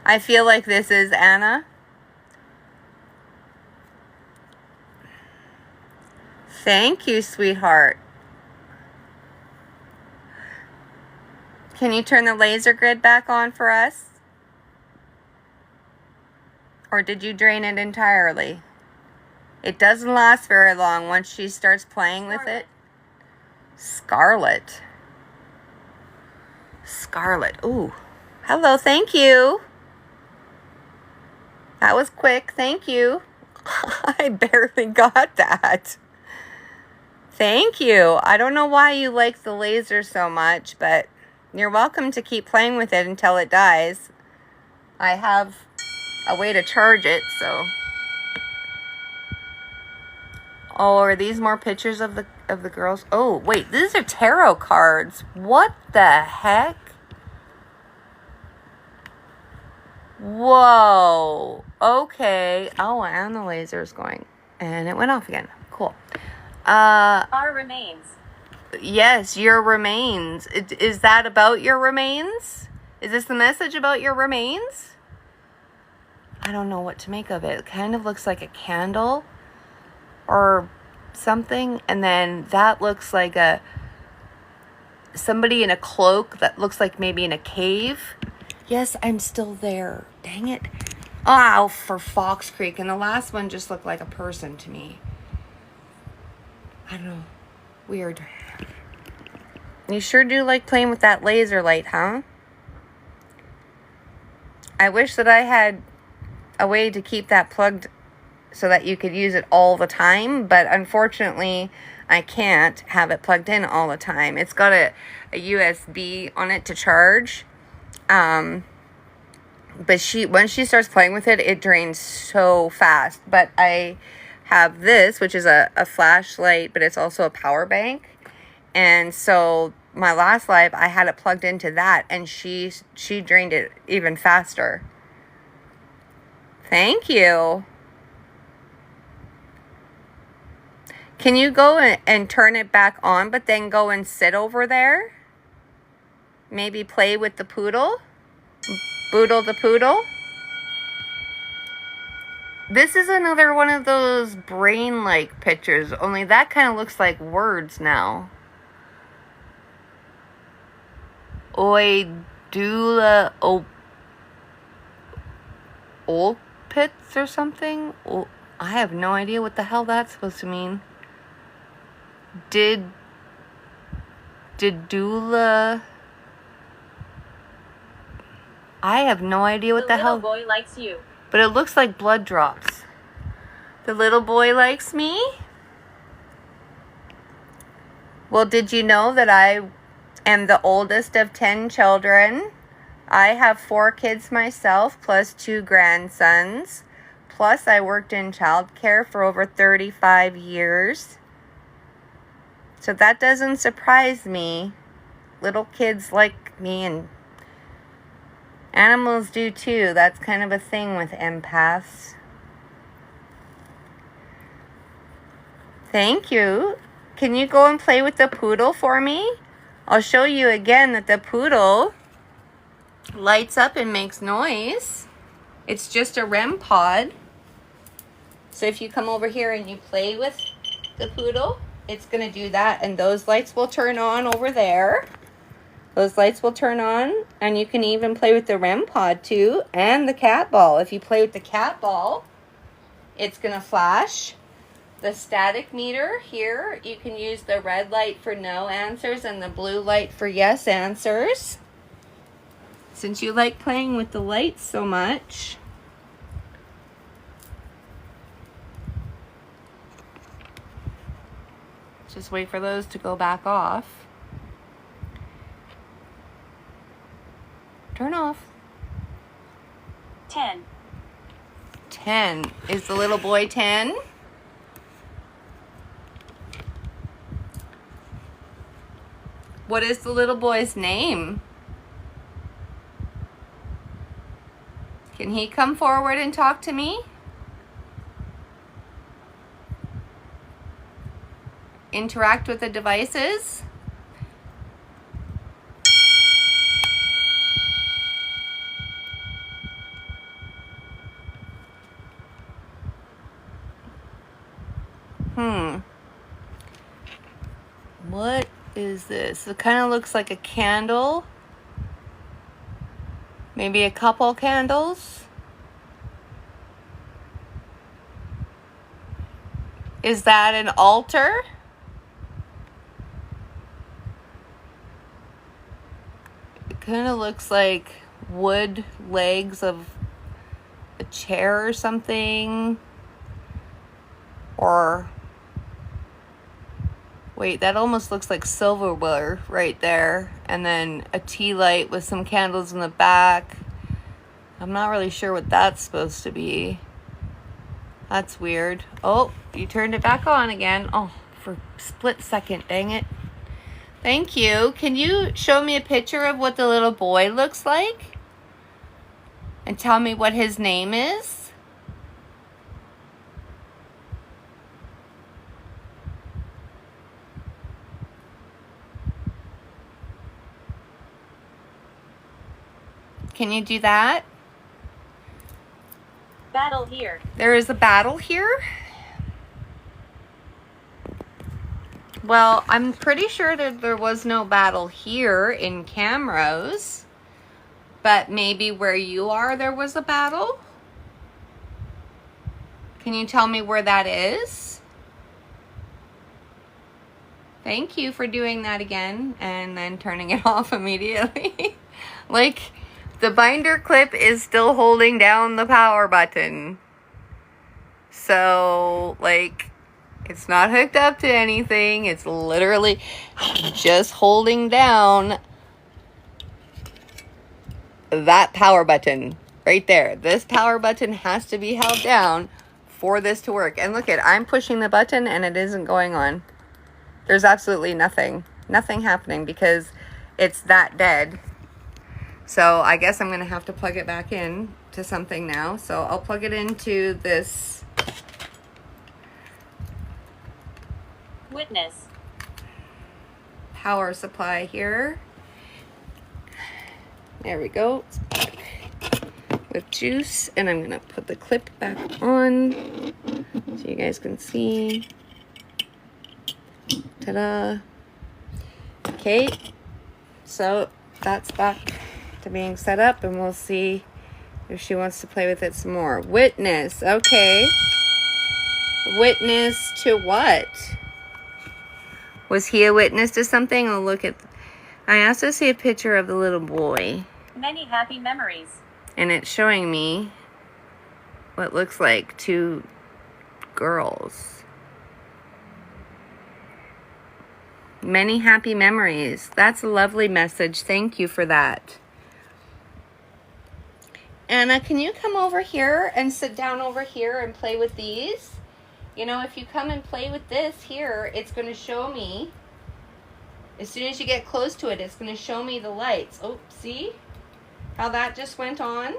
I feel like this is Anna. Thank you, sweetheart. Can you turn the laser grid back on for us? Or did you drain it entirely? It doesn't last very long once she starts playing with it. Scarlet. Scarlet. Ooh. Hello, thank you. That was quick, thank you. I barely got that. Thank you. I don't know why you like the laser so much, but you're welcome to keep playing with it until it dies. I have a way to charge it, so. Oh, are these more pictures of the girls? Oh, wait, these are tarot cards. What the heck? Whoa. Okay. Oh, and the laser is going. And it went off again. Cool. Our remains. Yes, your remains. Is that about your remains? Is this the message about your remains? I don't know what to make of it. It kind of looks like a candle or something, and then that looks like somebody in a cloak that looks like maybe in a cave. Yes, I'm still there. Dang it. Oh, for Fox Creek. And the last one just looked like a person to me. I don't know. Weird. You sure do like playing with that laser light, huh? I wish that I had a way to keep that plugged so that you could use it all the time, but unfortunately I can't have it plugged in all the time. It's got a USB on it to charge, but when she starts playing with it, it drains so fast. But I have this, which is a flashlight, but it's also a power bank, and so my last live I had it plugged into that, and she drained it even faster. Thank you. Can you go and turn it back on, but then go and sit over there? Maybe play with the poodle? Boodle the poodle? This is another one of those brain-like pictures, only that kind of looks like words now. Oidula Olpits or something? I have no idea what the hell that's supposed to mean. Didula. I have no idea what the hell. The little boy likes you. But it looks like blood drops. The little boy likes me? Well, did you know that I am the oldest of 10 children? I have 4 kids myself, plus 2 grandsons. Plus, I worked in childcare for over 35 years. So that doesn't surprise me. Little kids like me, and animals do too. That's kind of a thing with empaths. Thank you. Can you go and play with the poodle for me? I'll show you again that the poodle lights up and makes noise. It's just a REM pod. So if you come over here and you play with the poodle, it's going to do that, and those lights will turn on over there. Those lights will turn on, and you can even play with the REM pod too, and the cat ball. If you play with the cat ball, it's going to flash. The static meter here, you can use the red light for no answers and the blue light for yes answers. Since you like playing with the lights so much. Just wait for those to go back off. Turn off. 10. 10. Is the little boy 10? What is the little boy's name? Can he come forward and talk to me? Interact with the devices? What is this? It kind of looks like a candle. Maybe a couple candles. Is that an altar? It kind of looks like wood legs of a chair or something. Or, wait, that almost looks like silverware right there. And then a tea light with some candles in the back. I'm not really sure what that's supposed to be. That's weird. Oh, you turned it back on again. Oh, for a split second, dang it. Thank you. Can you show me a picture of what the little boy looks like? And tell me what his name is? Can you do that? Battle here. There is a battle here? Well, I'm pretty sure that there was no battle here in Camrose. But maybe where you are, there was a battle? Can you tell me where that is? Thank you for doing that again and then turning it off immediately. Like, the binder clip is still holding down the power button. So, like, it's not hooked up to anything. It's literally just holding down that power button right there. This power button has to be held down for this to work. And look at, I'm pushing the button and it isn't going on. There's absolutely nothing happening because it's that dead. So I guess I'm going to have to plug it back in to something now. So I'll plug it into this Witness. power supply here. There we go. With juice. And I'm going to put the clip back on so you guys can see. Ta-da. Okay. So that's back to being set up, and we'll see if she wants to play with it some more. Witness. Okay. Witness to what? Was he a witness to something? I'll look at... I also see a picture of the little boy. Many happy memories. And it's showing me what looks like two girls. Many happy memories. That's a lovely message. Thank you for that. Anna, can you come over here and sit down over here and play with these? You know, if you come and play with this here, it's going to show me, as soon as you get close to it, it's going to show me the lights. Oh, see how that just went on?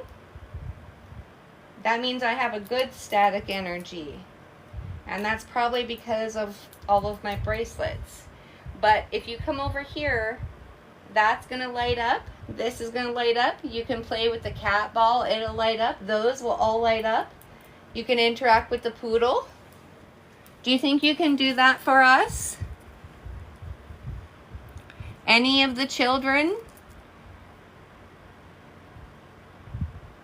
That means I have a good static energy. And that's probably because of all of my bracelets. But if you come over here, that's going to light up. This is going to light up. You can play with the cat ball. It'll light up. Those will all light up. You can interact with the poodle. Do you think you can do that for us? Any of the children?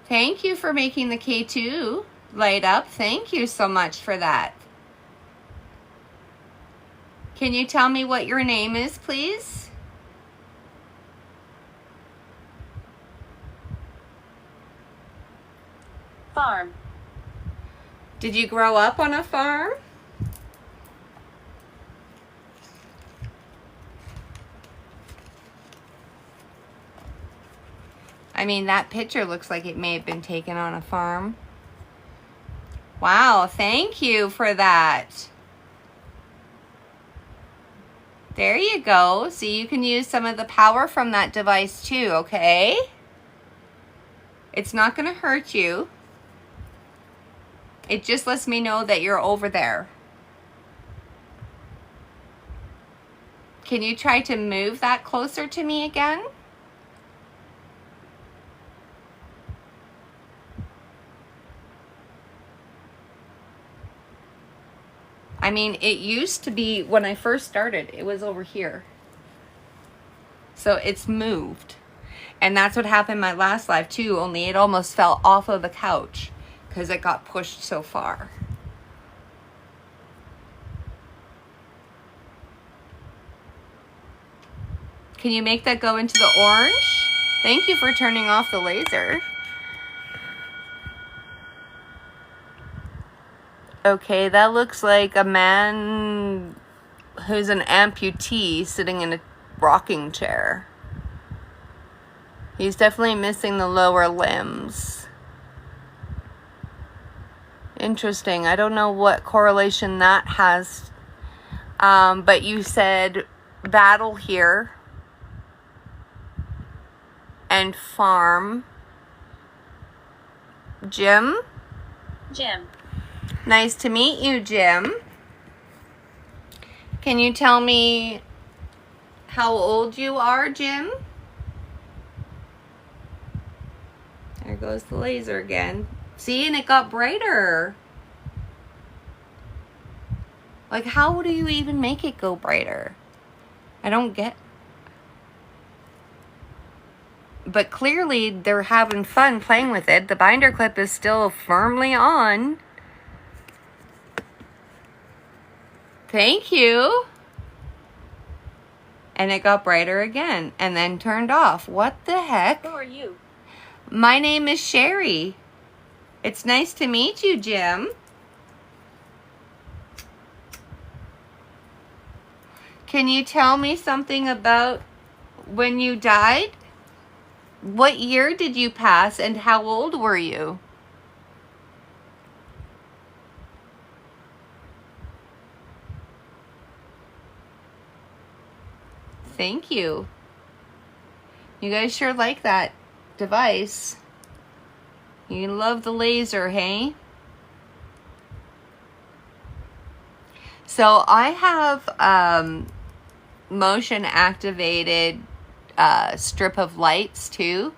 Thank you for making the K2 light up. Thank you so much for that. Can you tell me what your name is, please? Farm. Did you grow up on a farm? I mean, that picture looks like it may have been taken on a farm. Wow, thank you for that. There you go. So you can use some of the power from that device too, okay? It's not going to hurt you. It just lets me know that you're over there. Can you try to move that closer to me again? I mean, it used to be, when I first started, it was over here. So it's moved. And that's what happened in my last live too, only it almost fell off of the couch because it got pushed so far. Can you make that go into the orange? Thank you for turning off the laser. Okay, that looks like a man who's an amputee sitting in a rocking chair. He's definitely missing the lower limbs. Interesting. I don't know what correlation that has. But you said battle here and farm. Jim? Jim. Nice to meet you, Jim. Can you tell me how old you are, Jim? There goes the laser again. See, and it got brighter. Like, how do you even make it go brighter? I don't get. But clearly, they're having fun playing with it. The binder clip is still firmly on. Thank you. And it got brighter again and then turned off. What the heck? Who are you? My name is Sherry. It's nice to meet you, Jim. Can you tell me something about when you died? What year did you pass and how old were you? Thank you. You guys sure like that device. You love the laser, hey? So I have motion activated strip of lights too.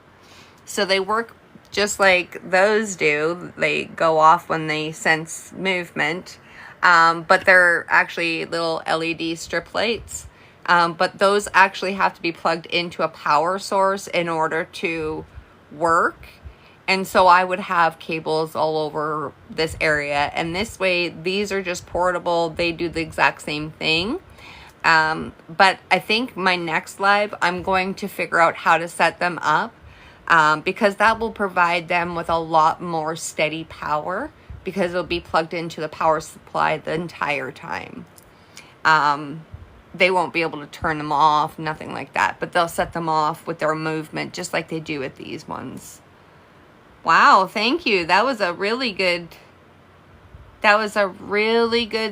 So they work just like those do. They go off when they sense movement. But they're actually little LED strip lights. But those actually have to be plugged into a power source in order to work. And so I would have cables all over this area. And this way, these are just portable. They do the exact same thing. But I think my next live, I'm going to figure out how to set them up. Because that will provide them with a lot more steady power. Because it'll be plugged into the power supply the entire time. They won't be able to turn them off, nothing like that. But they'll set them off with their movement, just like they do with these ones. Wow, thank you. That was a really good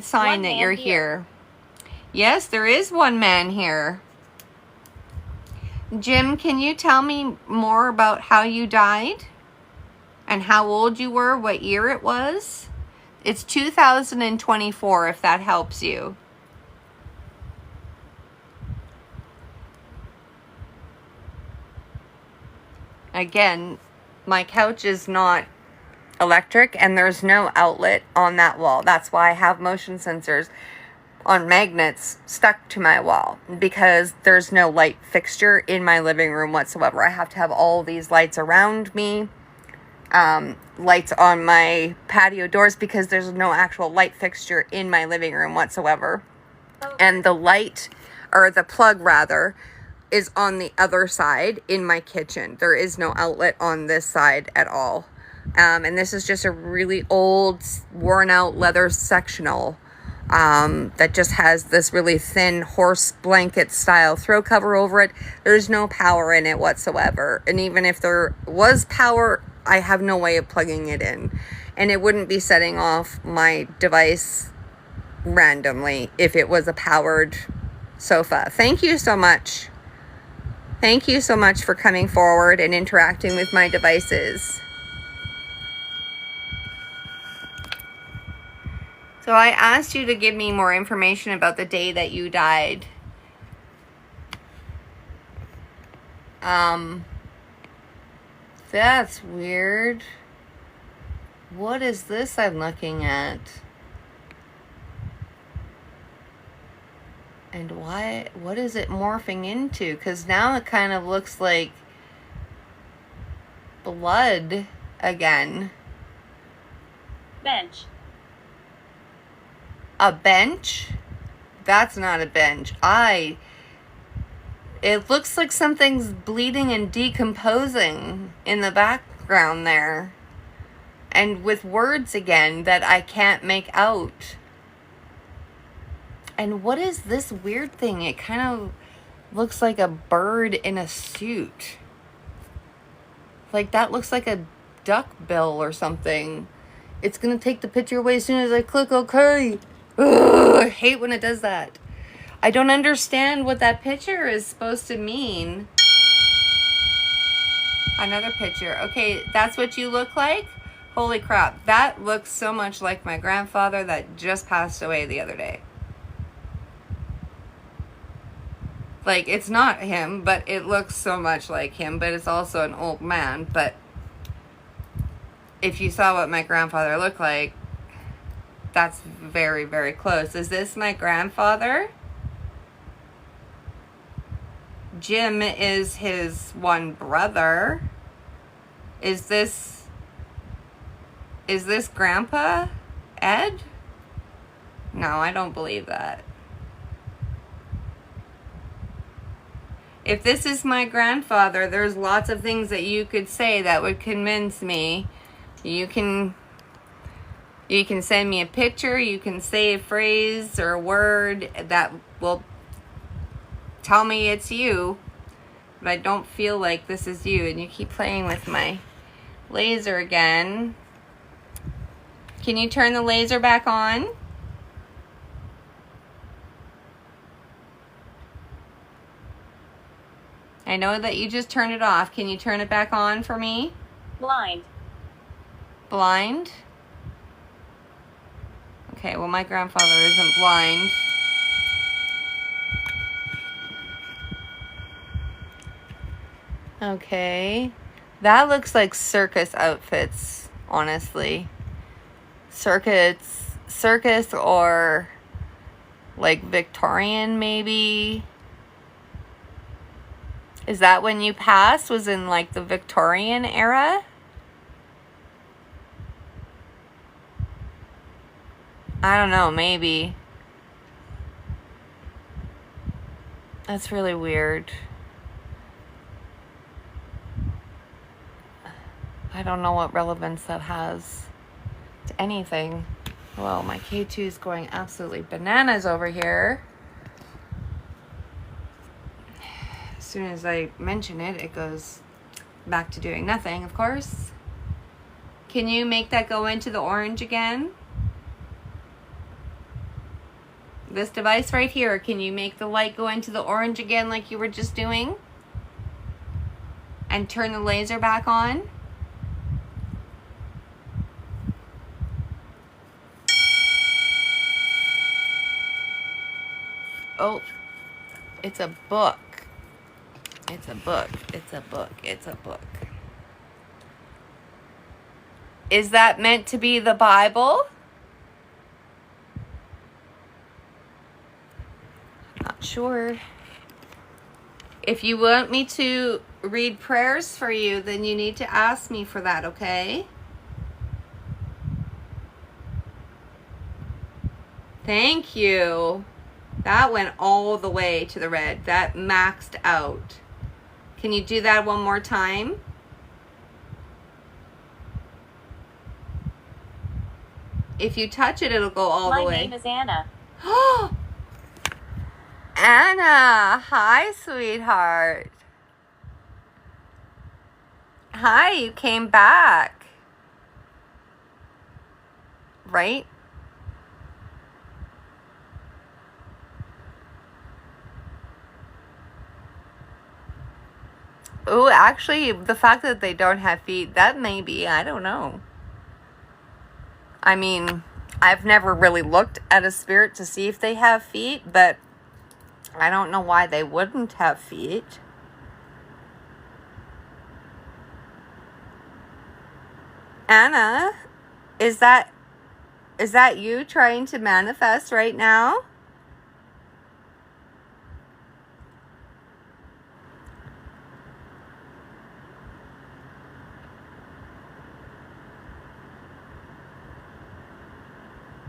sign that you're here. Yes, there is one man here. Jim, can you tell me more about how you died? And how old you were, what year it was? It's 2024, if that helps you. Again, my couch is not electric and there's no outlet on that wall. That's why I have motion sensors on magnets stuck to my wall, because there's no light fixture in my living room whatsoever. I have to have all these lights around me, lights on my patio doors, because there's no actual light fixture in my living room whatsoever. And the light, or the plug rather, is on the other side in my kitchen. There is no outlet on this side at all. And this is just a really old, worn out leather sectional that just has this really thin horse blanket style throw cover over it. There's no power in it whatsoever. And even if there was power, I have no way of plugging it in. And it wouldn't be setting off my device randomly if it was a powered sofa. Thank you so much. Thank you so much for coming forward and interacting with my devices. So I asked you to give me more information about the day that you died. That's weird. What is this I'm looking at? And what is it morphing into? Because now it kind of looks like blood again. Bench. A bench? That's not a bench. It looks like something's bleeding and decomposing in the background there. And with words again that I can't make out. And what is this weird thing? It kind of looks like a bird in a suit. Like that looks like a duck bill or something. It's going to take the picture away as soon as I click OK. Ugh, I hate when it does that. I don't understand what that picture is supposed to mean. Another picture. Okay, that's what you look like? Holy crap. That looks so much like my grandfather that just passed away the other day. Like, it's not him, but it looks so much like him, but it's also an old man. But if you saw what my grandfather looked like, that's very, very close. Is this my grandfather? Jim is his one brother. Is this Grandpa Ed? No, I don't believe that. If this is my grandfather, there's lots of things that you could say that would convince me. You can send me a picture, you can say a phrase or a word that will tell me it's you, but I don't feel like this is you. And you keep playing with my laser again. Can you turn the laser back on? I know that you just turned it off. Can you turn it back on for me? Blind. Blind? Okay, well, my grandfather isn't blind. Okay. That looks like circus outfits, honestly. Circus or like Victorian, maybe. Is that when you passed? Was in like the Victorian era? I don't know, maybe. That's really weird. I don't know what relevance that has to anything. Well, my K2 is going absolutely bananas over here. As soon as I mention it, it goes back to doing nothing, of course. Can you make that go into the orange again? This device right here, can you make the light go into the orange again like you were just doing? And turn the laser back on? Oh, it's a book. It's a book. It's a book. It's a book. Is that meant to be the Bible? Not sure. If you want me to read prayers for you, then you need to ask me for that, okay? Thank you. That went all the way to the red. That maxed out. Can you do that one more time? If you touch it, it'll go all the way. My name is Anna. Anna, hi, sweetheart. Hi, you came back. Right? Oh, actually, the fact that they don't have feet, that may be, I don't know. I mean, I've never really looked at a spirit to see if they have feet, but I don't know why they wouldn't have feet. Anna, is that you trying to manifest right now?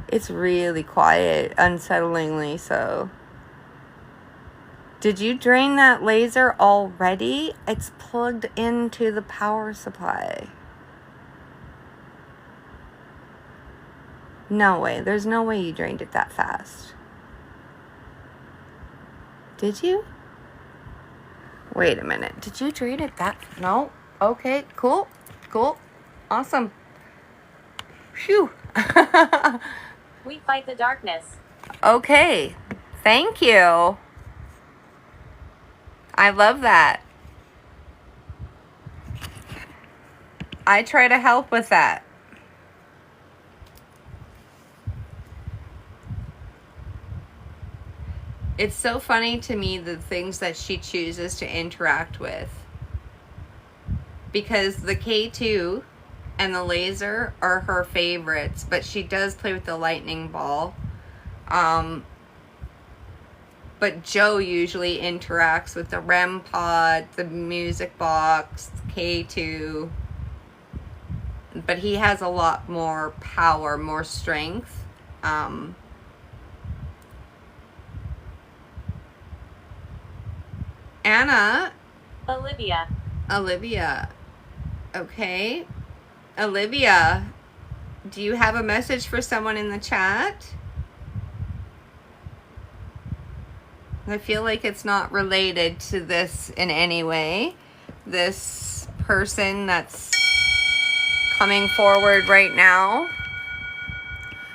It's really quiet, unsettlingly so. Did you drain that laser already? It's plugged into the power supply. No way. There's no way you drained it that fast. Did you? Wait a minute. Did you drain it that? No? Okay, cool. Cool. Awesome. Phew. We fight the darkness. Okay. Thank you. I love that. I try to help with that. It's so funny to me the things that she chooses to interact with. Because the K2 and the laser are her favorites, but she does play with the lightning ball. But Joe usually interacts with the REM pod, the music box, K2. But he has a lot more power, more strength. Anna. Olivia. Okay. Olivia, do you have a message for someone in the chat? I feel like it's not related to this in any way. This person that's coming forward right now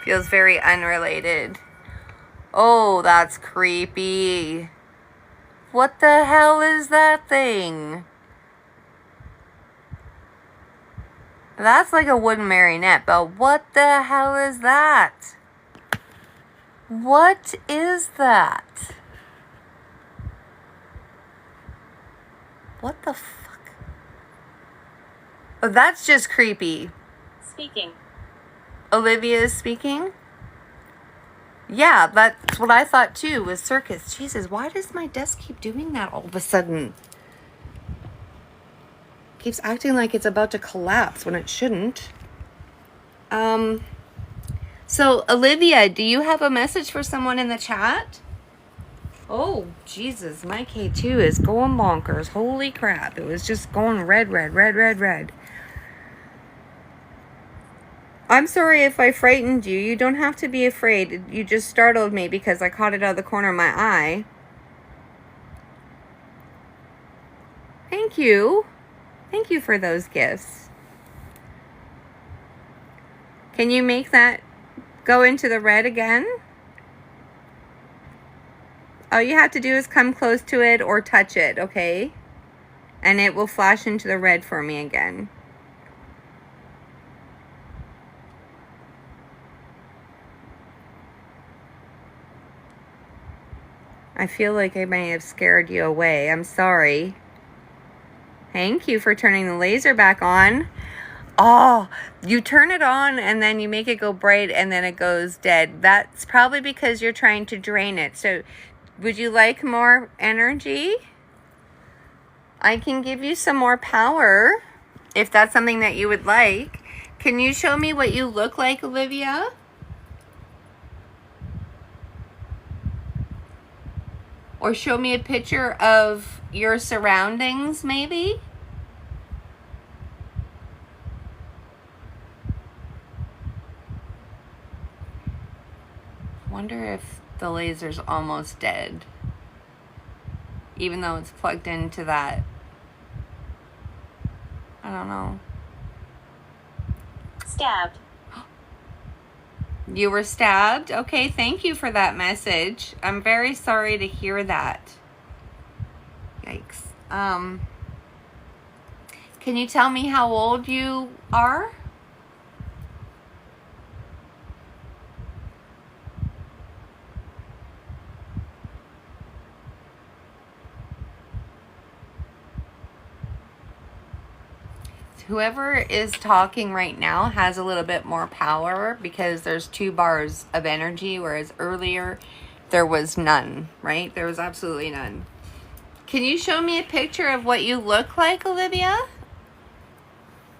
feels very unrelated. Oh, that's creepy. What the hell is that thing? That's like a wooden marionette, but what the hell is that? What is that? What the fuck? Oh, that's just creepy. Speaking. Olivia is speaking? Yeah, that's what I thought too, was circus. Jesus, why does my desk keep doing that all of a sudden? Keeps acting like it's about to collapse when it shouldn't. So Olivia, do you have a message for someone in the chat? Oh, Jesus, my K2 is going bonkers. Holy crap. It was just going red. I'm sorry if I frightened you. You don't have to be afraid. You just startled me because I caught it out of the corner of my eye. Thank you. Thank you for those gifts. Can you make that go into the red again? All you have to do is come close to it or touch it, okay? And it will flash into the red for me again. I feel like I may have scared you away. I'm sorry. Thank you for turning the laser back on. Oh, you turn it on and then you make it go bright and then it goes dead. That's probably because you're trying to drain it. So would you like more energy? I can give you some more power if that's something that you would like. Can you show me what you look like, Olivia? Or show me a picture of your surroundings, maybe? Wonder if The laser's almost dead. Even though it's plugged into that. I don't know. Stabbed. You were stabbed? Okay, thank you for that message. I'm very sorry to hear that. Yikes. Can you tell me how old you are? Whoever is talking right now has a little bit more power because there's 2 bars of energy, whereas earlier there was none, right? There was absolutely none. Can you show me a picture of what you look like, Olivia?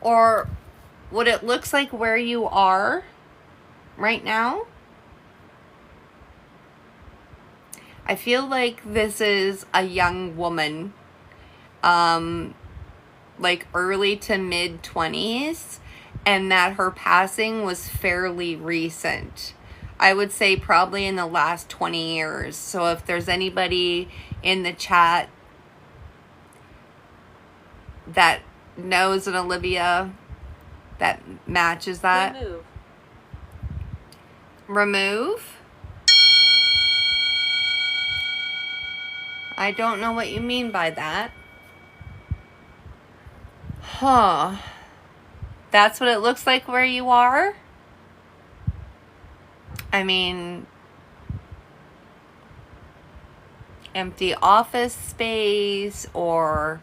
Or what it looks like where you are right now? I feel like this is a young woman. Like early to mid 20s, and that her passing was fairly recent. I would say probably in the last 20 years. So if there's anybody in the chat that knows an Olivia that matches that. Remove. Remove? I don't know what you mean by that. Huh. That's what it looks like where you are? I mean, empty office space or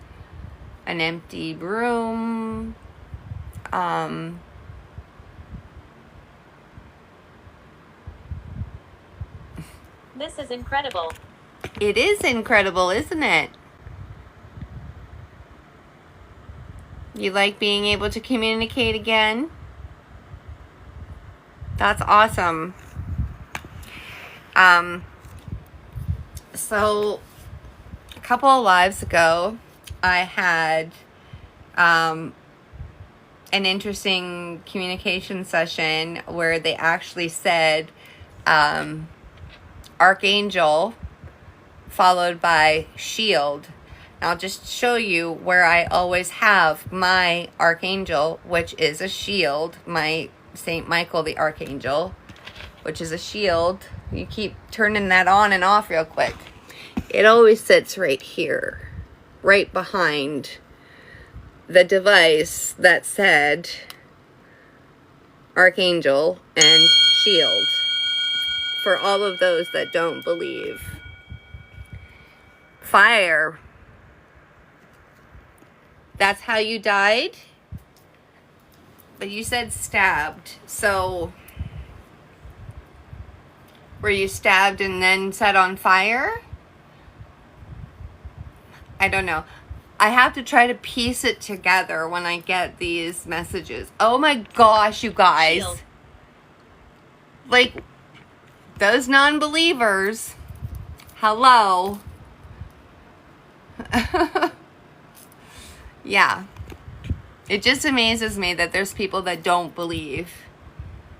an empty room. This is incredible. It is incredible, isn't it? You like being able to communicate again? That's awesome. So a couple of lives ago, I had an interesting communication session where they actually said Archangel followed by Shield. I'll just show you where I always have my Archangel, which is a shield. My Saint Michael the Archangel, which is a shield. You keep turning that on and off real quick. It always sits right here, right behind the device that said Archangel and Shield. For all of those that don't believe. Fire. That's how you died? But you said stabbed. So, were you stabbed and then set on fire? I don't know. I have to try to piece it together when I get these messages. Oh my gosh, you guys. Shield. Like, those non-believers. Hello. Yeah. It just amazes me that there's people that don't believe.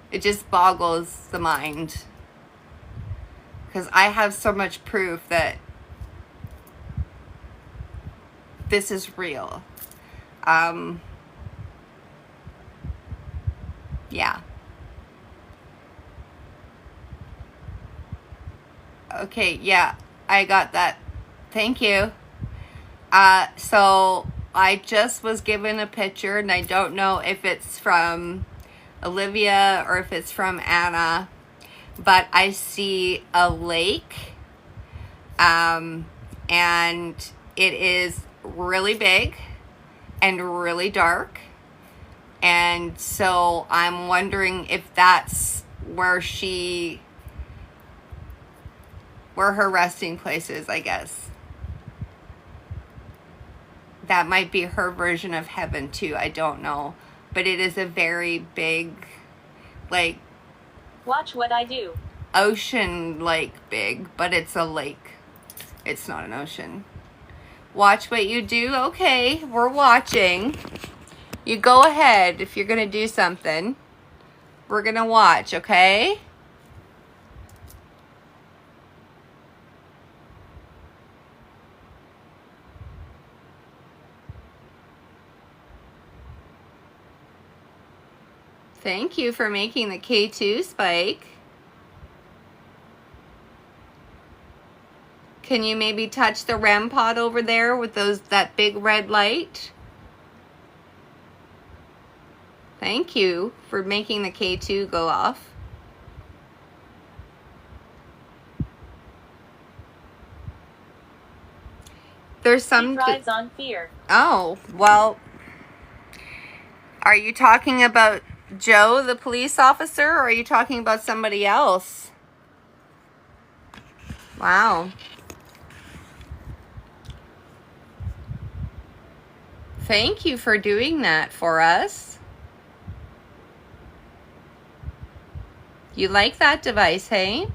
It just boggles the mind. Because I have so much proof that this is real. Yeah. Okay, yeah, I got that. Thank you. So I just was given a picture, and I don't know if it's from Olivia or if it's from Anna, but I see a lake, and it is really big and really dark, and so I'm wondering if that's where her resting place is, I guess. That might be her version of heaven too, I don't know. But it is a very big, like... Watch what I do. Ocean lake big, but it's a lake. It's not an ocean. Watch what you do? Okay, we're watching. You go ahead if you're going to do something. We're going to watch, okay? Thank you for making the K2, Spike. Can you maybe touch the REM pod over there with that big red light? Thank you for making the K2 go off. There's some... He thrives on fear. Oh, well, are you talking about Joe, the police officer, or are you talking about somebody else? Wow. Thank you for doing that for us. You like that device, hey?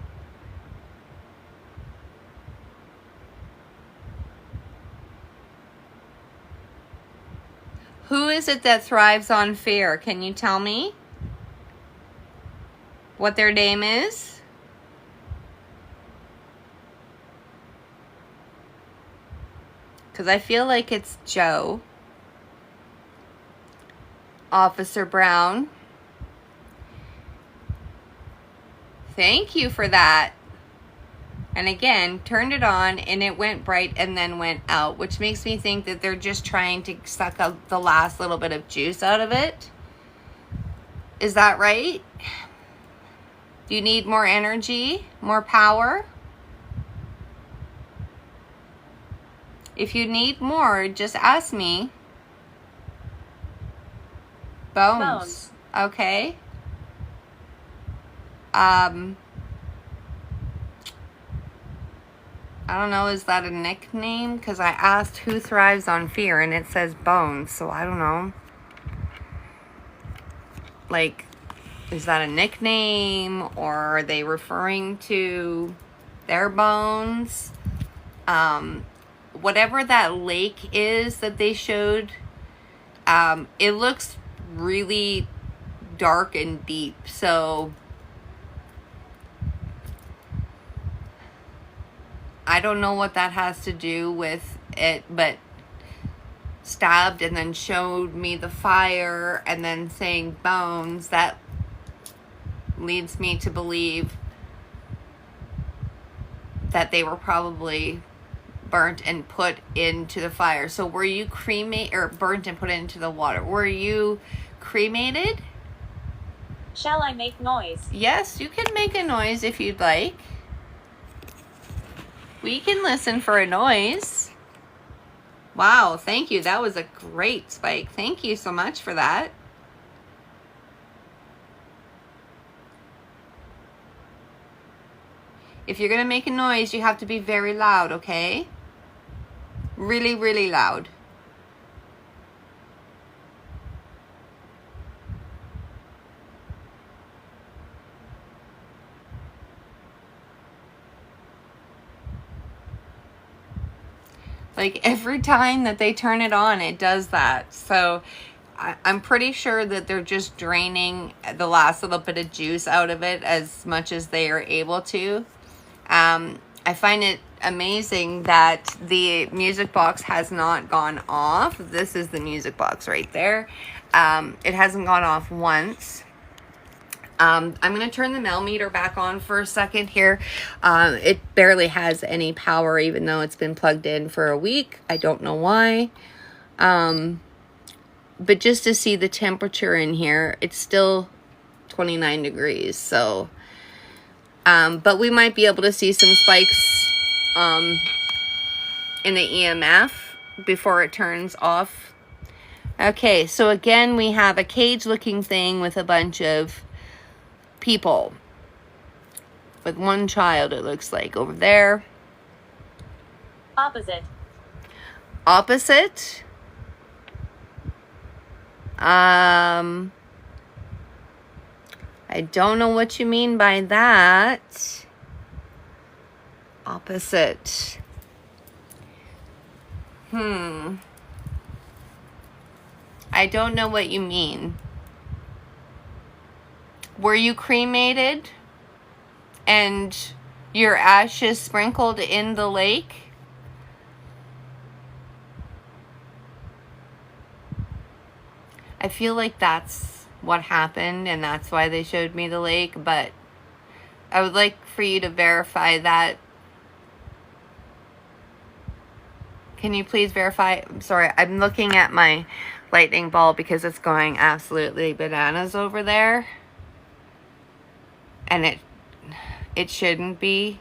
Who is it that thrives on fear? Can you tell me what their name is? Because I feel like it's Joe. Officer Brown. Thank you for that. And again, turned it on and it went bright and then went out, which makes me think that they're just trying to suck out the last little bit of juice out of it. Is that right? Do you need more energy, more power? If you need more, just ask me. Bones. Okay. I don't know, is that a nickname? Because I asked who thrives on fear and it says Bones, so I don't know. Like, is that a nickname or are they referring to their bones? Whatever that lake is that they showed, it looks really dark and deep, so I don't know what that has to do with it, but stabbed and then showed me the fire and then saying bones, that leads me to believe that they were probably burnt and put into the fire. So were you cremated or burnt and put into the water? Were you cremated? Shall I make noise? Yes, you can make a noise if you'd like. We can listen for a noise. Wow, thank you. That was a great Spike. Thank you so much for that. If you're going to make a noise, you have to be very loud, okay? Really, really loud. Like every time that they turn it on, it does that. So I'm pretty sure that they're just draining the last little bit of juice out of it as much as they are able to. I find it amazing that the music box has not gone off. This is the music box right there. It hasn't gone off once. I'm going to turn the millimeter back on for a second here. It barely has any power, even though it's been plugged in for a week. I don't know why. But just to see the temperature in here, it's still 29 degrees. So, but we might be able to see some spikes in the EMF before it turns off. Okay, so again, we have a cage-looking thing with a bunch of people with one child, it looks like, over there. Opposite. Opposite? I don't know what you mean by that. Opposite. I don't know what you mean. Were you cremated and your ashes sprinkled in the lake? I feel like that's what happened, and that's why they showed me the lake, but I would like for you to verify that. Can you please verify? I'm sorry, I'm looking at my lightning ball because it's going absolutely bananas over there. And it shouldn't be.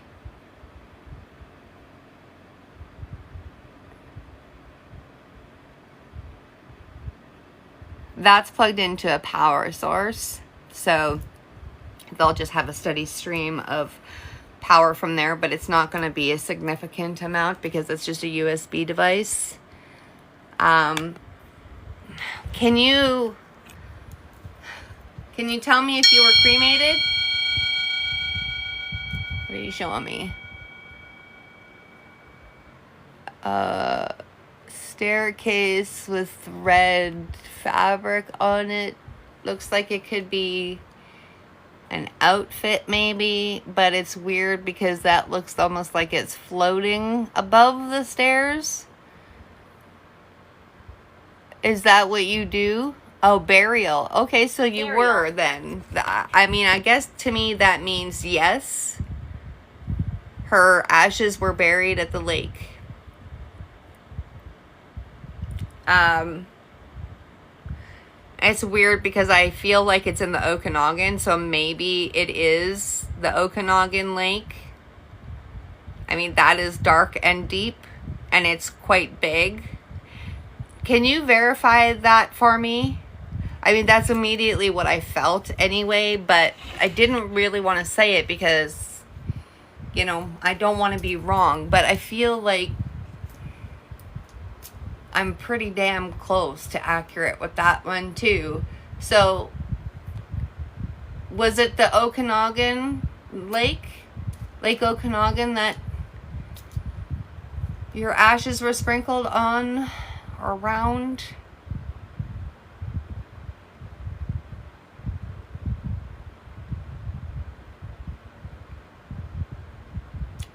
That's plugged into a power source, so they'll just have a steady stream of power from there, but it's not going to be a significant amount because it's just a USB device. Can you tell me if you were cremated? What are you showing me? Staircase with red fabric on it. Looks like it could be an outfit maybe, but it's weird because that looks almost like it's floating above the stairs. Is that what you do? Oh, burial. Okay, so you were then. I mean, I guess to me that means yes. Her ashes were buried at the lake. It's weird because I feel like it's in the Okanagan, so maybe it is the Okanagan Lake. I mean, that is dark and deep, and it's quite big. Can you verify that for me? I mean, that's immediately what I felt anyway, but I didn't really want to say it because, you know, I don't want to be wrong, but I feel like I'm pretty damn close to accurate with that one too. So, was it the Okanagan Lake Okanagan, that your ashes were sprinkled on or around?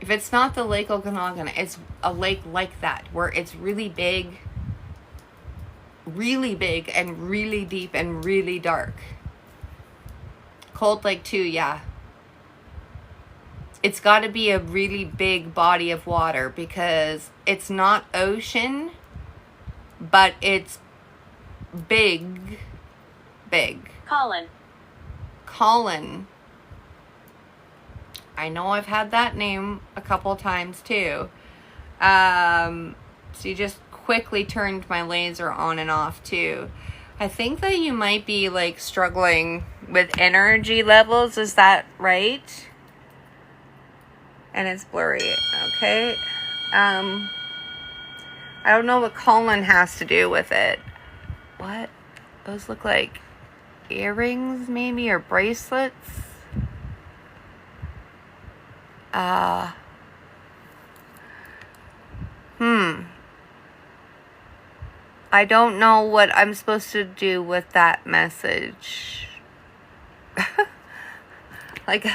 If it's not the Lake Okanagan, it's a lake like that, where it's really big and really deep and really dark. Cold Lake too, yeah. It's got to be a really big body of water because it's not ocean, but it's big. Colin. I know I've had that name a couple times too. So you just quickly turned my laser on and off too. I think that you might be like struggling with energy levels. Is that right? And it's blurry. Okay. I don't know what Colin has to do with it. What? Those look like earrings maybe, or bracelets. I don't know what I'm supposed to do with that message. Like,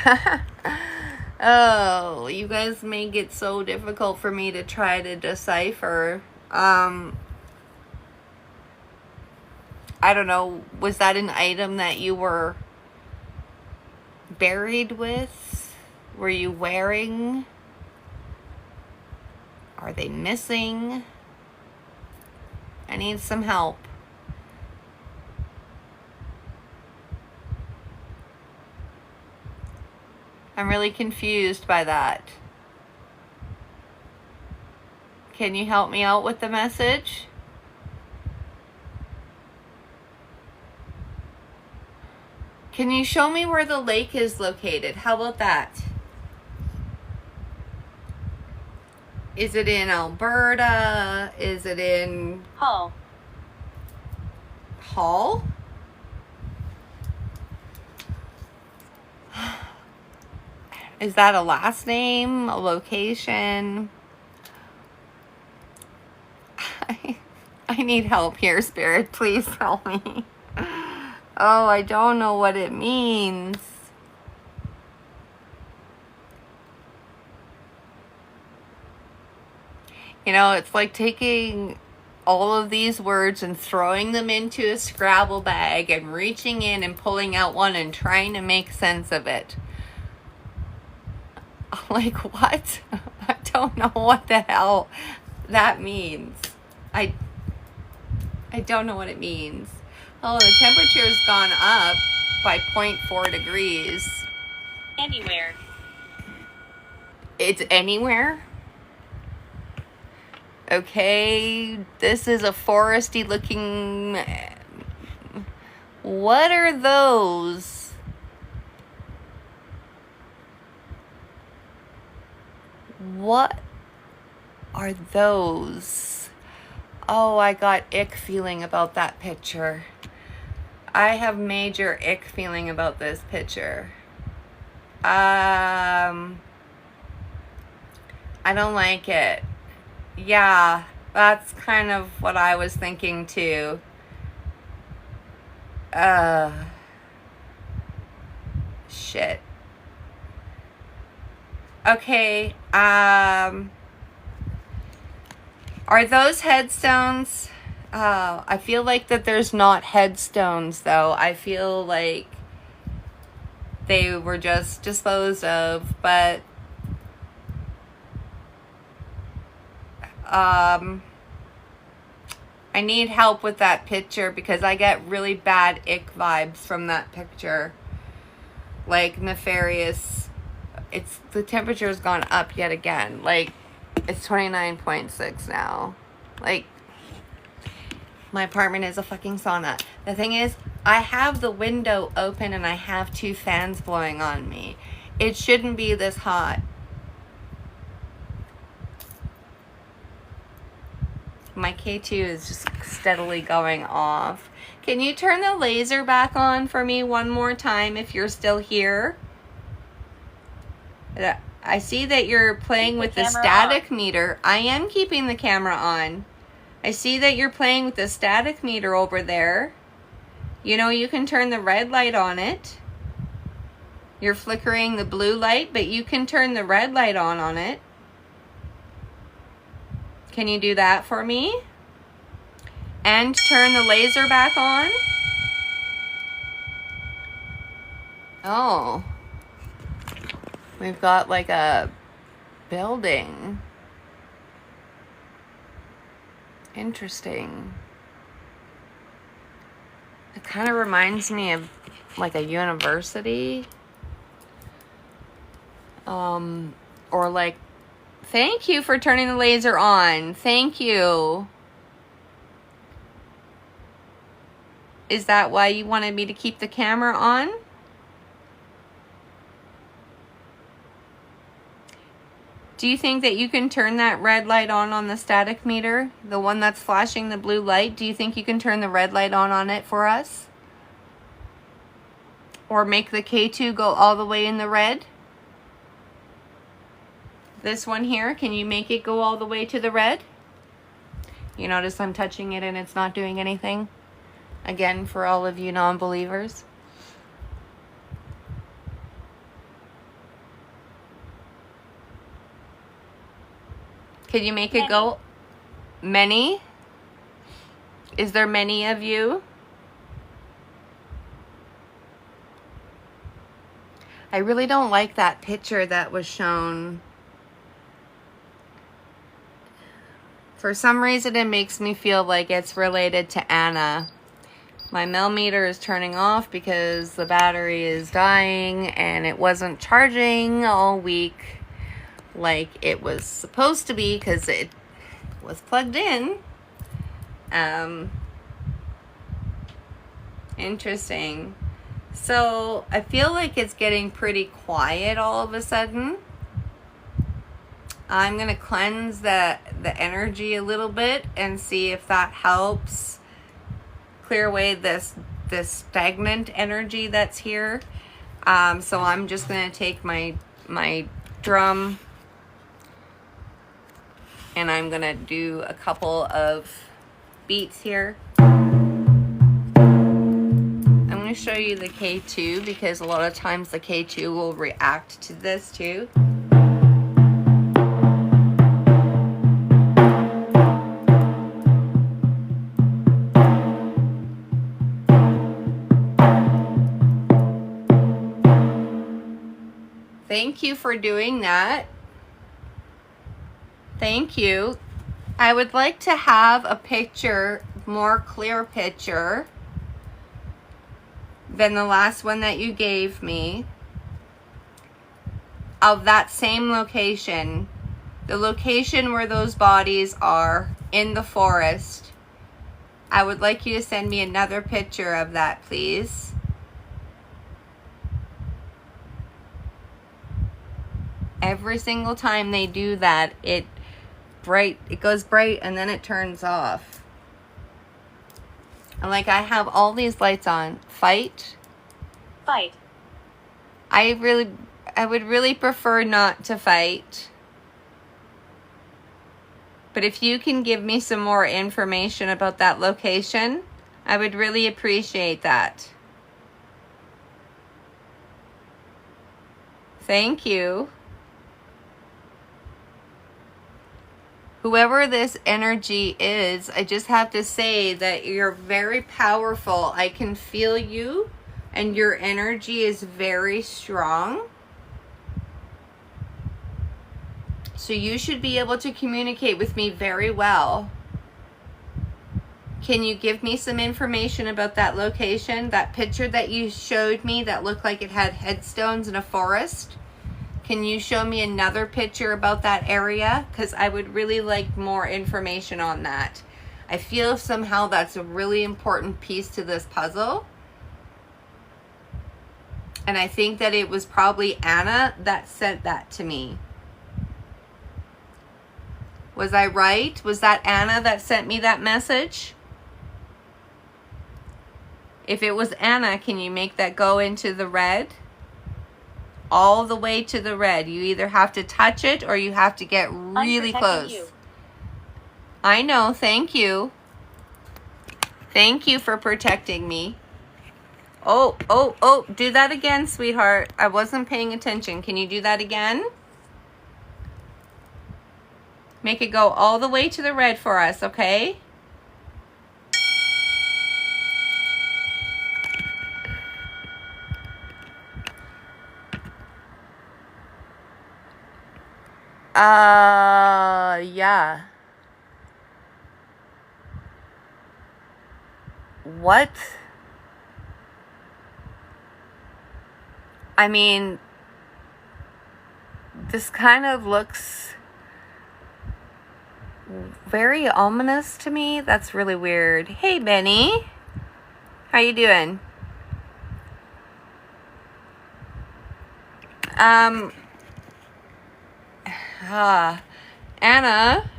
oh, you guys make it so difficult for me to try to decipher. I don't know. Was that an item that you were buried with? Were you wearing? Are they missing? I need some help. I'm really confused by that. Can you help me out with the message? Can you show me where the lake is located? How about that? Is it in Alberta? Is it in Hull? Is that a last name? A location? I need help here, Spirit. Please help me. Oh, I don't know what it means. You know, it's like taking all of these words and throwing them into a Scrabble bag and reaching in and pulling out one and trying to make sense of it. Like, what? I don't know what the hell that means. I don't know what it means. Oh, the temperature's gone up by 0.4 degrees. Anywhere. It's anywhere? Okay, this is a foresty looking... What are those? What are those? Oh, I got ick feeling about that picture. I have major ick feeling about this picture. I don't like it. Yeah, that's kind of what I was thinking too. Shit. Okay, are those headstones? I feel like that there's not headstones though. I feel like they were just disposed of, but I need help with that picture because I get really bad ick vibes from that picture. Like nefarious. The temperature's gone up yet again. Like, it's 29.6 now. Like, my apartment is a fucking sauna. The thing is, I have the window open and I have 2 fans blowing on me. It shouldn't be this hot. My K2 is just steadily going off. Can you turn the laser back on for me one more time if you're still here? I see that you're playing with the static meter. I am keeping the camera on. I see that you're playing with the static meter over there. You know, you can turn the red light on it. You're flickering the blue light, but you can turn the red light on it. Can you do that for me? And turn the laser back on? Oh. We've got like a building. Interesting. It kind of reminds me of like a university. Or like, thank you for turning the laser on. Thank you. Is that why you wanted me to keep the camera on? Do you think that you can turn that red light on the static meter? The one that's flashing the blue light? Do you think you can turn the red light on it for us? Or make the K2 go all the way in the red? This one here, can you make it go all the way to the red? You notice I'm touching it and it's not doing anything? Again, for all of you non-believers. Can you make it go? Many? Is there many of you? I really don't like that picture that was shown. For some reason, it makes me feel like it's related to Anna. My millimeter is turning off because the battery is dying and it wasn't charging all week like it was supposed to be because it was plugged in. Interesting. So I feel like it's getting pretty quiet all of a sudden. I'm gonna cleanse the energy a little bit and see if that helps clear away this stagnant energy that's here. So I'm just gonna take my drum and I'm gonna do a couple of beats here. I'm gonna show you the K2 because a lot of times the K2 will react to this too. Thank you for doing that. Thank you. I would like to have a picture, more clear picture than the last one that you gave me of that same location. The location where those bodies are in the forest. I would like you to send me another picture of that, please. Every single time they do that, it goes bright and then it turns off. And like I have all these lights on. Fight. Fight. I would really prefer not to fight. But if you can give me some more information about that location, I would really appreciate that. Thank you. Whoever this energy is, I just have to say that you're very powerful. I can feel you, and your energy is very strong. So you should be able to communicate with me very well. Can you give me some information about that location? That picture that you showed me that looked like it had headstones in a forest? Can you show me another picture about that area? Because I would really like more information on that. I feel somehow that's a really important piece to this puzzle. And I think that it was probably Anna that sent that to me. Was I right? Was that Anna that sent me that message? If it was Anna, can you make that go into the red? All the way to the red. You either have to touch it or you have to get really close. You. I know. Thank you. Thank you for protecting me. Oh, do that again, sweetheart. I wasn't paying attention. Can you do that again? Make it go all the way to the red for us, okay? Yeah. What? I mean, this kind of looks very ominous to me. That's really weird. Hey, Benny. How you doing? Anna,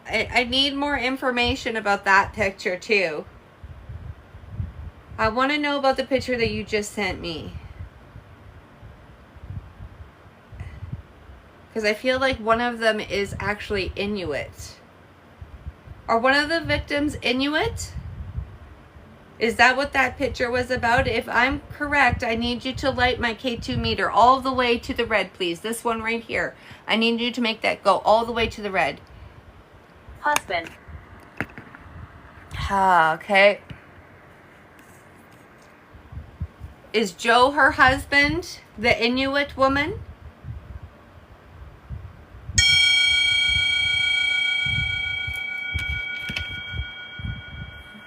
I need more information about that picture too. I want to know about the picture that you just sent me. Because I feel like one of them is actually Inuit. Are one of the victims Inuit? Is that what that picture was about? If I'm correct, I need you to light my K2 meter all the way to the red, please. This one right here. I need you to make that go all the way to the red. Husband. Okay. Is Joe her husband, the Inuit woman?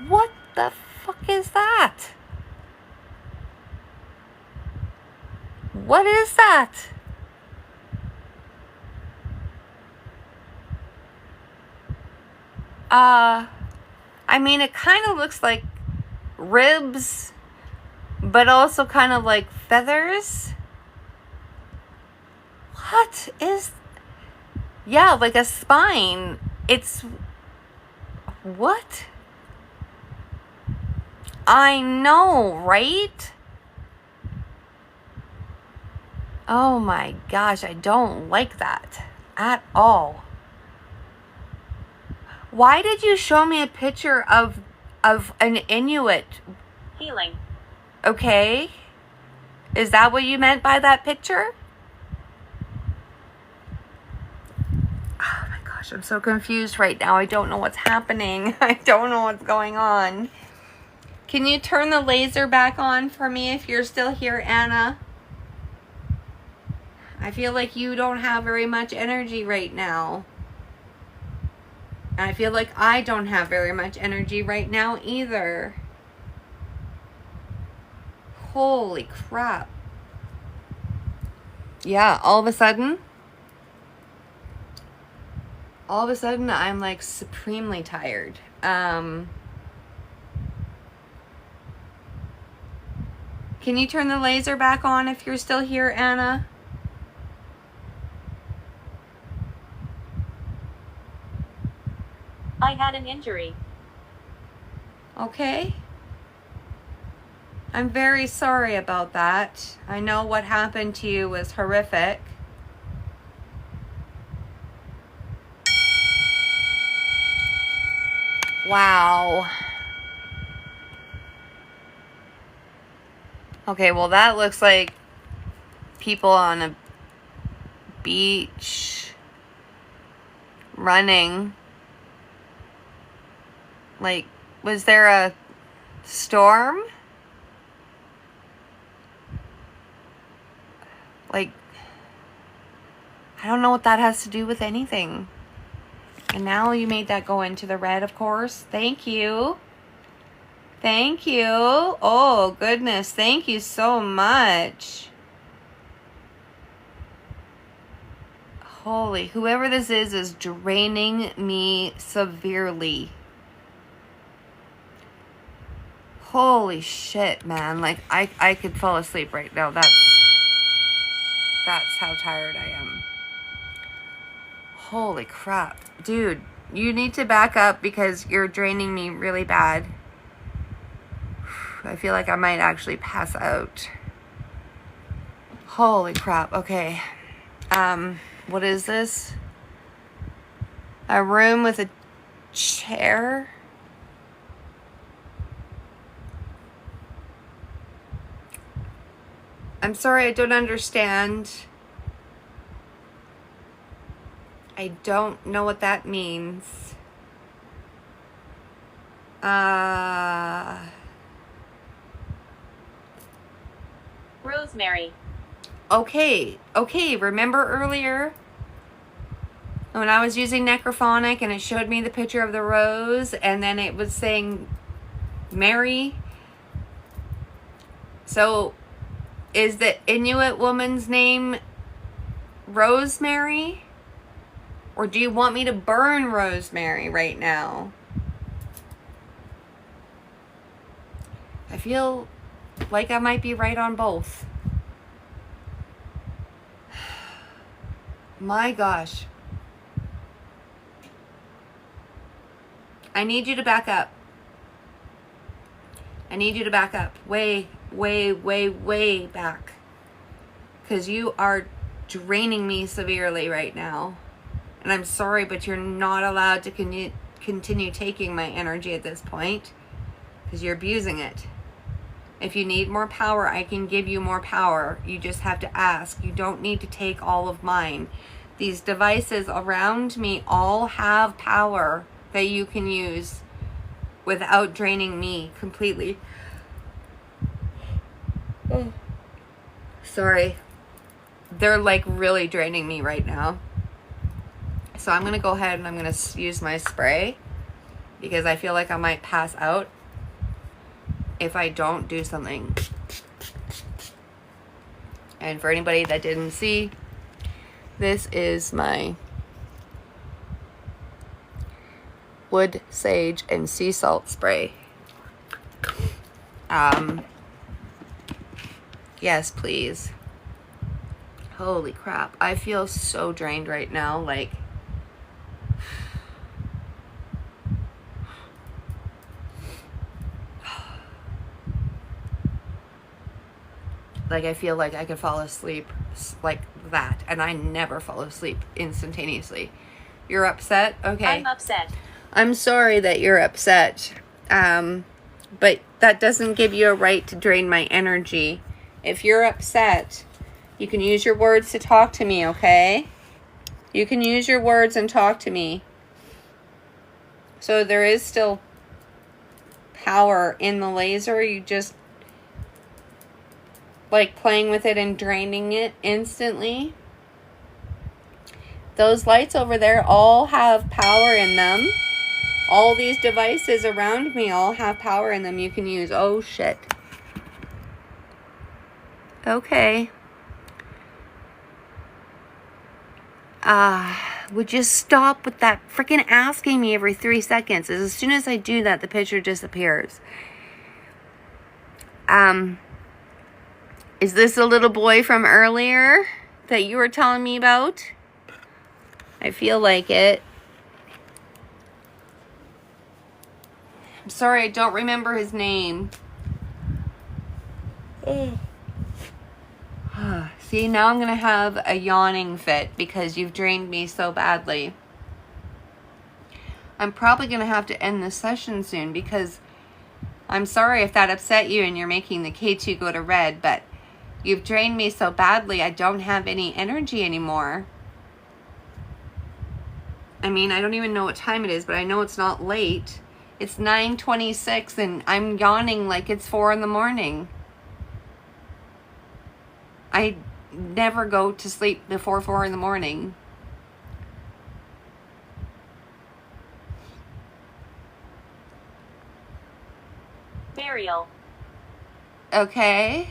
What the fuck is that? What is that? I mean, it kind of looks like ribs, but also kind of like feathers. What is... Yeah, like a spine. It's... What? I know, right? Oh my gosh, I don't like that at all. Why did you show me a picture of an Inuit? Healing. Okay. Is that what you meant by that picture? Oh my gosh, I'm so confused right now. I don't know what's happening. I don't know what's going on. Can you turn the laser back on for me if you're still here, Anna? I feel like you don't have very much energy right now. And I feel like I don't have very much energy right now either. Holy crap. Yeah, all of a sudden, I'm like supremely tired. Can you turn the laser back on if you're still here, Anna? I had an injury. Okay. I'm very sorry about that. I know what happened to you was horrific. Wow. Okay, well that looks like people on a beach running. Like, was there a storm? Like, I don't know what that has to do with anything. And now you made that go into the red, of course. Thank you. Thank you. Oh, goodness. Thank you so much. Holy, whoever this is draining me severely. Holy shit, man. Like, I could fall asleep right now. That's how tired I am. Holy crap. Dude, you need to back up because you're draining me really bad. I feel like I might actually pass out. Holy crap. Okay. What is this? A room with a chair? I'm sorry, I don't understand. I don't know what that means. Rosemary. Okay, remember earlier when I was using necrophonic and it showed me the picture of the rose and then it was saying Mary? So, is the Inuit woman's name Rosemary? Or do you want me to burn Rosemary right now? I feel like I might be right on both. My gosh. I need you to back up. I need you to back up. Way back. Because you are draining me severely right now. And I'm sorry, but you're not allowed to continue taking my energy at this point. Because you're abusing it. If you need more power, I can give you more power. You just have to ask. You don't need to take all of mine. These devices around me all have power that you can use without draining me completely. Oh. Sorry. They're like really draining me right now. So I'm going to go ahead and I'm going to use my spray because I feel like I might pass out if I don't do something. And for anybody that didn't see, this is my wood, sage, and sea salt spray. Yes, please. Holy crap. I feel so drained right now. Like, I feel like I could fall asleep like that. And I never fall asleep instantaneously. You're upset? Okay. I'm upset. I'm sorry that you're upset. But that doesn't give you a right to drain my energy. If you're upset, you can use your words to talk to me, okay? You can use your words and talk to me. So there is still power in the laser. You just like playing with it and draining it instantly. Those lights over there all have power in them. All these devices around me all have power in them you can use. Oh, shit. Okay. Would you stop with that freaking asking me every 3 seconds? As soon as I do that, the picture disappears. Is this a little boy from earlier that you were telling me about? I feel like it. I'm sorry, I don't remember his name. See, now I'm going to have a yawning fit because you've drained me so badly. I'm probably going to have to end this session soon because I'm sorry if that upset you and you're making the K2 go to red, but you've drained me so badly I don't have any energy anymore. I mean, I don't even know what time it is, but I know it's not late. It's 9:26 and I'm yawning like it's 4 in the morning. I never go to sleep before 4 in the morning. Burial. Okay.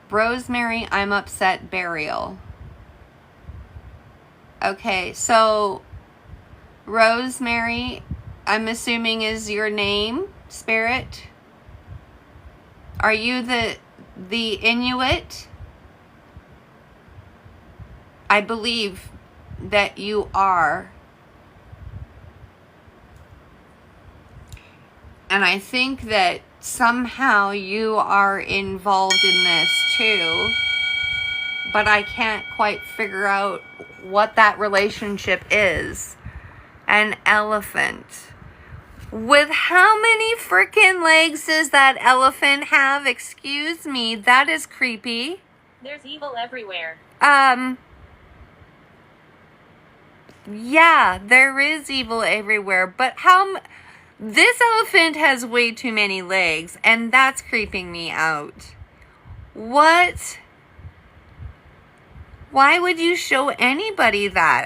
Rosemary, I'm upset, burial. Okay, so Rosemary, I'm assuming is your name, spirit? Are you the Inuit? I believe that you are. And I think that somehow you are involved in this too. But I can't quite figure out what that relationship is. An elephant. With how many freaking legs does that elephant have? Excuse me, that is creepy. There's evil everywhere. Yeah, there is evil everywhere, but this elephant has way too many legs, and that's creeping me out. What? Why would you show anybody that?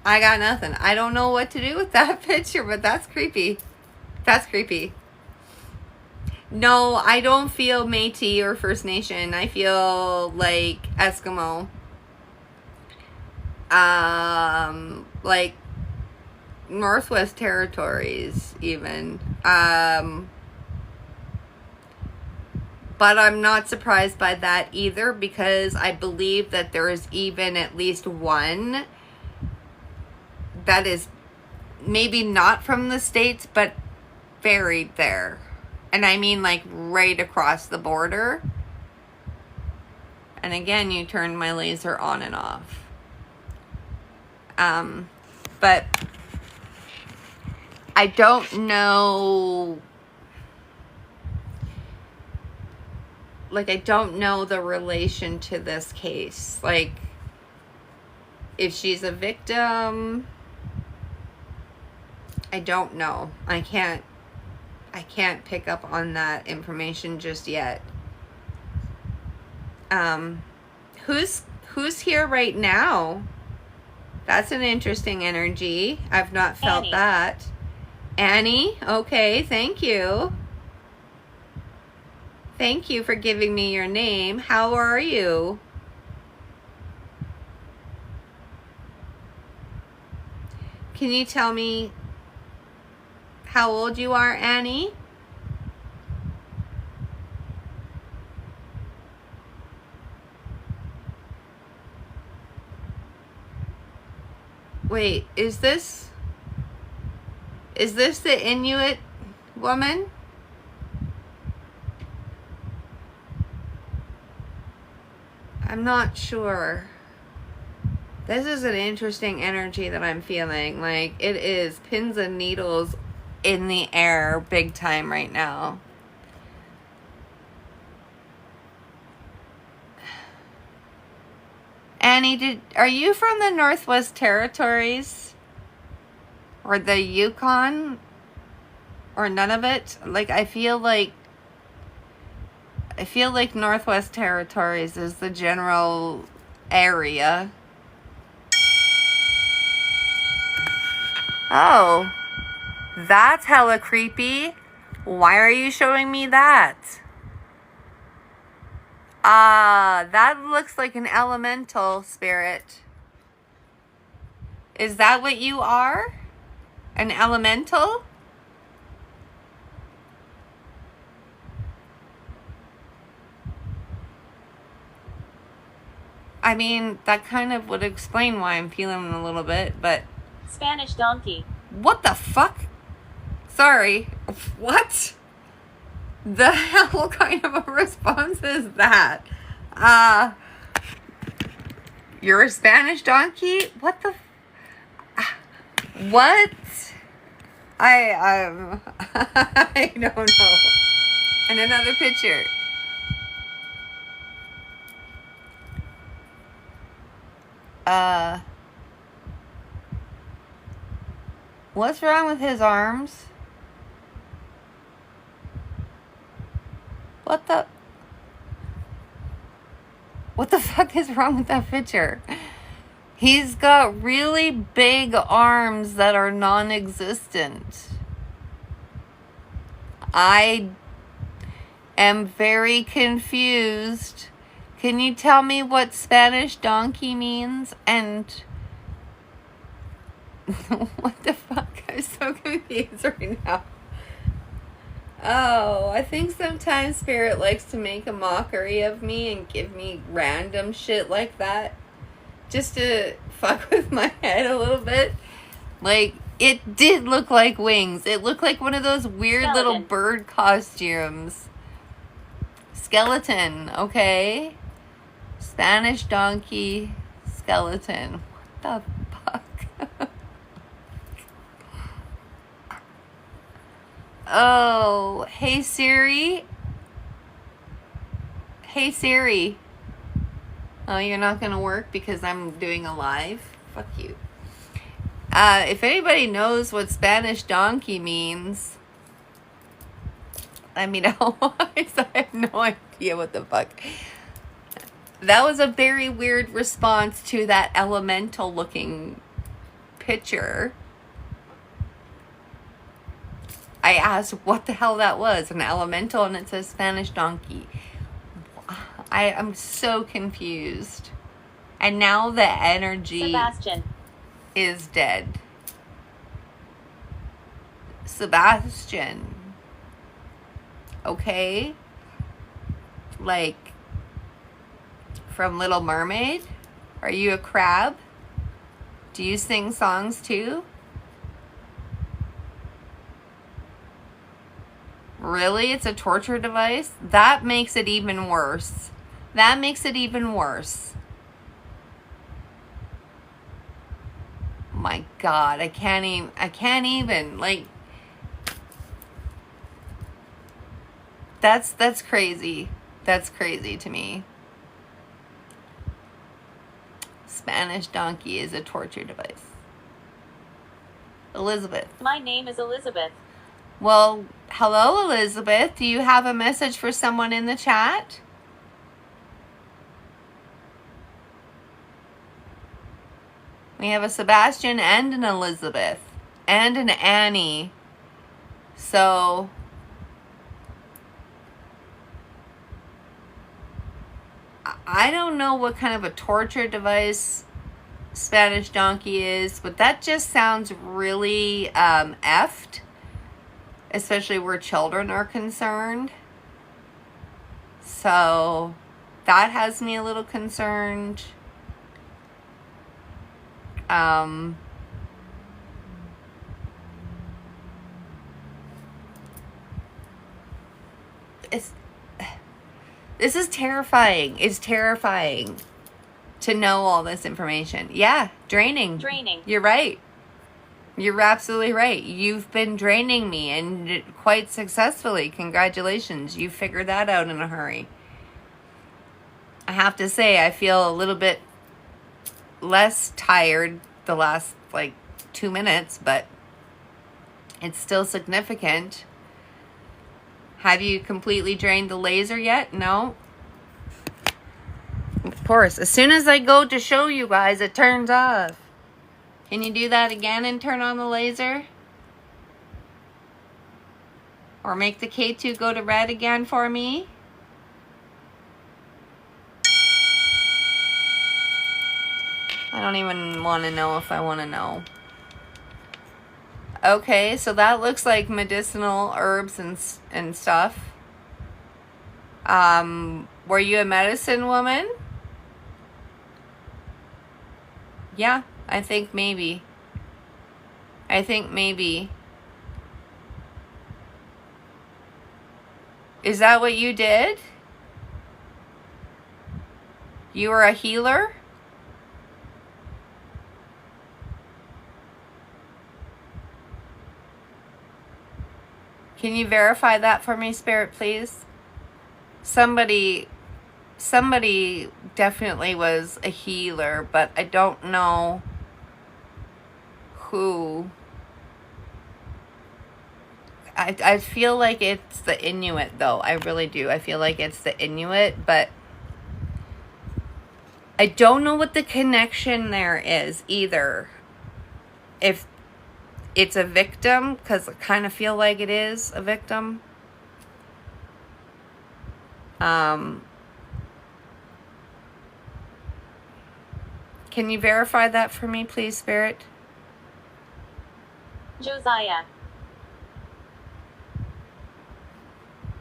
I got nothing. I don't know what to do with that picture, but that's creepy. That's creepy. No, I don't feel Métis or First Nation. I feel like Eskimo. Like Northwest Territories even. But I'm not surprised by that either because I believe that there is even at least one that is maybe not from the States, but buried there. And I mean like right across the border. And again, you turn my laser on and off. But I don't know. Like, I don't know the relation to this case. Like, if she's a victim, I don't know. I can't pick up on that information just yet. Who's here right now? That's an interesting energy. I've not felt Annie. that. Annie? Okay, thank you. Thank you for giving me your name. How are you? Can you tell me how old you are, Annie? Wait, is this the Inuit woman? I'm not sure. This is an interesting energy that I'm feeling. Like, it is pins and needles in the air big time right now. Annie, are you from the Northwest Territories? Or the Yukon? Or none of it? Like, I feel like I feel like Northwest Territories is the general area. Oh, that's hella creepy. Why are you showing me that? That looks like an elemental spirit. Is that what you are? An elemental? I mean, that kind of would explain why I'm feeling a little bit, but... Spanish donkey. What the fuck? Sorry. What? The hell kind of a response is that? You're a Spanish donkey? What the... What? I don't know. And another picture. What's wrong with his arms? What the fuck is wrong with that picture? He's got really big arms that are non-existent. I am very confused. Can you tell me what Spanish donkey means? And what the fuck? I'm so confused right now. Oh, I think sometimes Spirit likes to make a mockery of me and give me random shit like that. Just to fuck with my head a little bit. Like, it did look like wings. It looked like one of those weird Skeleton. little bird costumes. Skeleton, okay. Spanish donkey skeleton. What the fuck? Oh, hey Siri. Hey Siri. Oh, you're not gonna work because I'm doing a live? Fuck you. If anybody knows what Spanish donkey means, let me know. I have no idea what the fuck. That was a very weird response to that elemental looking picture. I asked what the hell that was. An elemental, and it says Spanish donkey. I am so confused. And now the energy Sebastian. is dead. Sebastian. Okay? Like, from Little Mermaid? Are you a crab? Do you sing songs too? Really? It's a torture device? That makes it even worse. That makes it even worse. My God, I can't even, like, that's crazy. That's crazy to me. Spanish donkey is a torture device. Elizabeth. My name is Elizabeth. Well, hello, Elizabeth. Do you have a message for someone in the chat? We have a Sebastian and an Elizabeth and an Annie. So, I don't know what kind of a torture device Spanish donkey is, but that just sounds really effed. Especially where children are concerned. So, that has me a little concerned. This is terrifying. It's terrifying to know all this information. Yeah, draining. Draining. You're right. You're absolutely right. You've been draining me, and quite successfully. Congratulations. You figured that out in a hurry. I have to say, I feel a little bit less tired the last, 2 minutes, but it's still significant. Have you completely drained the laser yet? No. Of course. As soon as I go to show you guys, it turns off. Can you do that again and turn on the laser? Or make the K2 go to red again for me? I don't even want to know if I want to know. Okay, so that looks like medicinal herbs and stuff. Were you a medicine woman? Yeah, I think maybe. Is that what you did? You were a healer? Can you verify that for me, Spirit, please? Somebody definitely was a healer, but I don't know who. I feel like it's the Inuit, though. I really do. I feel like it's the Inuit, but I don't know what the connection there is either. If it's a victim, because I kind of feel like it is a victim. Can you verify that for me, please, Spirit? Josiah.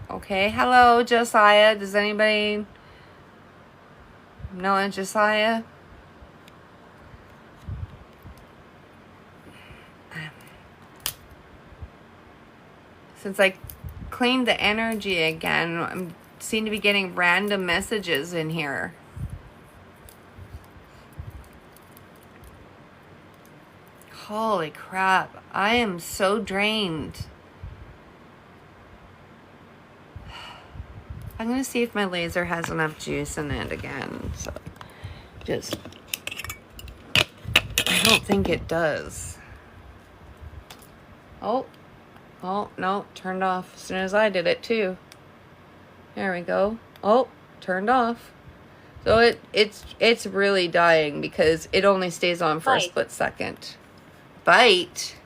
Okay, hello, Josiah. Does anybody know a Josiah? Since I cleaned the energy again, I seem to be getting random messages in here. Holy crap, I am so drained. I'm going to see if my laser has enough juice in it again. So, I don't think it does. Oh, no, turned off as soon as I did it too. There we go. Oh, turned off. So it's really dying because it only stays on for a split second. Bite?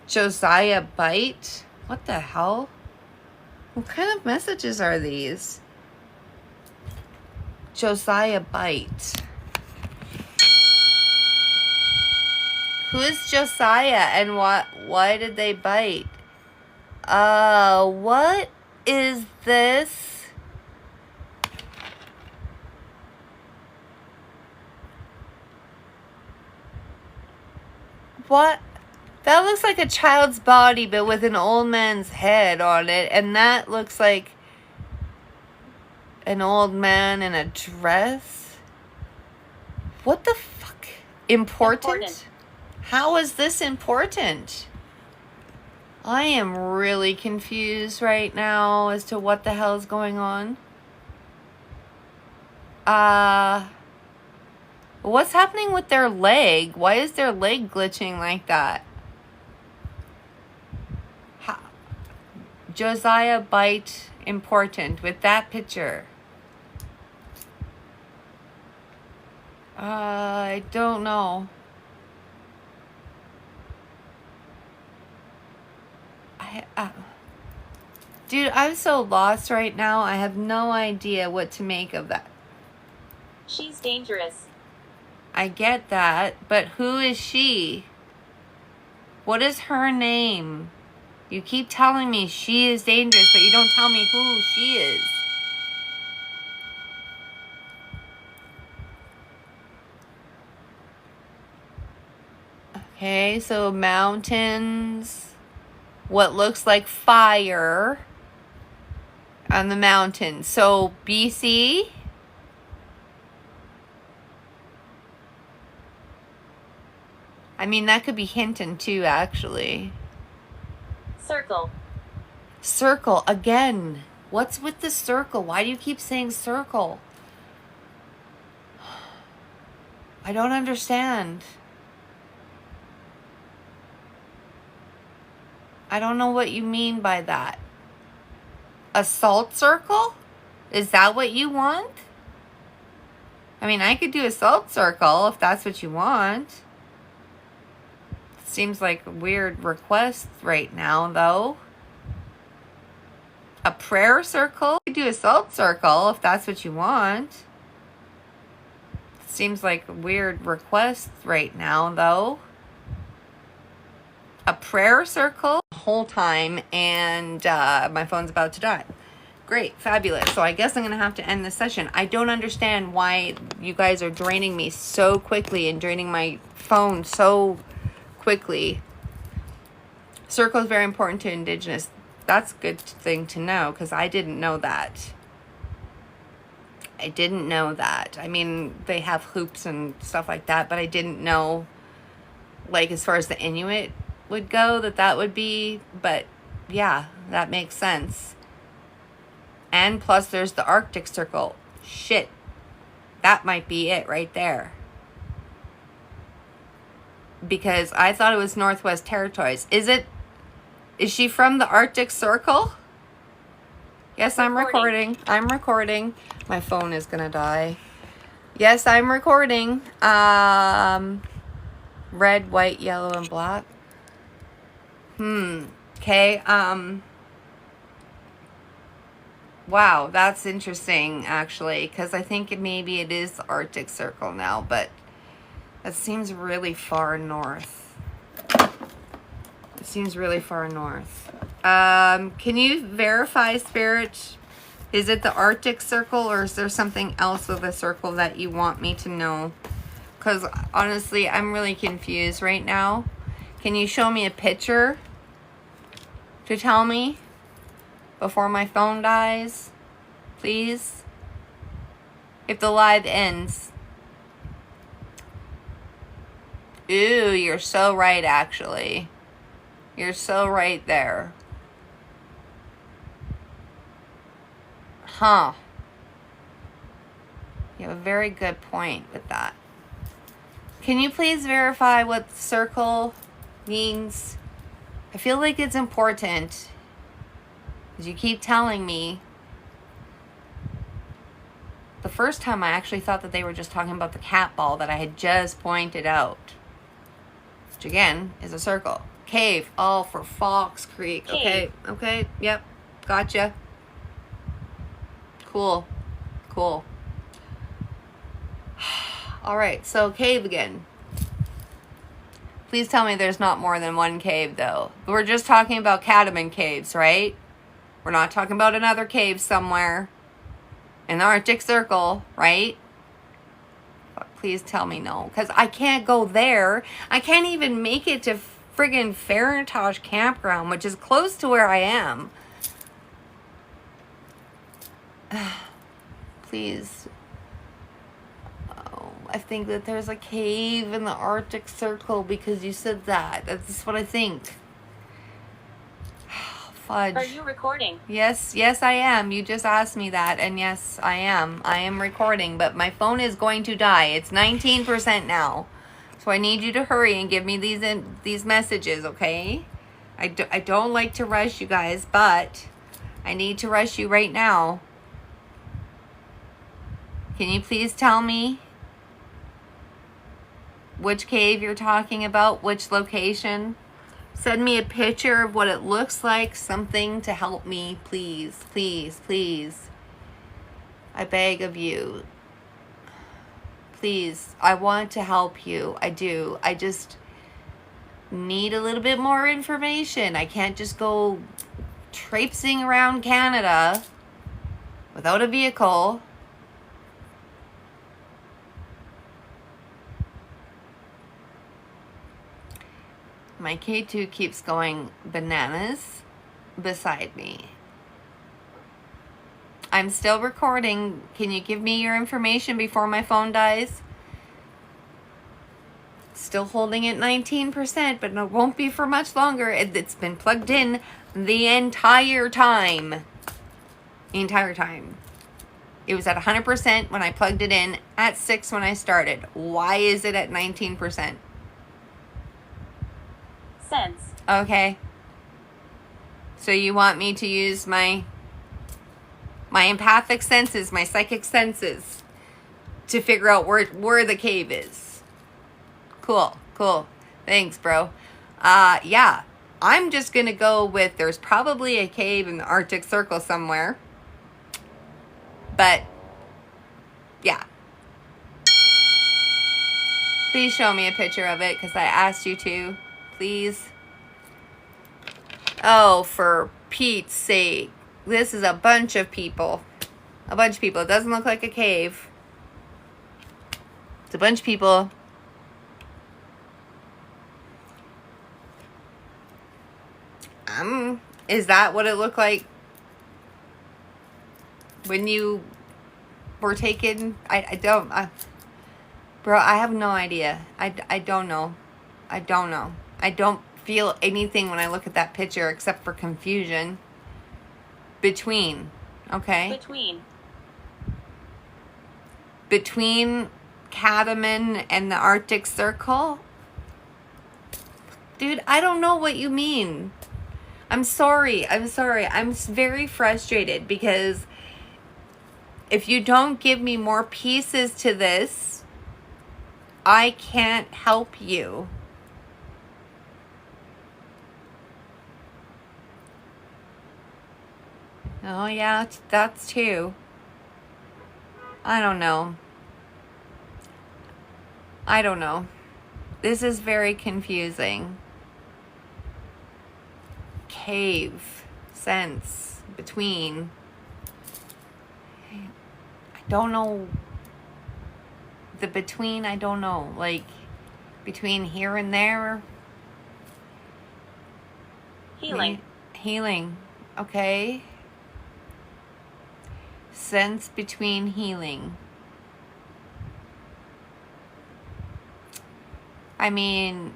Josiah bite? What the hell? What kind of messages are these? Josiah bite. Who is Josiah and why did they bite? What is this? What? That looks like a child's body, but with an old man's head on it. And that looks like an old man in a dress. What the fuck? Important? How is this important? I am really confused right now as to what the hell is going on. What's happening with their leg? Why is their leg glitching like that? Josiah bite important with that picture. I don't know. Dude, I'm so lost right now. I have no idea what to make of that. She's dangerous. I get that, but who is she? What is her name? You keep telling me she is dangerous, but you don't tell me who she is. Okay, so mountains. What looks like fire on the mountain. So BC? I mean, that could be Hinton too, actually. Circle. Circle, again. What's with the circle? Why do you keep saying circle? I don't understand. I don't know what you mean by that. A salt circle? Is that what you want? I mean, I could do a salt circle if that's what you want. Seems like a weird request right now, though. A prayer circle? I could do a salt circle if that's what you want. Seems like a weird request right now, though. A prayer circle the whole time, and my phone's about to die. Great, fabulous. So I guess I'm going to have to end the session. I don't understand why you guys are draining me so quickly and draining my phone so quickly. Circle is very important to Indigenous. That's a good thing to know, because I didn't know that. I didn't know that. I mean, they have hoops and stuff like that, but I didn't know, like, as far as the Inuit would go, that would be, but yeah, that makes sense. And plus there's the Arctic Circle. Shit. That might be it right there. Because I thought it was Northwest Territories. Is she from the Arctic Circle? Yes, I'm recording. I'm recording. My phone is gonna die. Yes, I'm recording. Red, white, yellow, and black. Okay, wow, that's interesting, actually, because I think maybe it is the Arctic Circle now, but that seems really far north. It seems really far north. Can you verify, Spirit? Is it the Arctic Circle, or is there something else with the circle that you want me to know? Because, honestly, I'm really confused right now. Can you show me a picture to tell me before my phone dies, please? If the live ends. Ooh, you're so right, actually. You're so right there. Huh. You have a very good point with that. Can you please verify what circle means? I feel like it's important, because you keep telling me. The first time I actually thought that they were just talking about the cat ball that I had just pointed out, which again is a circle. Cave, all for Fox Creek. Cave. Okay, yep, gotcha. Cool. All right, so cave again. Please tell me there's not more than one cave, though. We're just talking about Catamount caves, right? We're not talking about another cave somewhere in the Arctic Circle, right? But please tell me no, because I can't go there. I can't even make it to friggin' Farintosh Campground, which is close to where I am. Please. I think that there's a cave in the Arctic Circle because you said that. That's what I think. Fudge. Are you recording? Yes, I am. You just asked me that, and yes, I am. I am recording, but my phone is going to die. It's 19% now. So I need you to hurry and give me these messages, okay? I don't like to rush you guys, but I need to rush you right now. Can you please tell me which cave you're talking about, which location? Send me a picture of what it looks like, something to help me, please, please, please. I beg of you. Please, I want to help you. I do. I just need a little bit more information. I can't just go traipsing around Canada without a vehicle. My K2 keeps going bananas beside me. I'm still recording. Can you give me your information before my phone dies? Still holding at 19%, but it won't be for much longer. It's been plugged in the entire time. The entire time. It was at 100% when I plugged it in, at 6 when I started. Why is it at 19%? Sense. Okay. So you want me to use my my empathic senses, my psychic senses, to figure out where the cave is. Cool. Thanks, bro. Yeah. I'm just going to go with there's probably a cave in the Arctic Circle somewhere. But, yeah. Please show me a picture of it because I asked you to. Please. Oh, for Pete's sake. This is a bunch of people. A bunch of people. It doesn't look like a cave. It's a bunch of people. Is that what it looked like when you were taken? Bro, I have no idea. I don't know. I don't feel anything when I look at that picture except for confusion. Between, okay? Between Katamin and the Arctic Circle? Dude, I don't know what you mean. I'm sorry. I'm very frustrated because if you don't give me more pieces to this, I can't help you. Oh, yeah, that's two. I don't know. This is very confusing. Cave, sense, between. I don't know. The between, I don't know. Like, between here and there. Healing. Okay. Sense between healing. I mean,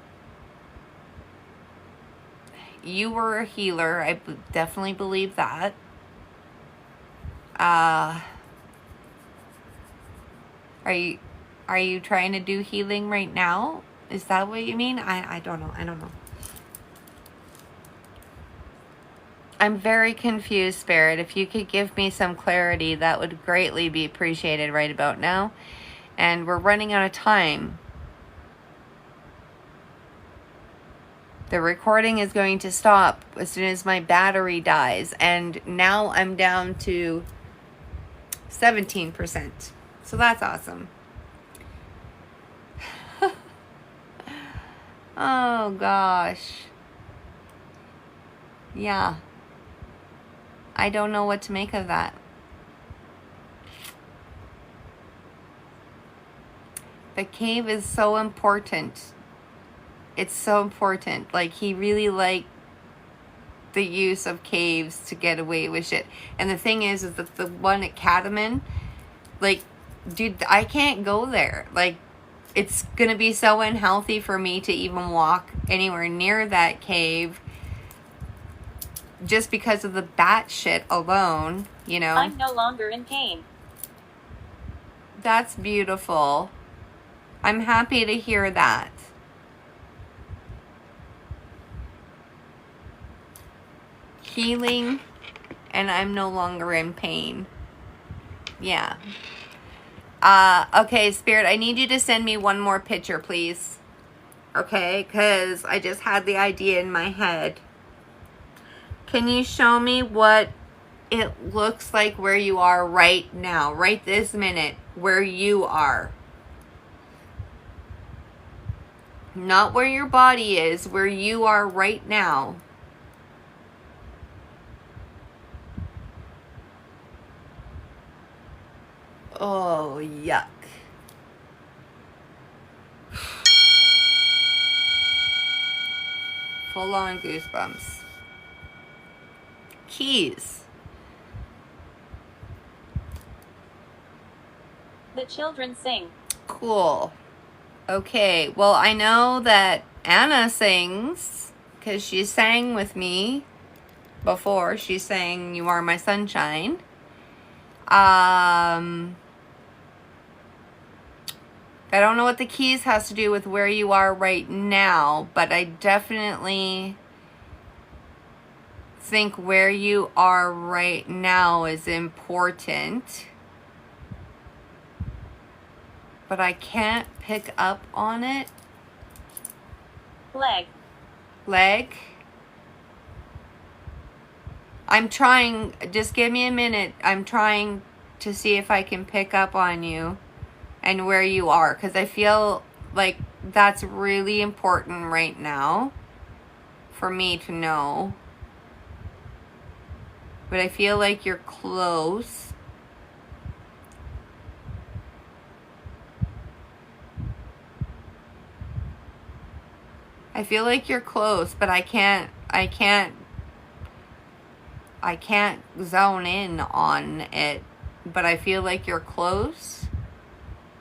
you were a healer. I definitely believe that. Are you trying to do healing right now? Is that what you mean? I don't know. I'm very confused, Spirit. If you could give me some clarity, that would greatly be appreciated right about now. And we're running out of time. The recording is going to stop as soon as my battery dies. And now I'm down to 17%. So that's awesome. Oh, gosh. Yeah. I don't know what to make of that. The cave is so important. It's so important. Like, he really liked the use of caves to get away with shit. And the thing is that the one at Katamin, like, dude, I can't go there. Like, it's gonna be so unhealthy for me to even walk anywhere near that cave just because of the bat shit alone, you know? I'm no longer in pain. That's beautiful. I'm happy to hear that. Healing, and I'm no longer in pain. Yeah. Okay, Spirit, I need you to send me one more picture, please. Okay, because I just had the idea in my head. Can you show me what it looks like where you are right now, right this minute, where you are? Not where your body is, where you are right now. Oh, yuck. Full on goosebumps. Keys. The children sing. Cool. Okay, well, I know that Anna sings because she sang with me before. She sang You Are My Sunshine. I don't know what the keys has to do with where you are right now, but I definitely think where you are right now is important, but I can't pick up on it. Leg. I'm trying, just give me a minute. I'm trying to see if I can pick up on you and where you are, because I feel like that's really important right now for me to know. But I feel like you're close. I feel like you're close, but I can't zone in on it. But I feel like you're close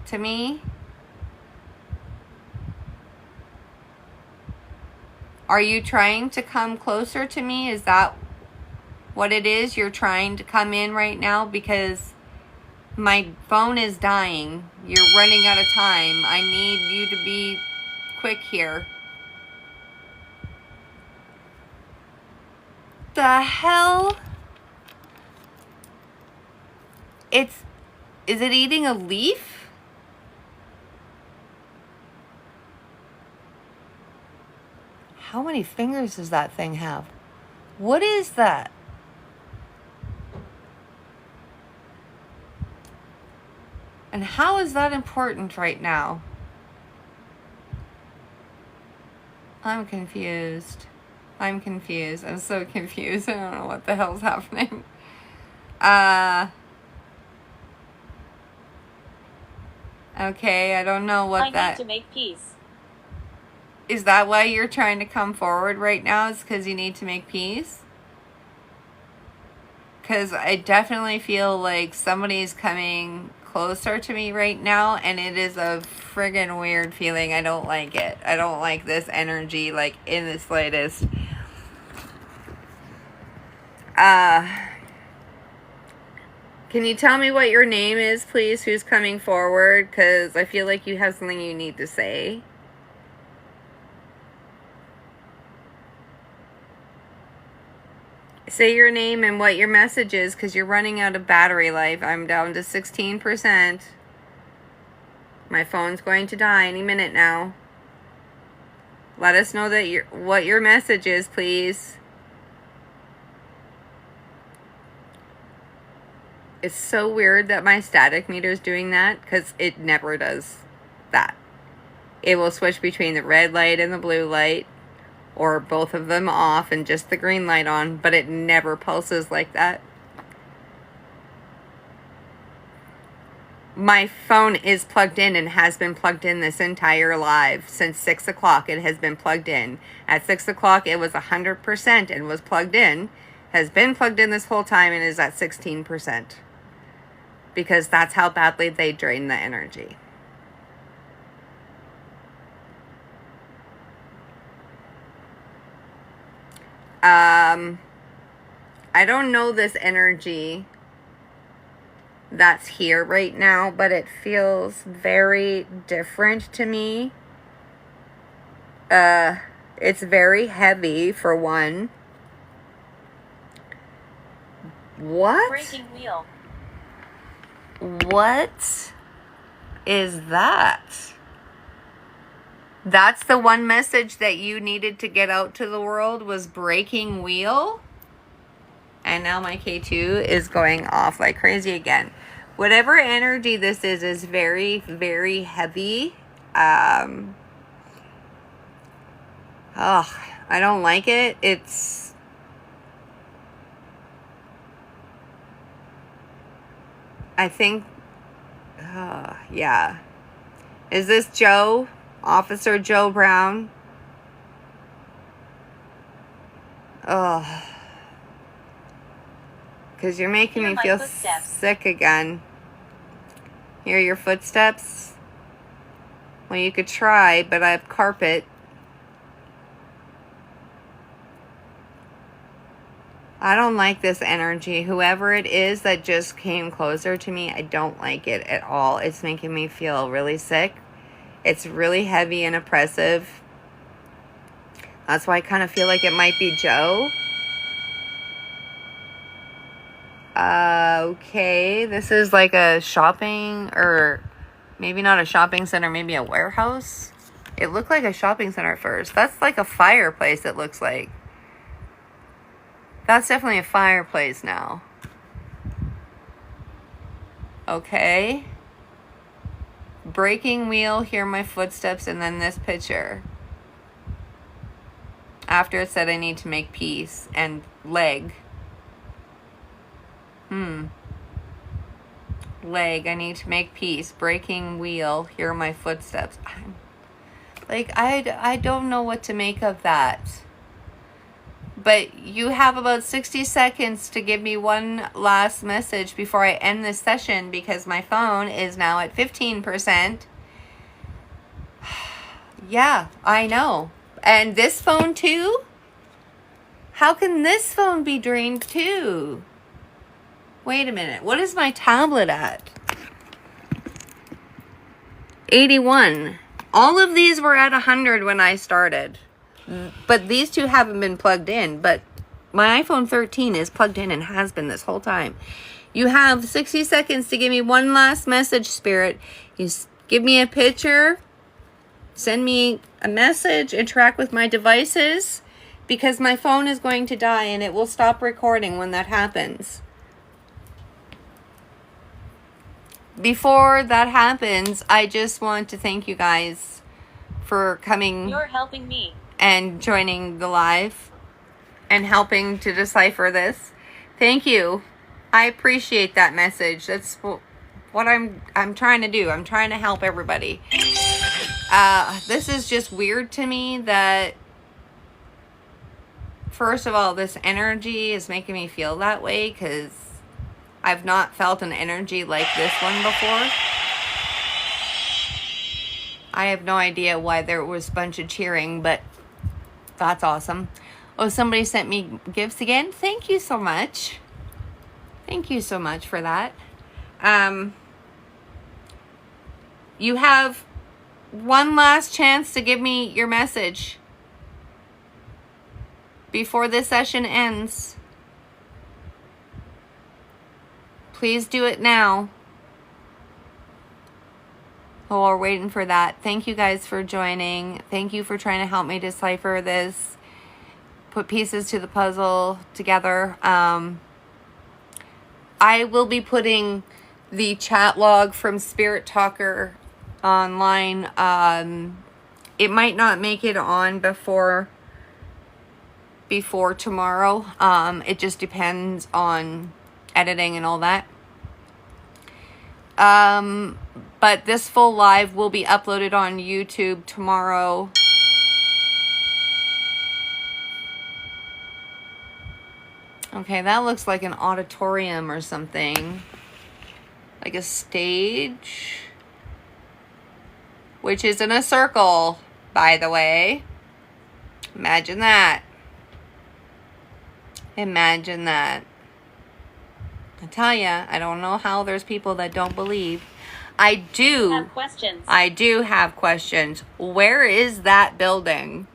to me. Are you trying to come closer to me? Is that what it is? You're trying to come in right now? Because my phone is dying. You're running out of time. I need you to be quick here. The hell? Is it eating a leaf? How many fingers does that thing have? What is that? And how is that important right now? I'm confused. I'm so confused. I don't know what the hell's happening. Okay, I don't know what that... I need to make peace. Is that why you're trying to come forward right now? Is because you need to make peace? Because I definitely feel like somebody's coming closer to me right now, and it is a friggin' weird feeling. I don't like it. I don't like this energy, like, in the slightest. Can you tell me what your name is, please? Who's coming forward? Because I feel like you have something you need to say. Say your name and what your message is, because you're running out of battery life. I'm down to 16%. My phone's going to die any minute now. Let us know that what your message is, please. It's so weird that my static meter is doing that, because it never does that. It will switch between the red light and the blue light, or both of them off and just the green light on, but it never pulses like that. My phone is plugged in and has been plugged in this entire live. Since 6 o'clock it has been plugged in. At 6 o'clock it was 100% and was plugged in. Has been plugged in this whole time and is at 16%. Because that's how badly they drain the energy. I don't know this energy that's here right now, but it feels very different to me. It's very heavy, for one. What? Breaking wheel. What is that? That's the one message that you needed to get out to the world, was breaking wheel? And now my K2 is going off like crazy again. Whatever energy this is very, very heavy. I don't like it. I think, yeah. Is this Joe? Officer Joe Brown? Oh. Because you're making me feel sick again. Hear your footsteps? Well, you could try, but I have carpet. I don't like this energy. Whoever it is that just came closer to me, I don't like it at all. It's making me feel really sick. It's really heavy and oppressive. That's why I kind of feel like it might be Joe. Okay, this is like a shopping, or maybe not a shopping center, maybe a warehouse. It looked like a shopping center at first. That's like a fireplace, it looks like. That's definitely a fireplace now. Okay. Breaking wheel, hear my footsteps, and then this picture. After it said I need to make peace, and leg. Leg, I need to make peace. Breaking wheel, hear my footsteps. I don't know what to make of that. But you have about 60 seconds to give me one last message before I end this session, because my phone is now at 15%. Yeah, I know. And this phone too? How can this phone be drained too? Wait a minute. What is my tablet at? 81. All of these were at 100 when I started. But these two haven't been plugged in. But my iPhone 13 is plugged in and has been this whole time. You have 60 seconds to give me one last message, Spirit. You give me a picture. Send me a message. Interact with my devices. Because my phone is going to die and it will stop recording when that happens. Before that happens, I just want to thank you guys for coming. You're helping me. And joining the live and helping to decipher this. Thank you. I appreciate that message. That's what I'm trying to do. I'm trying to help everybody. This is just weird to me that, first of all, this energy is making me feel that way, because I've not felt an energy like this one before. I have no idea why there was a bunch of cheering, but that's awesome. Oh, somebody sent me gifts again. Thank you so much. Thank you so much for that. You have one last chance to give me your message before this session ends. Please do it now. Oh, we're waiting for that. Thank you guys for joining. Thank you for trying to help me decipher this. Put pieces to the puzzle together. I will be putting the chat log from Spirit Talker online. It might not make it on before tomorrow. It just depends on editing and all that. But this full live will be uploaded on YouTube tomorrow. Okay, that looks like an auditorium or something. Like a stage. Which is in a circle, by the way. Imagine that. Imagine that. I tell ya, I don't know how there's people that don't believe. I do have questions. Where is that building?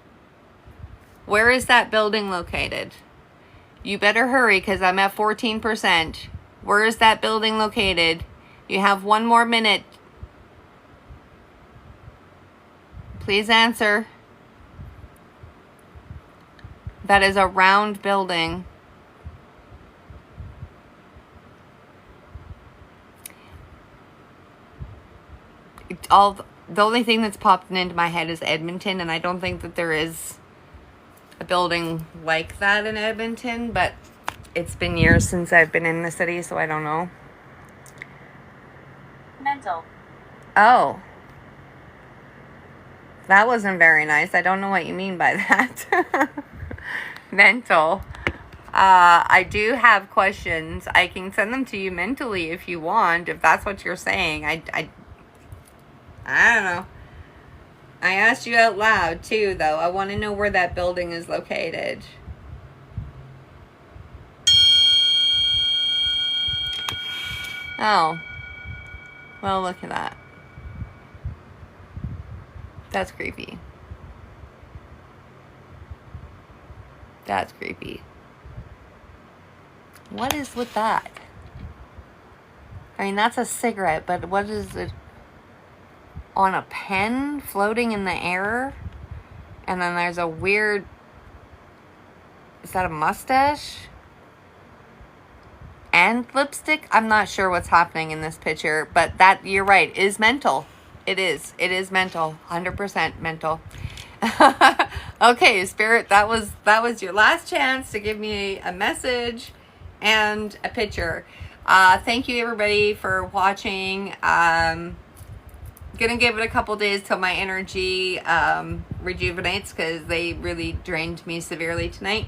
Where is that building located? You better hurry, because I'm at 14%. Where is that building located? You have 1 more minute. Please answer. That is a round building. The only thing that's popped into my head is Edmonton, and I don't think that there is a building like that in Edmonton, but it's been years since I've been in the city, so I don't know. Mental. Oh. That wasn't very nice. I don't know what you mean by that. Mental. I do have questions. I can send them to you mentally if you want, if that's what you're saying. I don't know. I asked you out loud too, though. I want to know where that building is located. Oh. Well, look at that. That's creepy. That's creepy. What is with that? I mean, that's a cigarette, but what is it? On a pen floating in the air? And then there's a weird... Is that a mustache? And lipstick? I'm not sure what's happening in this picture, but that, you're right, is mental. It is. It is mental. 100% mental. Okay, Spirit, that was your last chance to give me a message and a picture. Thank you, everybody, for watching. Gonna give it a couple days till my energy rejuvenates, because they really drained me severely tonight.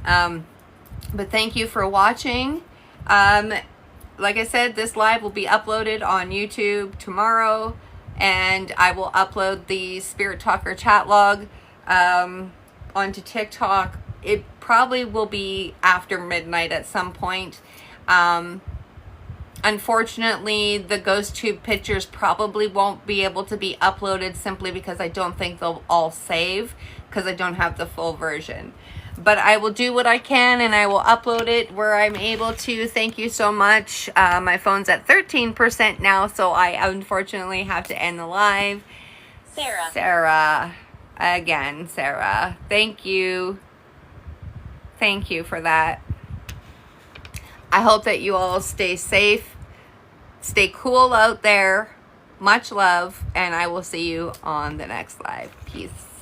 But thank you for watching. Like I said, this live will be uploaded on YouTube tomorrow, and I will upload the Spirit Talker chat log onto TikTok. It probably will be after midnight at some point. Unfortunately, the ghost tube pictures probably won't be able to be uploaded, simply because I don't think they'll all save, because I don't have the full version. But I will do what I can, and I will upload it where I'm able to. Thank you so much. My phone's at 13% now, so I unfortunately have to end the live. Sarah. Again, Sarah. Thank you. Thank you for that. I hope that you all stay safe. Stay cool out there. Much love, and I will see you on the next live. Peace.